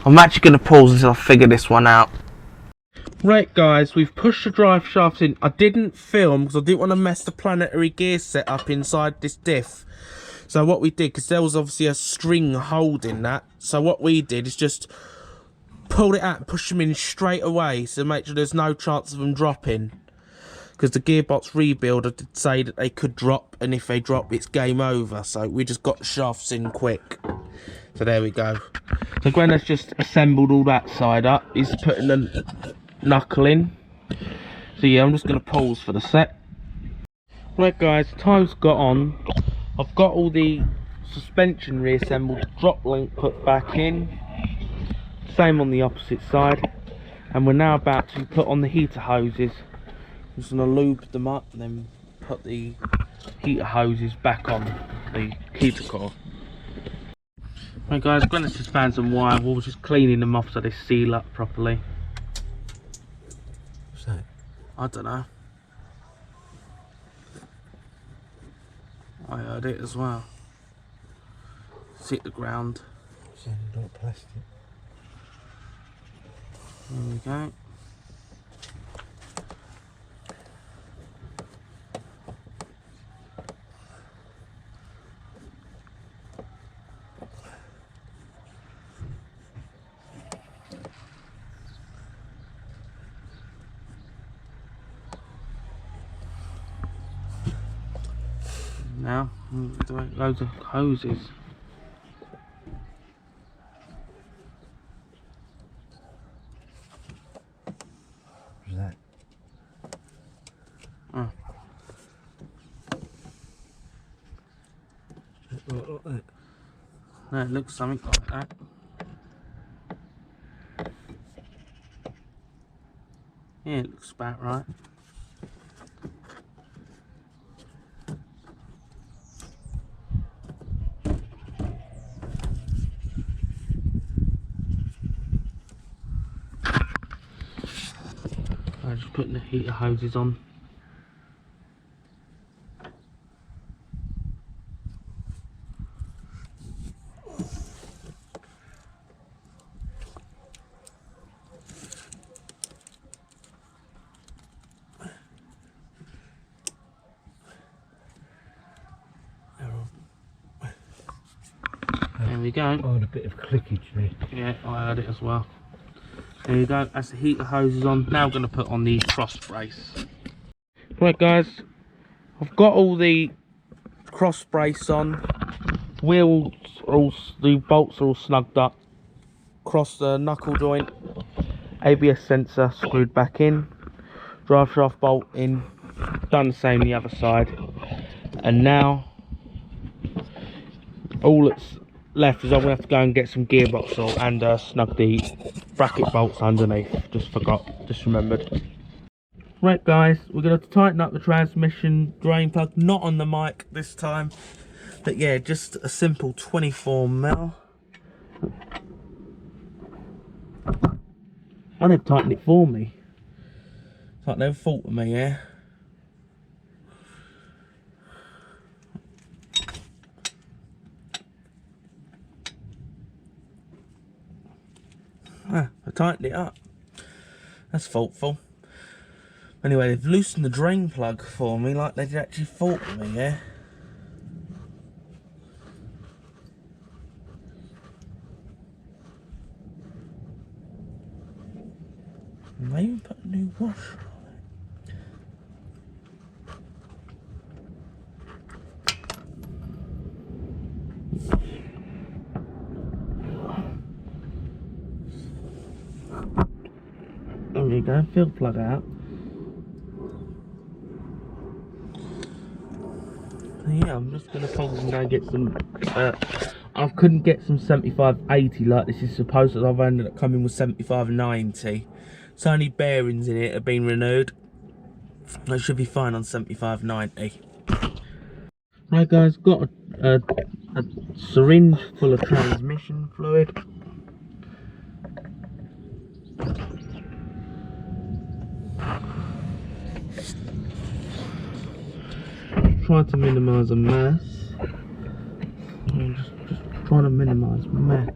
I'm actually going to pause until I figure this one out. Right guys, we've pushed the drive shaft in. I didn't film because I didn't want to mess the planetary gear set up inside this diff. So what we did, because there was obviously a string holding that, so what we did is just pulled it out and pushed them in straight away to make sure there's no chance of them dropping. Because the gearbox rebuilder did say that they could drop, and if they drop it's game over. So we just got the shafts in quick. So there we go. So Gwen's just assembled all that side up. He's putting the knuckle in. So yeah, I'm just going to pause for the set. Right guys, time's got on. I've got all the suspension reassembled, drop link put back in, same on the opposite side, and we're now about to put on the heater hoses. Just going to lube them up and then put the heater hoses back on the heater core. Right guys, going to just found some wire, we're just cleaning them off so they seal up properly. What's that? I don't know. I heard it as well. It's hit the ground. Sounded like plastic. There we go. Now, loads of hoses. What's that? Oh. Like that. No, it looks something like that. Yeah, it looks about right. I'm just putting the heater hoses on. There we go. Oh, and a bit of clickage there. Yeah, I heard it as well. There you go, that's the heater hoses on. Now I'm going to put on the cross brace. Right guys, I've got all the cross brace on. Wheels are all, the bolts are all snugged up. Cross the knuckle joint. ABS sensor screwed back in. Drive shaft bolt in. Done the same the other side. And now, all that's left is I'm going to have to go and get some gearbox oil and snug the bracket bolts underneath. Just remembered. Right guys, we're going to tighten up the transmission drain plug, not on the mic this time, but yeah, just a simple 24mm. And they've tightened it for me. It's like they've faulted me, yeah. Ah, I tightened it up. That's faultful. Anyway, they've loosened the drain plug for me like they did actually fault me, yeah? And they even put a new washer on it. There you go, fill plug out. Yeah, I'm just gonna probably go get some. I couldn't get some 75/80 like this is supposed to. I've ended up coming with 75/90. It's only bearings in it have been renewed. I should be fine on 75/90. Right, guys, got a syringe full of transmission fluid. Trying to minimise the mess. I'm just trying to minimise mess.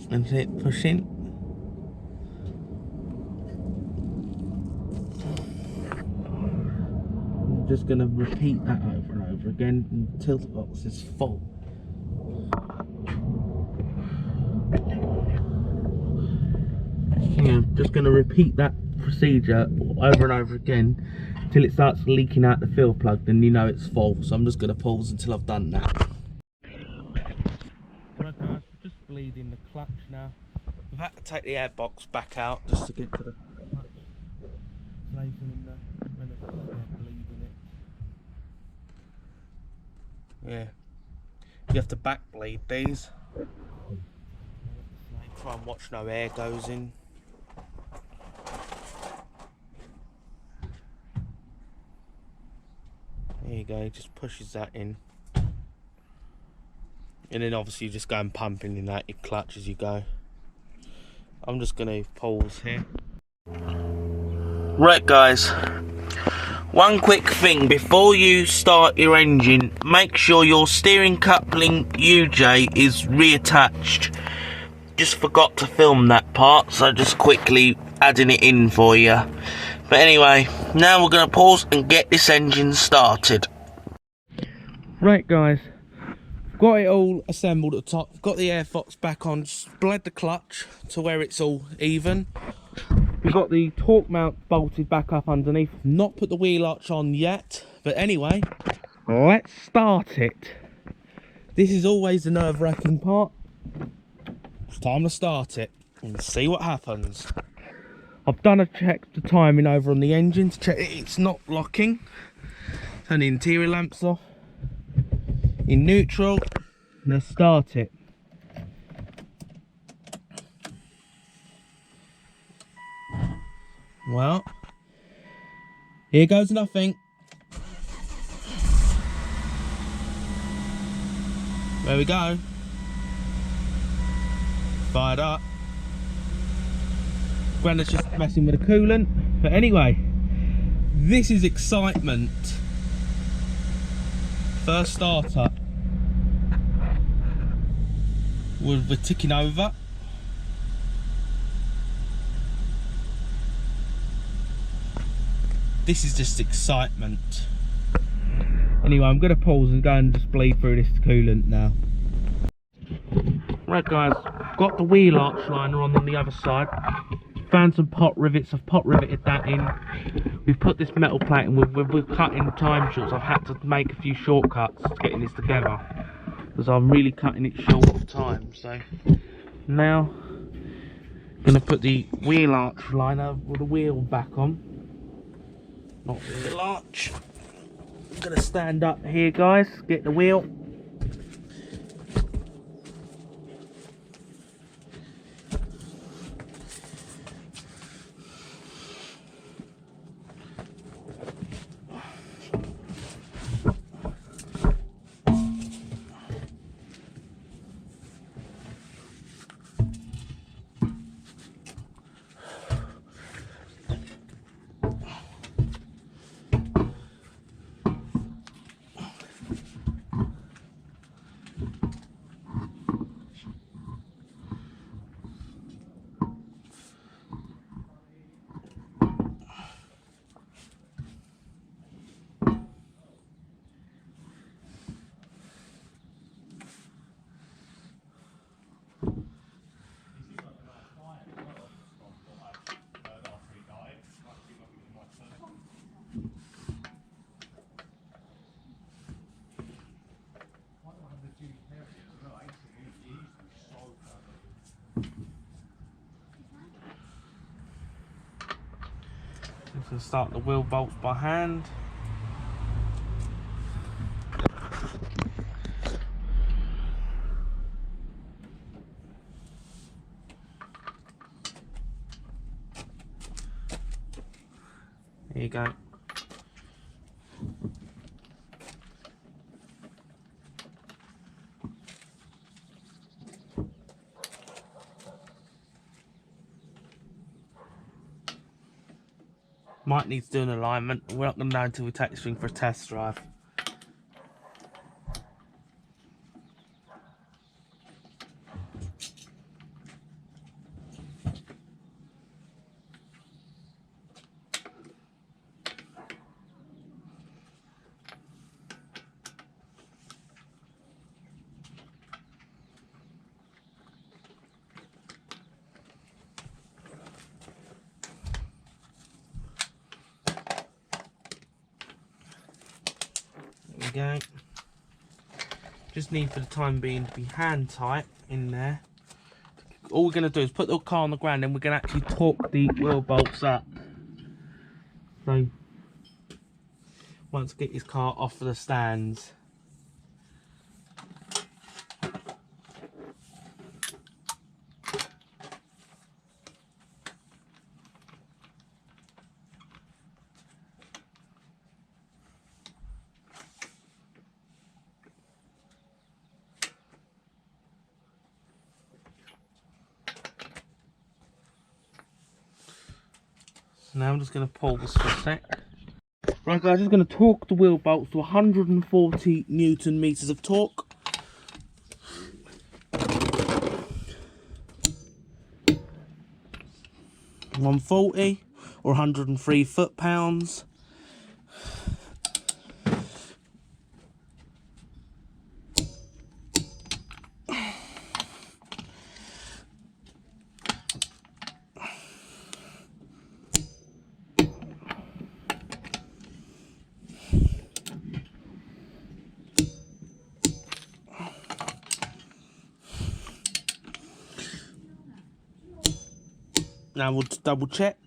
And hit pushing. I'm just going to repeat that over and over again until the box is full. just going to repeat that procedure over and over again till it starts leaking out the fuel plug, then you know it's full. So I'm just going to pause until I've done that. Right guys, we're just bleeding the clutch now. We've had to take the airbox back out just to get to the clutch blazing in there when it's bleeding it. Yeah, you have to back bleed these. Try and watch no air goes in. There you go, just pushes that in. And then obviously you just go and pumping in that your clutch as you go. I'm just going to pause here. Right guys, one quick thing before you start your engine, make sure your steering coupling UJ is reattached. Just forgot to film that part, so just quickly adding it in for you. But anyway, now we're going to pause and get this engine started. Right guys, got it all assembled at the top, got the air fox back on, just bled the clutch to where it's all even. We've got the torque mount bolted back up underneath, not put the wheel arch on yet, but anyway, let's start it. This is always the nerve-wracking part. It's time to start it and see what happens. I've done a check the timing over on the engine to check it's not locking. Turn the interior lamps off. In neutral, let's start it. Well, here goes nothing. There we go. Fired up. Grandad's just messing with the coolant. But anyway, this is excitement. First starter. We're ticking over. This is just excitement. Anyway, I'm going to pause and go and just bleed through this coolant now. Right guys, got the wheel arch liner on the other side. Found some pot rivets, I've pot riveted that in. We've put this metal plate and we're cutting time shorts. I've had to make a few shortcuts to getting this together, because I'm really cutting it short of time. So now I'm going to put the wheel arch liner with the wheel back on. Not the wheel arch. I'm going to stand up here guys, get the wheel. Just going to start the wheel bolts by hand. There you go. Might need to do an alignment. We're not going to know until we take this thing for a test drive. go. Just need for the time being to be hand tight in there. All we're going to do is put the car on the ground and we're going to actually torque the wheel bolts up. So once get his car off of the stands. Now I'm just going to pause for a sec. Right guys, I'm just going to torque the wheel bolts to 140 Newton meters of torque. $140 or 103 foot-pounds. Now we'll just double check.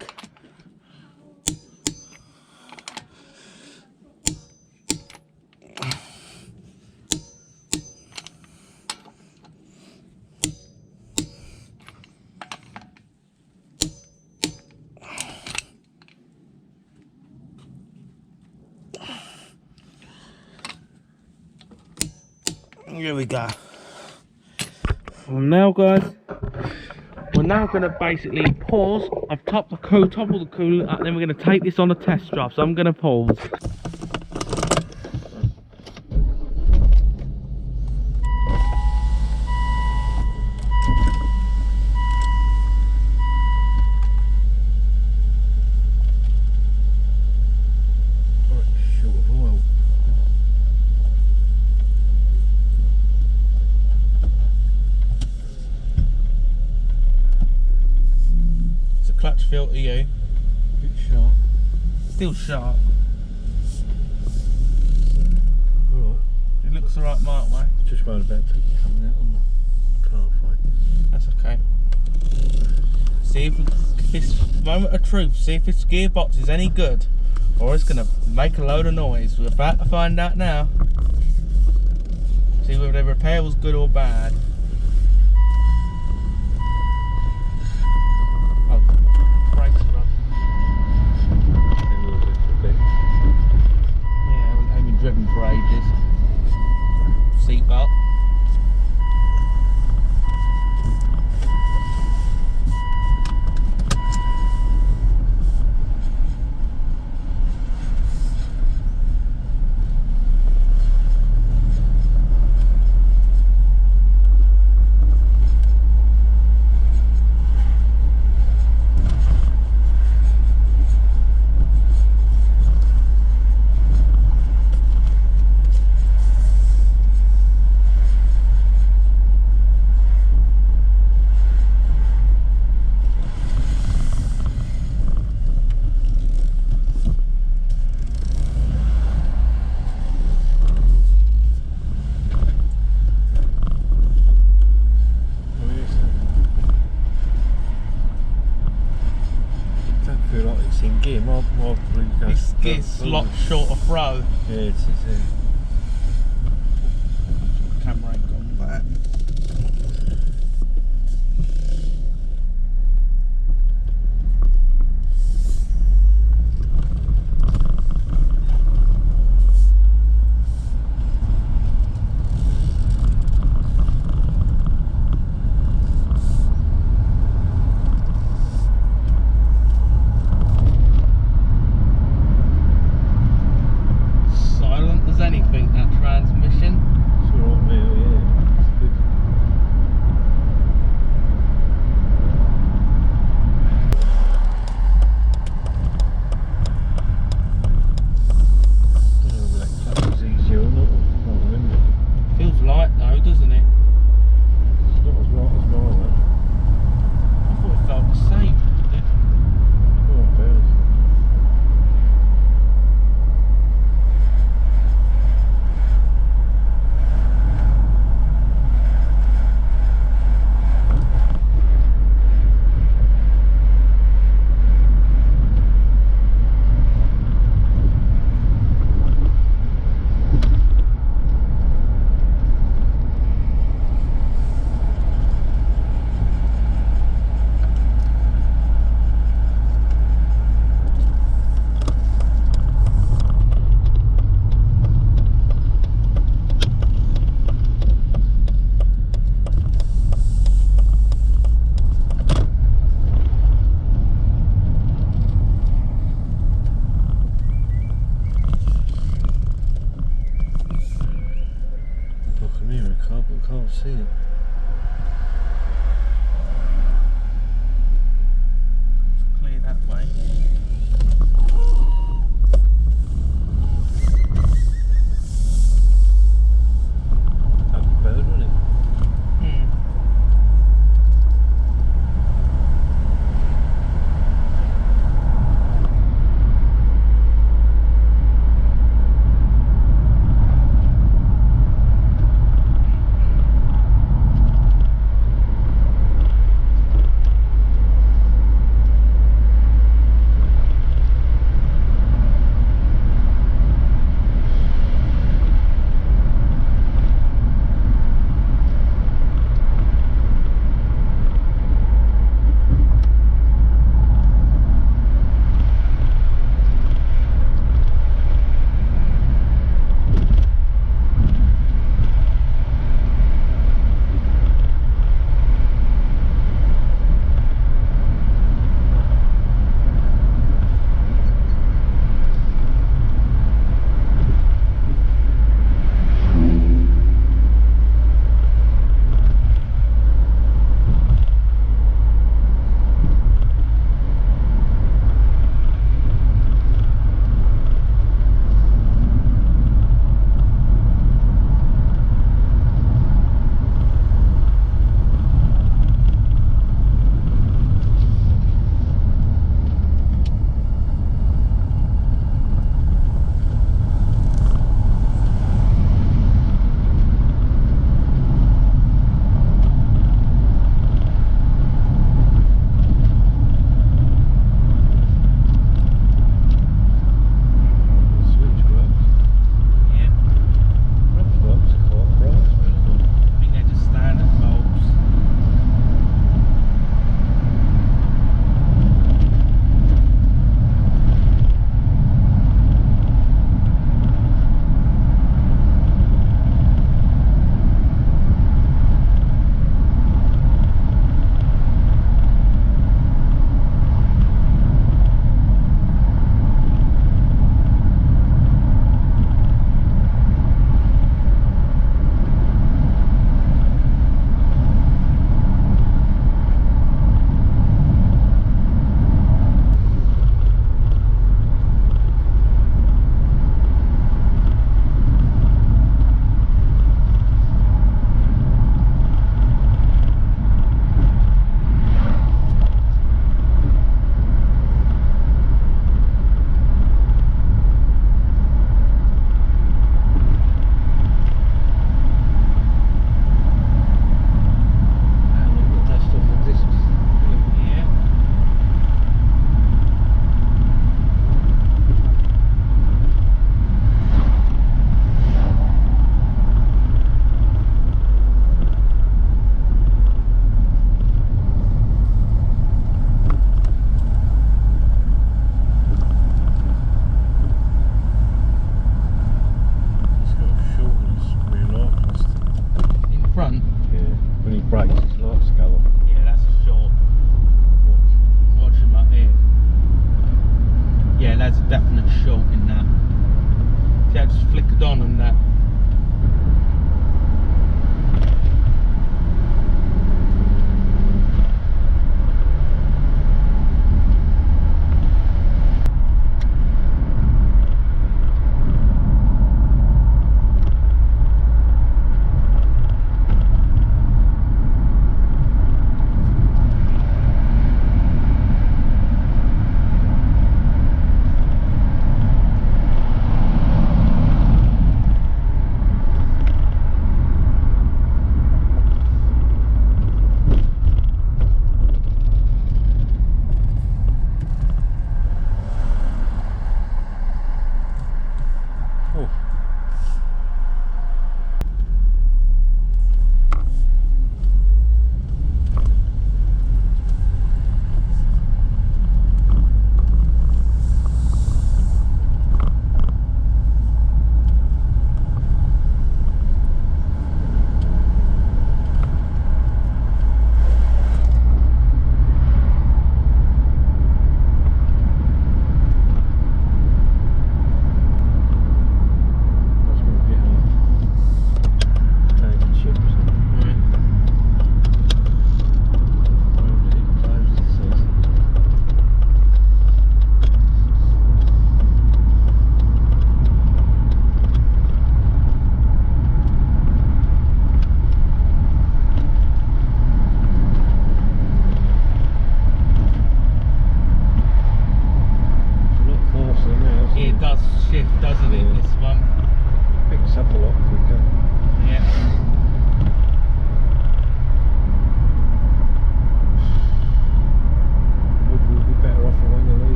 Here we go. And now guys, we're now going to basically pause. I've topped the top of the coolant up, then we're going to take this on a test drive. So I'm going to pause. Clutch feel to you? Bit sharp. Still sharp. Alright. It looks the right mark way. Just worried about people coming out on the pathway. That's okay. See if this moment of truth, see if this gearbox is any good or it's gonna make a load of noise. We're about to find out now. See whether the repair was good or bad. Driven for ages. Seatbelt. This gear's a lot short of throw. Yeah, it is. Camera ain't gone back. Anything, that transmission. It's alright now, yeah. It's good. I don't know whether that clutch is easier or not. I can't remember. Feels light though, doesn't it? It's not as light as mine though. I thought it felt the same. Oh, I bet. can't see it. It's clear that way. That'd be better, wouldn't it?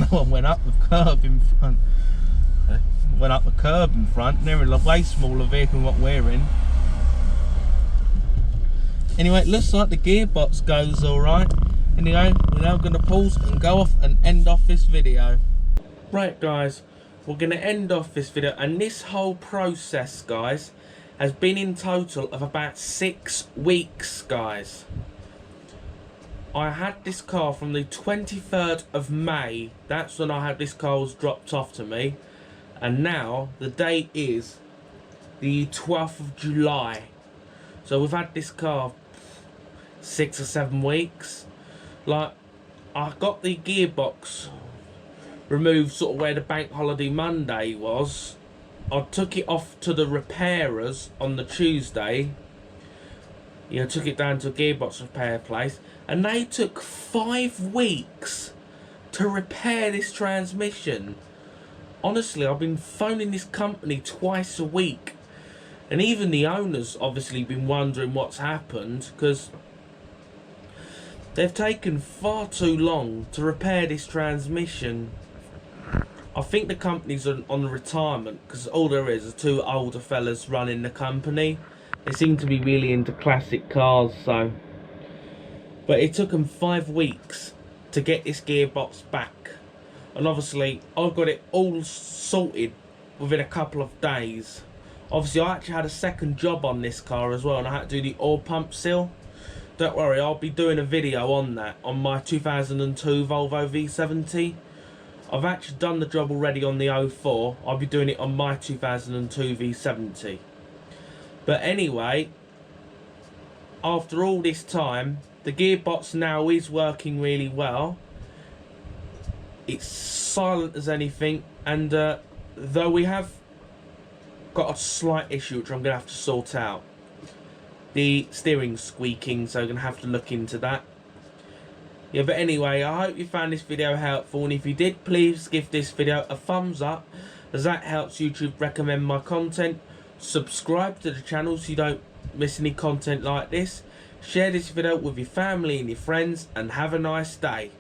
That one went up the curb in front. Went up the curb in front. They're a way smaller vehicle than what we're in. Anyway, it looks like the gearbox goes alright. Anyway, we're now going to pause and go off and end off this video. Right guys, we're going to end off this video, and this whole process, guys, has been in total of about 6 weeks, guys. I had this car from the 23rd of May. That's when I had this car was dropped off to me. And now the date is the 12th of July. So we've had this car 6 or 7 weeks. Like, I got the gearbox removed sort of where the bank holiday Monday was. I took it off to the repairers on the Tuesday. You know, took it down to a gearbox repair place, and they took 5 weeks to repair this transmission. Honestly, I've been phoning this company twice a week, and even the owner's obviously been wondering what's happened, because they've taken far too long to repair this transmission. I think the company's on retirement, because all there is 2 older fellas running the company. They seem to be really into classic cars, so. But it took them 5 weeks to get this gearbox back. And obviously, I got it all sorted within a couple of days. Obviously, I actually had a second job on this car as well, and I had to do the oil pump seal. Don't worry, I'll be doing a video on that, on my 2002 Volvo V70. I've actually done the job already on the 04. I'll be doing it on my 2002 V70. But anyway, after all this time, the gearbox now is working really well. It's silent as anything, and though we have got a slight issue which I'm going to have to sort out. The steering's squeaking, so I'm going to have to look into that. Yeah, but anyway, I hope you found this video helpful, and if you did, please give this video a thumbs up, as that helps YouTube recommend my content. Subscribe to the channel so you don't miss any content like this. Share this video with your family and your friends, and have a nice day.